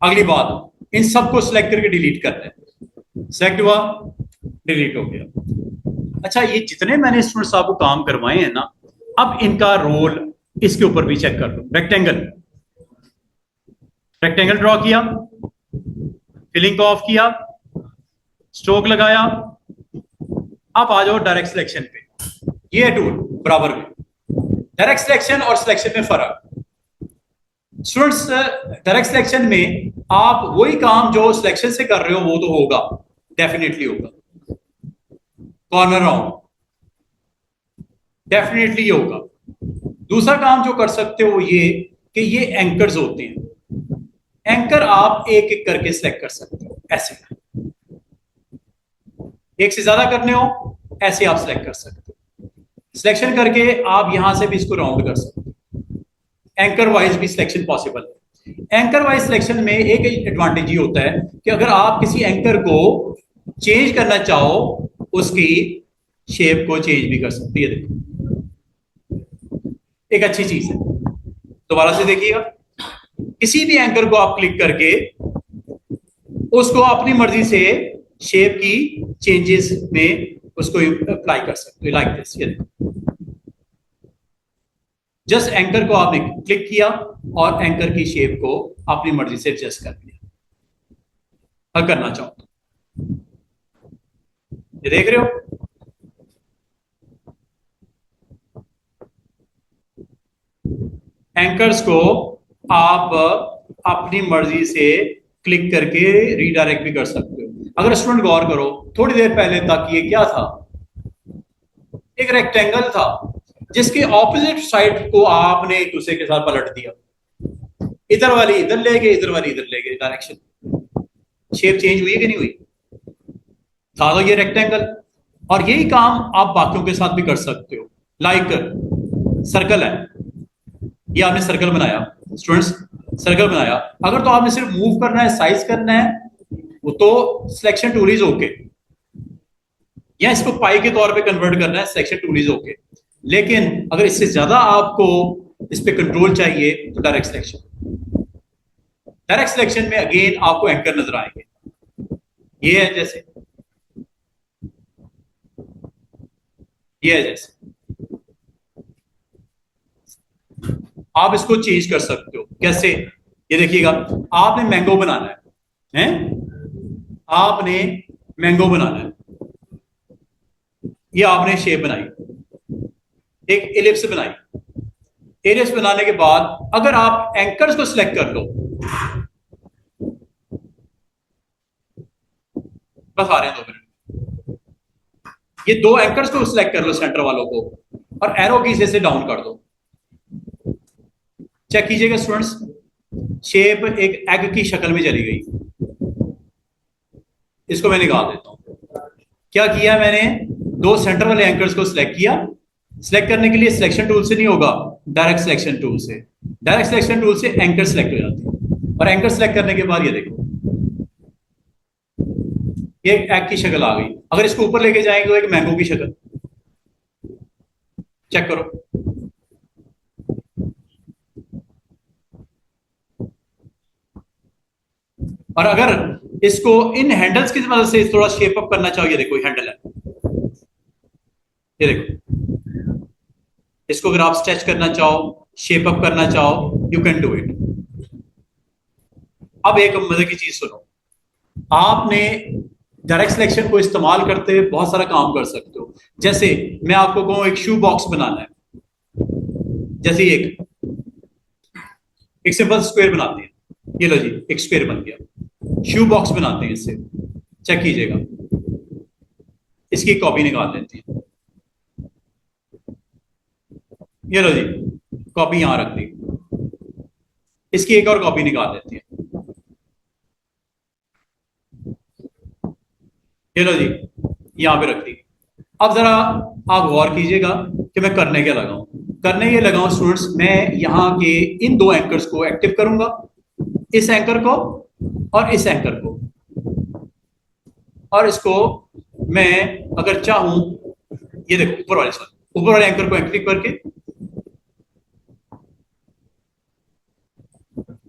अगली बात, इन सबको सिलेक्ट करके डिलीट करना है। सिलेक्ट हुआ, डिलीट हो गया। अच्छा, ये जितने मैंने स्टूडेंट्स आपको काम करवाए हैं ना, अब इनका रोल इसके ऊपर भी चेक कर लो। रेक्टेंगल, रेक्टेंगल ड्रॉ किया, फिलिंग को ऑफ किया, स्ट्रोक लगाया। अब आ जाओ डायरेक्ट सिलेक्शन पे। ये टूल बराबर में, डायरेक्ट सिलेक्शन और सिलेक्शन में फर्क। स्टूडेंट्स, डायरेक्ट सिलेक्शन में आप वही काम जो सिलेक्शन से कर रहे हो वो तो होगा, डेफिनेटली होगा। कॉर्नर राउंड डेफिनेटली ये होगा। दूसरा काम जो कर सकते हो ये कि ये एंकर्स होते हैं। एंकर आप एक एक करके सिलेक्ट कर सकते हो। ऐसे एक से ज्यादा करने हो, ऐसे आप सिलेक्ट कर सकते हो। सिलेक्शन करके आप यहां से भी इसको राउंड कर सकते हो। एंकर वाइज भी सिलेक्शन पॉसिबल है। एंकर वाइज सिलेक्शन में एक एडवांटेज ये होता है कि अगर आप किसी एंकर को चेंज करना चाहो, उसकी शेप को चेंज भी कर सकते हैं। देखो, एक अच्छी चीज है। दोबारा से देखिएगा, किसी भी एंकर को आप क्लिक करके उसको अपनी मर्जी से शेप की चेंजेस में उसको अप्लाई कर सकते हो। लाइक दिस, ये देखो, जस्ट एंकर को आपने क्लिक किया और एंकर की शेप को अपनी मर्जी से एडजस्ट कर लिया। अगर करना चाहो तो ये देख रहे हो, एंकर्स को आप अपनी मर्जी से क्लिक करके रीडायरेक्ट भी कर सकते हो। अगर स्टूडेंट गौर करो, थोड़ी देर पहले तक ये क्या था, एक रेक्टेंगल था जिसके ऑपोजिट साइड को आपने एक दूसरे के साथ पलट दिया। इधर वाली इधर ले गए, इधर वाली इधर ले गए, डायरेक्शन शेप चेंज हुई कि नहीं हुई? था तो ये रेक्टेंगल। और यही काम आप बाकियों के साथ भी कर सकते हो। लाइक सर्कल है, ये आपने सर्कल बनाया, स्टूडेंट्स सर्कल बनाया। अगर तो आपने सिर्फ मूव करना है, साइज करना है, वो तो सिलेक्शन टूल इज ओके, या इसको पाई के तौर पे कन्वर्ट करना है, सिलेक्शन टूल इज ओके। लेकिन अगर इससे ज्यादा आपको इस पे कंट्रोल चाहिए तो डायरेक्ट सिलेक्शन। डायरेक्ट सिलेक्शन में अगेन आपको एंकर नजर आएंगे, ये है जैसे, ये है जैसे, आप इसको चेंज कर सकते हो कैसे, ये देखिएगा, आपने मैंगो बनाना है, आपने मैंगो बनाना है, ये आपने शेप बनाई, एक एलिप्स बनाई, एलिप्स बनाने के बाद अगर आप एंकर्स को सिलेक्ट कर लो, बस आ रहे हैं 2 मिनट, ये 2 एंकर्स को सिलेक्ट कर लो सेंटर वालों को, और एरो की से डाउन कर दो। चेक कीजिएगा स्टूडेंट्स, शेप एक एग की शक्ल में चली गई। इसको मैं निकाल देता हूं। क्या किया मैंने, 2 सेंटर वाले एंकर्स को सिलेक्ट किया। सिलेक्ट करने के लिए सिलेक्शन टूल से नहीं होगा, डायरेक्ट सिलेक्शन टूल से। डायरेक्ट सिलेक्शन टूल से एंकर सिलेक्ट हो जाती है, और एंकर सिलेक्ट करने के बाद ये देखो, ये एग की शक्ल आ गई। अगर इसको ऊपर लेके जाएंगे तो एक मैंगो की शक्ल, चेक करो। और अगर इसको इन हैंडल्स की मदद से थोड़ा शेप अप करना चाहो, ये देखो हैंडल है, ये देखो, इसको अगर आप स्ट्रेच करना चाहो, शेप अप करना चाहो, यू कैन डू इट। अब एक मजे की चीज सुनो, आपने डायरेक्ट सिलेक्शन को इस्तेमाल करते हुए बहुत सारा काम कर सकते हो। जैसे मैं आपको कहूं एक शू बॉक्स बनाना है, जैसे एक सिंपल स्क्वायर बनाते हैं, ये लो जी एक स्क्वायर बन गया। शू बॉक्स बनाते हैं इससे, चेक कीजिएगा, इसकी कॉपी निकाल लेते हैं, ये लो जी कॉपी यहां रख दी, इसकी एक और कॉपी निकाल लेते हैं, ये लो जी यहां पे रख दी। अब जरा आप गौर कीजिएगा कि मैं करने क्या लगा हूं। करने ये लगा हूं स्टूडेंट्स, मैं यहां के इन 2 एंकर्स को एक्टिव करूंगा, इस एंकर को और इस एंकर को, और इसको मैं अगर चाहूं, ये देखो ऊपर वाले एंकर को एक्टिव करके,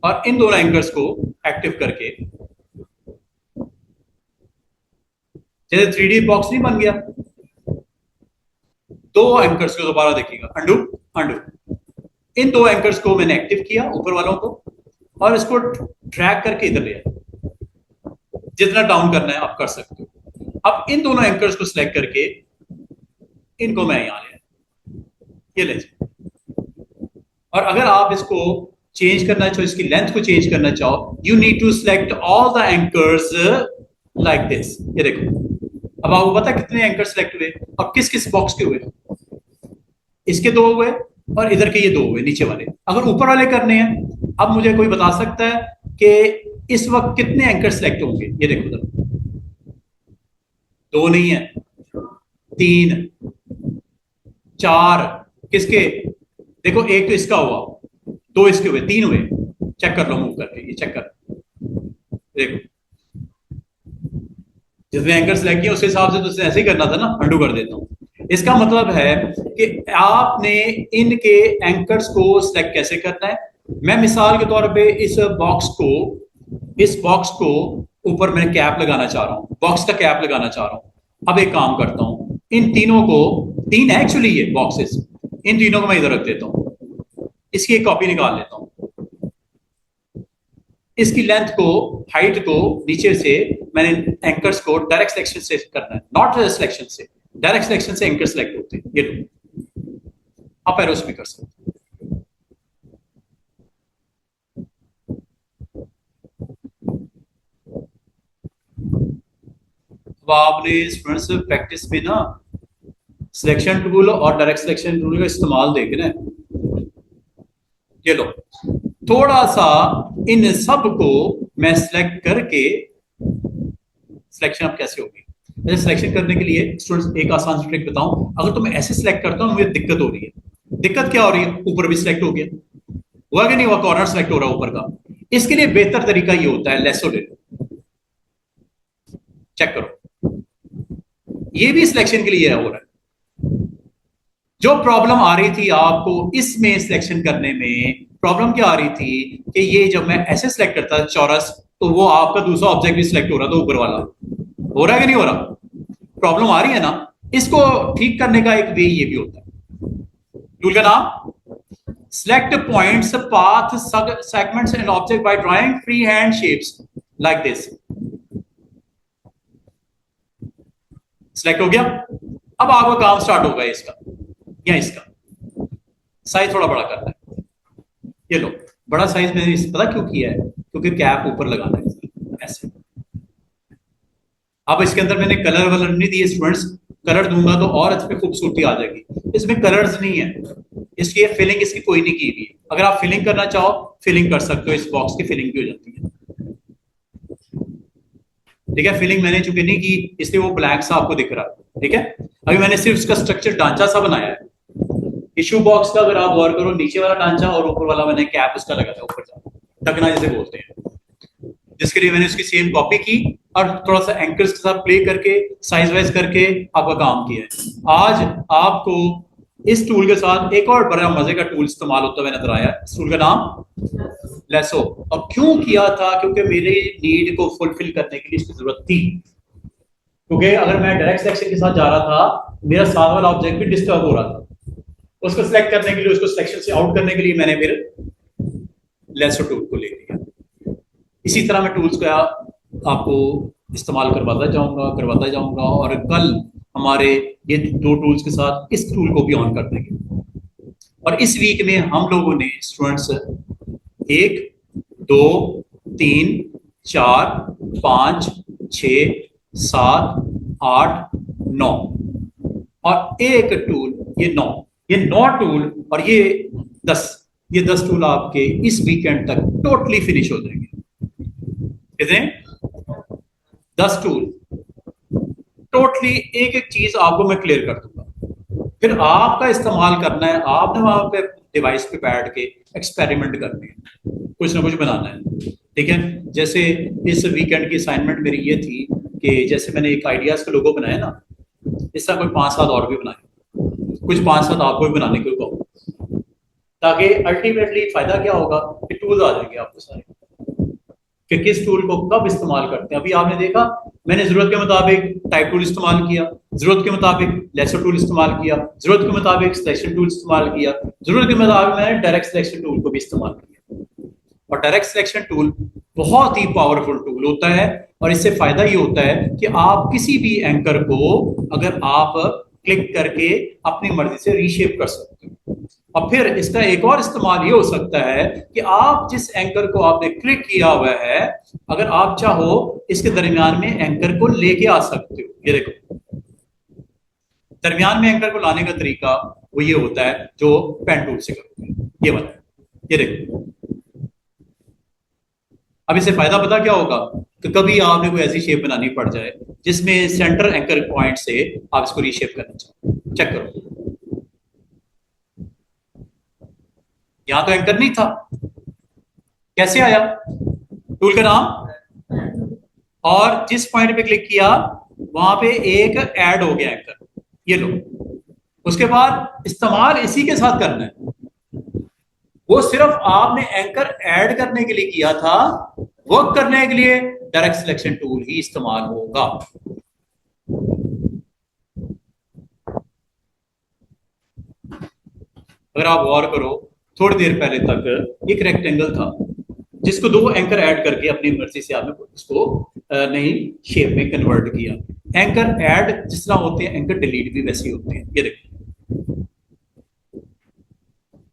और इन दोनों एंकर्स को एक्टिव करके, जैसे 3D बॉक्स नहीं बन गया। 2 एंकर्स को दोबारा देखिएगा, अंडू अंडू, इन 2 एंकर्स को मैंने एक्टिव किया ऊपर वालों को, और इसको ड्रैग करके इधर ले आया। जितना डाउन करना है आप कर सकते हो। अब इन दोनों एंकर्स को सिलेक्ट करके इनको मैं यहां ले आया, ये ले जाए। और अगर आप इसको चेंज करना चाहो, इसकी लेंथ को चेंज करना चाहो, you need to select all the anchors like this. ये देखो, अब आपको पता कितने एंकर सिलेक्ट हुए और किस किस बॉक्स के हुए। इसके 2 हुए और इधर के ये 2 हुए नीचे वाले। अगर ऊपर वाले करने हैं, अब मुझे कोई बता सकता है कि इस वक्त कितने एंकर सिलेक्ट होंगे। ये देखो उधर 2 नहीं है, 3 4, किसके, देखो एक तो इसका हुआ, 2 इसके हुए, 3 हुए। चेक कर लो मूव करके, ये चेक कर, देखो जितने एंकर सिलेक्ट किए उस हिसाब से तो ऐसे ही करना था ना, अंडू कर देता हूं। इसका मतलब है कि आपने इनके एंकर्स को सिलेक्ट कैसे करना है। मैं मिसाल के तौर पे इस बॉक्स को ऊपर मैं कैप लगाना चाह रहा हूं, बॉक्स का कैप लगाना चाह रहा हूं। अब एक काम करता हूं, इन तीनों को, 3 है एक्चुअली ये बॉक्सेस, इन तीनों को मैं इधर रख देता हूं, इसकी एक कॉपी निकाल लेता हूं। इसकी लेंथ को, हाइट को नीचे से मैंने एंकर्स को डायरेक्ट सिलेक्शन से करना है, नॉट सिलेक्शन से। डायरेक्ट सिलेक्शन से एंकर सिलेक्ट होते हैं, ये लो अप एरोस भी कर सकते हैं। अब आपने स्टूडेंट्स प्रैक्टिस में ना सिलेक्शन टूल और डायरेक्ट सिलेक्शन टूल का इस्तेमाल देखना है। ये लो थोड़ा सा इन सब को मैं सिलेक्ट करके, सिलेक्शन अब कैसे होगी, जैसे सिलेक्शन करने के लिए स्टूडेंट्स एक आसान सी ट्रिक बताऊं। अगर तो मैं ऐसे सिलेक्ट करता हूं, मुझे दिक्कत हो रही है। दिक्कत क्या हो रही है, ऊपर भी सिलेक्ट हो गया, हुआ कि नहीं हुआ, कॉर्नर सिलेक्ट हो रहा है ऊपर का। इसके लिए बेहतर तरीका ये होता है, लेसो ले लो, चेक करो, ये भी सिलेक्शन के लिए हो रहा है। जो प्रॉब्लम आ रही थी आपको इसमें सिलेक्शन करने में, प्रॉब्लम क्या आ रही थी कि ये जब मैं ऐसे सिलेक्ट करता था चौरस, तो वो आपका दूसरा ऑब्जेक्ट भी सिलेक्ट हो रहा था ऊपर वाला। हो रहा है कि नहीं हो रहा? प्रॉब्लम आ रही है ना? इसको ठीक करने का एक वे ये भी होता है। टूल का नाम select points, path, segments and object by drawing freehand shapes like this. Select हो गया। अब आपका काम स्टार्ट होगा इसका या इसका। साइज थोड़ा बड़ा करना है, ये लो। बड़ा साइज मैंने पता क्यों किया है? क्योंकि कैप ऊपर लगाना है ऐसे। अब इसके अंदर मैंने कलर वलर नहीं दिए स्टूडेंट्स, कलर दूंगा तो और इसमें खूबसूरती आ जाएगी। इसमें कलर्स नहीं है, इसलिए फिलिंग इसकी कोई नहीं की हुई। अगर आप फिलिंग करना चाहो फिलिंग कर सकते हो, इस बॉक्स की फिलिंग भी हो जाती है। ठीक है, फिलिंग मैंने चूंकि नहीं की इसलिए वो ब्लैंक सा आपको दिख रहा है। ठीक है, अभी मैंने सिर्फ इसका स्ट्रक्चर ढांचा सा बनाया है। इशू बॉक्स का अगर आप गौर करो, नीचे वाला ढांचा और ऊपर वाला मैंने कैप उसका लगा था ऊपर जा, ढकना जिसे बोलते हैं, जिसके लिए मैंने उसकी सेम कॉपी की और थोड़ा सा एंकर्स के साथ प्ले करके साइज वाइज करके आपका काम किया है। आज आपको इस टूल के साथ एक और बड़ा मजे का टूल इस्तेमाल होता हुआ नजर आया। इस टूल का नाम लेसो। और क्यों किया था? क्योंकि मेरे नीड को फुलफिल करने के लिए इसकी जरूरत थी। क्योंकि अगर मैं डायरेक्ट सिलेक्शन के साथ जा रहा था, मेरा साथ वाला ऑब्जेक्ट भी डिस्टर्ब हो रहा था। उसको सिलेक्ट करने के लिए, उसको सिलेक्शन से आउट करने के लिए मैंने फिर लेसो टूल को ले लिया। इसी तरह मैं टूल्स का आपको इस्तेमाल करवाता जाऊंगा और कल हमारे ये दो टूल्स के साथ इस टूल को भी ऑन कर देंगे। और इस वीक में हम लोगों ने स्टूडेंट्स 1 2 3 4 5 6 7 8 9 और एक टूल, ये 9, ये 9 टूल और ये 10 टूल आपके इस वीकेंड तक टोटली फिनिश हो जाएंगे। कितने? 10 टूल टोटली। एक एक चीज आपको मैं क्लियर कर दूंगा, फिर आपका इस्तेमाल करना है। आपने वहां पे डिवाइस पे बैठ के एक्सपेरिमेंट करने हैं, कुछ ना कुछ बनाना है। ठीक है, जैसे इस वीकेंड की असाइनमेंट मेरी ये थी कि जैसे मैंने एक आइडियाज का लोगो बनाया ना, इस तरह कोई 5-7 और भी बनाए, कुछ 5-7 आपको भी बनाने को कहो, ताकि अल्टीमेटली फायदा क्या होगा कि टूल आ जाएंगे आपको सारे कि किस टूल को कब इस्तेमाल करते हैं। अभी आपने देखा मैंने जरूरत के मुताबिक टाइप टूल इस्तेमाल किया, जरूरत के मुताबिक लेसर टूल इस्तेमाल किया, जरूरत के मुताबिक सिलेक्शन टूल इस्तेमाल किया, जरूरत के मुताबिक मैंने डायरेक्ट सिलेक्शन टूल को भी इस्तेमाल किया। और डायरेक्ट सिलेक्शन टूल बहुत ही पावरफुल टूल होता है और इससे फायदा ये होता है कि आप किसी भी एंकर को अगर आप क्लिक करके अपनी मर्जी से रीशेप कर सकते हो। और फिर इसका एक और इस्तेमाल ये हो सकता है कि आप जिस एंकर को आपने क्लिक किया हुआ है, अगर आप चाहो इसके दरमियान में एंकर को लेके आ सकते हो। ये देखो, दरमियान में एंकर को लाने का तरीका वो ये होता है जो पेन टूल से करोगे, ये वाला। ये देखो, अब इससे फायदा पता क्या होगा कि कभी आपने कोई ऐसी शेप बनानी पड़ जाए जिसमें सेंटर एंकर पॉइंट से आप इसको रीशेप करना चाहो। चेक करो, यहां तो एंकर नहीं था, कैसे आया? टूल का नाम, और जिस पॉइंट पे क्लिक किया वहां पे एक ऐड हो गया एंकर, ये लो। उसके बाद इस्तेमाल इसी के साथ करना है, वो सिर्फ आपने एंकर ऐड करने के लिए किया था, वर्क करने के लिए डायरेक्ट सिलेक्शन टूल ही इस्तेमाल होगा। अगर आप गौर करो, थोड़ी देर पहले तक एक रेक्टेंगल था जिसको 2 एंकर ऐड करके अपनी मर्जी से आपने उसको नई शेप में कन्वर्ट किया। एंकर ऐड जिस तरह होते हैं, एंकर डिलीट भी वैसे ही होते हैं। ये देखिए,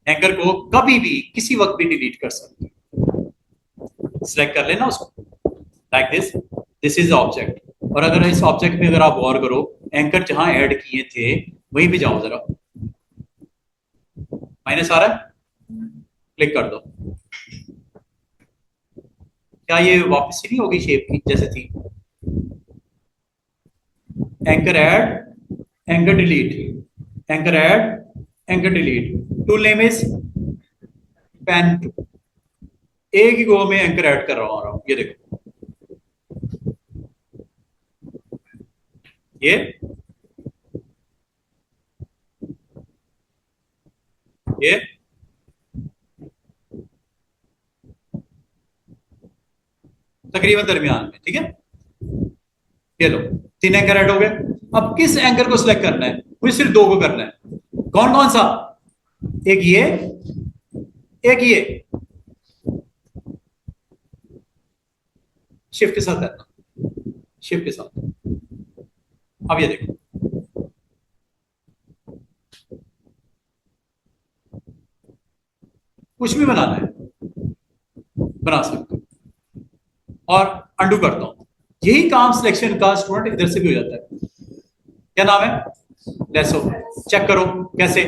एंकर को कभी भी किसी वक्त भी डिलीट कर सकते हैं। सिलेक्ट कर लेना उसको like this, this is object. और अगर इस ऑब्जेक्ट में अगर आप गौर करो, एंकर जहां ऐड किए थे वहीं पे जाओ जरा, माइनस आ रहा है, क्लिक कर दो। क्या ये वापस ही नहीं होगी शेप की जैसे थी? Anchor add, anchor delete, anchor add, anchor delete. Tool name is pen tool. एक ही गो में एंकर ऐड कर रहा हूं। ये देखो, ये ये तकरीबन दरमियान में, ठीक है। ये लो 3 एंकर ऐड हो गए। अब किस एंकर को सिलेक्ट करना है? मुझे सिर्फ 2 को करना है। कौन कौन सा? एक ये, एक ये। शिफ्ट के साथ करना, शिफ्ट के साथ। अब ये देखो, कुछ भी बनाना है बना सकते हो। और अंडू करता हूं। यही काम सिलेक्शन का स्टूडेंट इधर से भी हो जाता है। क्या नाम है? लेसो। चेक करो कैसे,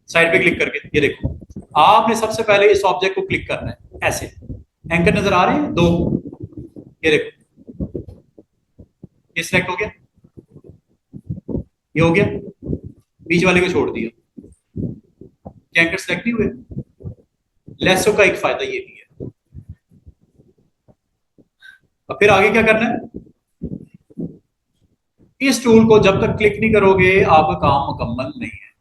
साइड पे क्लिक करके। ये देखो, आपने सबसे पहले इस ऑब्जेक्ट को क्लिक करना है ऐसे। एंकर नजर आ रहे हैं 2, ये देखो, ये सिलेक्ट हो गया, ये हो गया, बीच वाले को छोड़ दिया। क्या एंकर सिलेक्ट नहीं हुए? लेसो का एक फायदा ये भी है। अब फिर आगे क्या करना है? इस टूल को जब तक क्लिक नहीं करोगे आपका काम मुकम्मल नहीं है।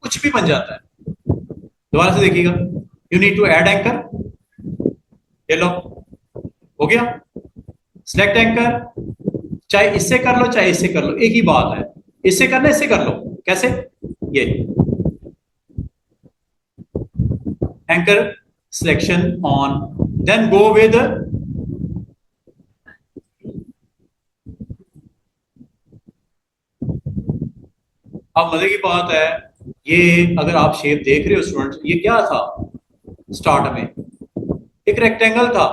कुछ भी बन जाता है। दोबारा से देखिएगा, you need to add anchor. ये लो, हो गया। सिलेक्ट एंकर, चाहे इससे कर लो चाहे इससे कर लो, एक ही बात है। इससे करना, इससे कर लो। कैसे? ये anchor selection on, then go with अब मजे की बात है, ये अगर आप शेप देख रहे हो स्टूडेंट, ये क्या था? स्टार्ट में एक रेक्टेंगल था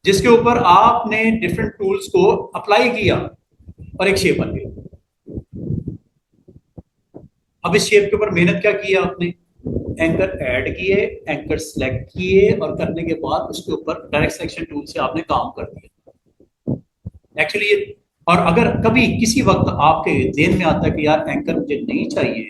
जिसके ऊपर आपने डिफरेंट टूल्स को अप्लाई किया और एक शेप बन गई। अब इस शेप के ऊपर मेहनत क्या की है आपने? एंकर ऐड किए, एंकर सेलेक्ट किए और करने के बाद उसके ऊपर डायरेक्ट सिलेक्शन टूल से आपने काम कर दिया एक्चुअली ये। और अगर कभी किसी वक्त आपके ज़हन में आता है कि यार एंकर मुझे नहीं चाहिए,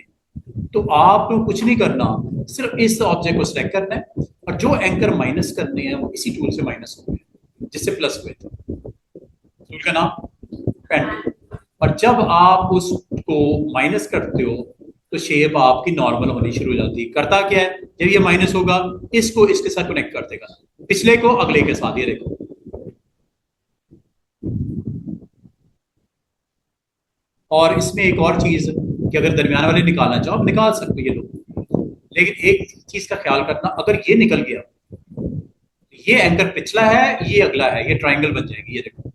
तो आपको कुछ नहीं करना, सिर्फ इस ऑब्जेक्ट को सिलेक्ट करना है और जो एंकर माइनस करने हैं वो इसी टूल से माइनस होंगे जिससे प्लस हुए थे। टूल का नाम पेन टूल। और जब आप उसको माइनस करते हो तो शेप आपकी नॉर्मल होनी शुरू हो जाती है। करता क्या है, जब ये माइनस होगा इसको इसके साथ कनेक्ट कर देगा, पिछले को अगले के साथ। ये देखो, और इसमें एक और चीज कि अगर दरमियान वाले निकालना चाहो आप निकाल सकते हो ये लोग, लेकिन एक चीज का ख्याल करना, अगर ये निकल गया, ये एंकर पिछला है ये अगला है, ये ट्राइंगल बन जाएगी। ये देखो,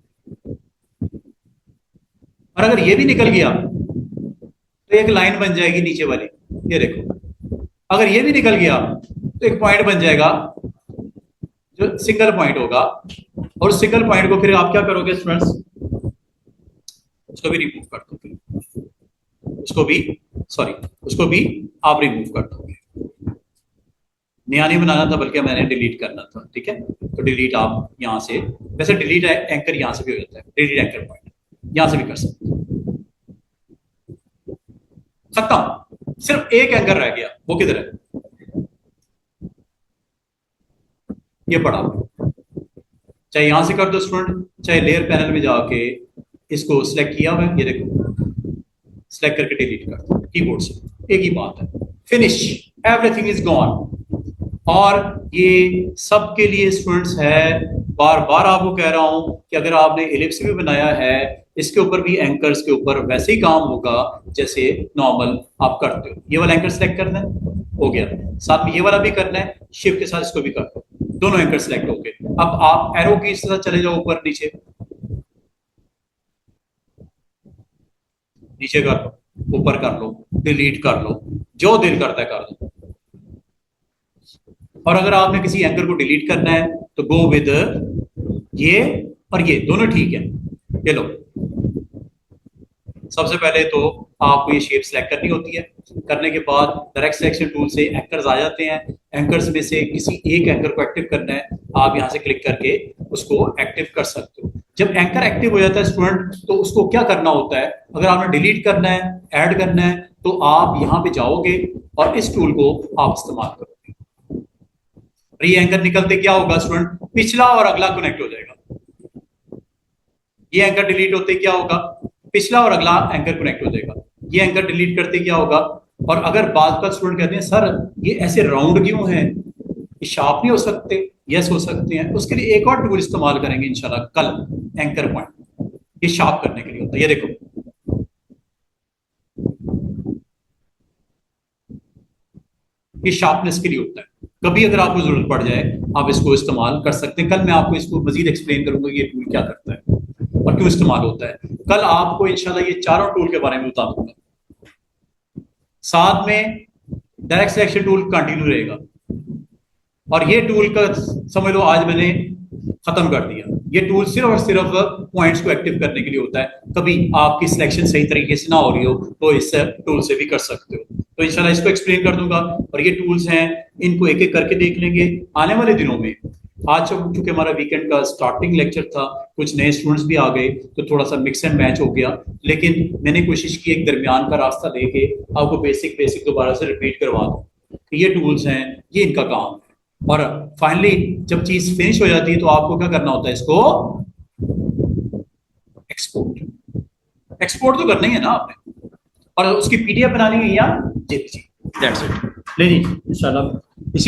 और अगर ये भी निकल गया तो एक लाइन बन जाएगी नीचे वाली। ये देखो, अगर ये भी निकल गया तो एक पॉइंट बन जाएगा जो सिंगल पॉइंट होगा। और सिंगल पॉइंट को फिर आप क्या करोगे स्टूडेंट्स? उसको भी रिमूव कर दोगे, उसको भी आप रिमूव कर दोगे। नया नहीं बनाना था बल्कि मैंने डिलीट करना था, ठीक है। तो डिलीट आप यहां से, वैसे डिलीट एंकर यहां से भी हो जाता है, डिलीट एंकर पॉइंट यहां से भी कर सकते हो। खत्म, सिर्फ एक एंकर रह गया, वो किधर है? ये पड़ा, चाहे यहां से कर दो स्टूडेंट, चाहे लेयर पैनल में जाके इसको सिलेक्ट किया हुआ है, ये देखो, सिलेक्ट करके डिलीट कर दो कीबोर्ड से, एक ही बात है। Finish, everything is gone. और ये सब के लिए स्टूडेंट्स है, बार बार आपको कह रहा हूं कि अगर आपने एलिप्स भी बनाया है, इसके ऊपर भी एंकर्स के ऊपर वैसे ही काम होगा जैसे नॉर्मल आप करते हो। ये वाला एंकर सेलेक्ट करना है, हो गया। साथ में ये वाला भी करना है, शिफ्ट के साथ इसको भी कर दो, दोनों एंकर सेलेक्ट हो गए। अब आप एरो की साथ चले जाओ ऊपर नीचे, नीचे कर लो, ऊपर कर लो, डिलीट कर लो, जो दिल करता है कर लो। और अगर आपने किसी एंकर को डिलीट करना है तो गो विद ये और ये दोनों, ठीक है। ये लो, सबसे पहले तो आपको ये शेप सेलेक्ट करनी होती है। करने के बाद डायरेक्ट सिलेक्शन टूल से एंकर्स आ जाते हैं। एंकर्स में से किसी एक एंकर को एक्टिव करना है, आप यहां से क्लिक करके उसको एक्टिव कर सकते हो। जब एंकर एक्टिव हो जाता है स्टूडेंट, तो उसको क्या करना होता है, अगर आपने डिलीट करना है, ऐड करना है, तो आप यहां पे जाओगे और इस टूल को आप इस्तेमाल करोगे। और ये एंकर निकलते क्या होगा स्टूडेंट, पिछला और अगला कनेक्ट हो जाएगा। ये एंकर डिलीट होते क्या होगा, पिछला और अगला एंकर कनेक्ट हो जाएगा। ये एंकर डिलीट करते क्या होगा, और अगर बात का स्टूडेंट कहते हैं सर ये ऐसे राउंड क्यों है, ये शार्प नहीं हो सकते, यस हो सकते हैं, उसके लिए एक और टूल इस्तेमाल करेंगे इंशाल्लाह कल, एंकर पॉइंट, ये शार्प करने के लिए होता है। ये देखो ये शार्पनेस के लिए होता है, कभी अगर आपको जरूरत पड़ जाए आप इसको इस्तेमाल कर सकते हैं। कल मैं आपको इसको मजीद एक्सप्लेन करूंगा ये टूल क्या करता है और क्यों इस्तेमाल होता है। कल आपको इंशाल्लाह ये चारों टूल के बारे में बता दूंगा। साथ में डायरेक्ट सिलेक्शन टूल कंटिन्यू रहेगा, और ये टूल का समझ लो आज मैंने खत्म कर दिया। ये टूल सिर्फ और सिर्फ पॉइंट्स को एक्टिव करने के लिए होता है। कभी आपकी सिलेक्शन सही तरीके से ना हो रही हो तो इस टूल से भी कर सकते हो। तो इंशाल्लाह इसको एक्सप्लेन कर दूंगा, और ये टूल्स हैं इनको एक एक करके देख लेंगे आने वाले दिनों में। आज चूंकि हमारा वीकेंड का स्टार्टिंग लेक्चर था, कुछ नए स्टूडेंट्स भी आ गए तो थोड़ा सा मिक्स एंड मैच हो गया, लेकिन मैंने कोशिश की एक दरमियान का रास्ता लेके आपको बेसिक दोबारा से रिपीट करवा दूं। ये टूल्स हैं, ये इनका काम है, और फाइनली जब चीज फिनिश हो जाती है तो आपको क्या करना होता है, इसको एक्सपोर्ट तो करना ही है ना आपने, और उसकी पीडीएफ बनानी है या जी दैट्स इट। ले जी इंशाल्लाह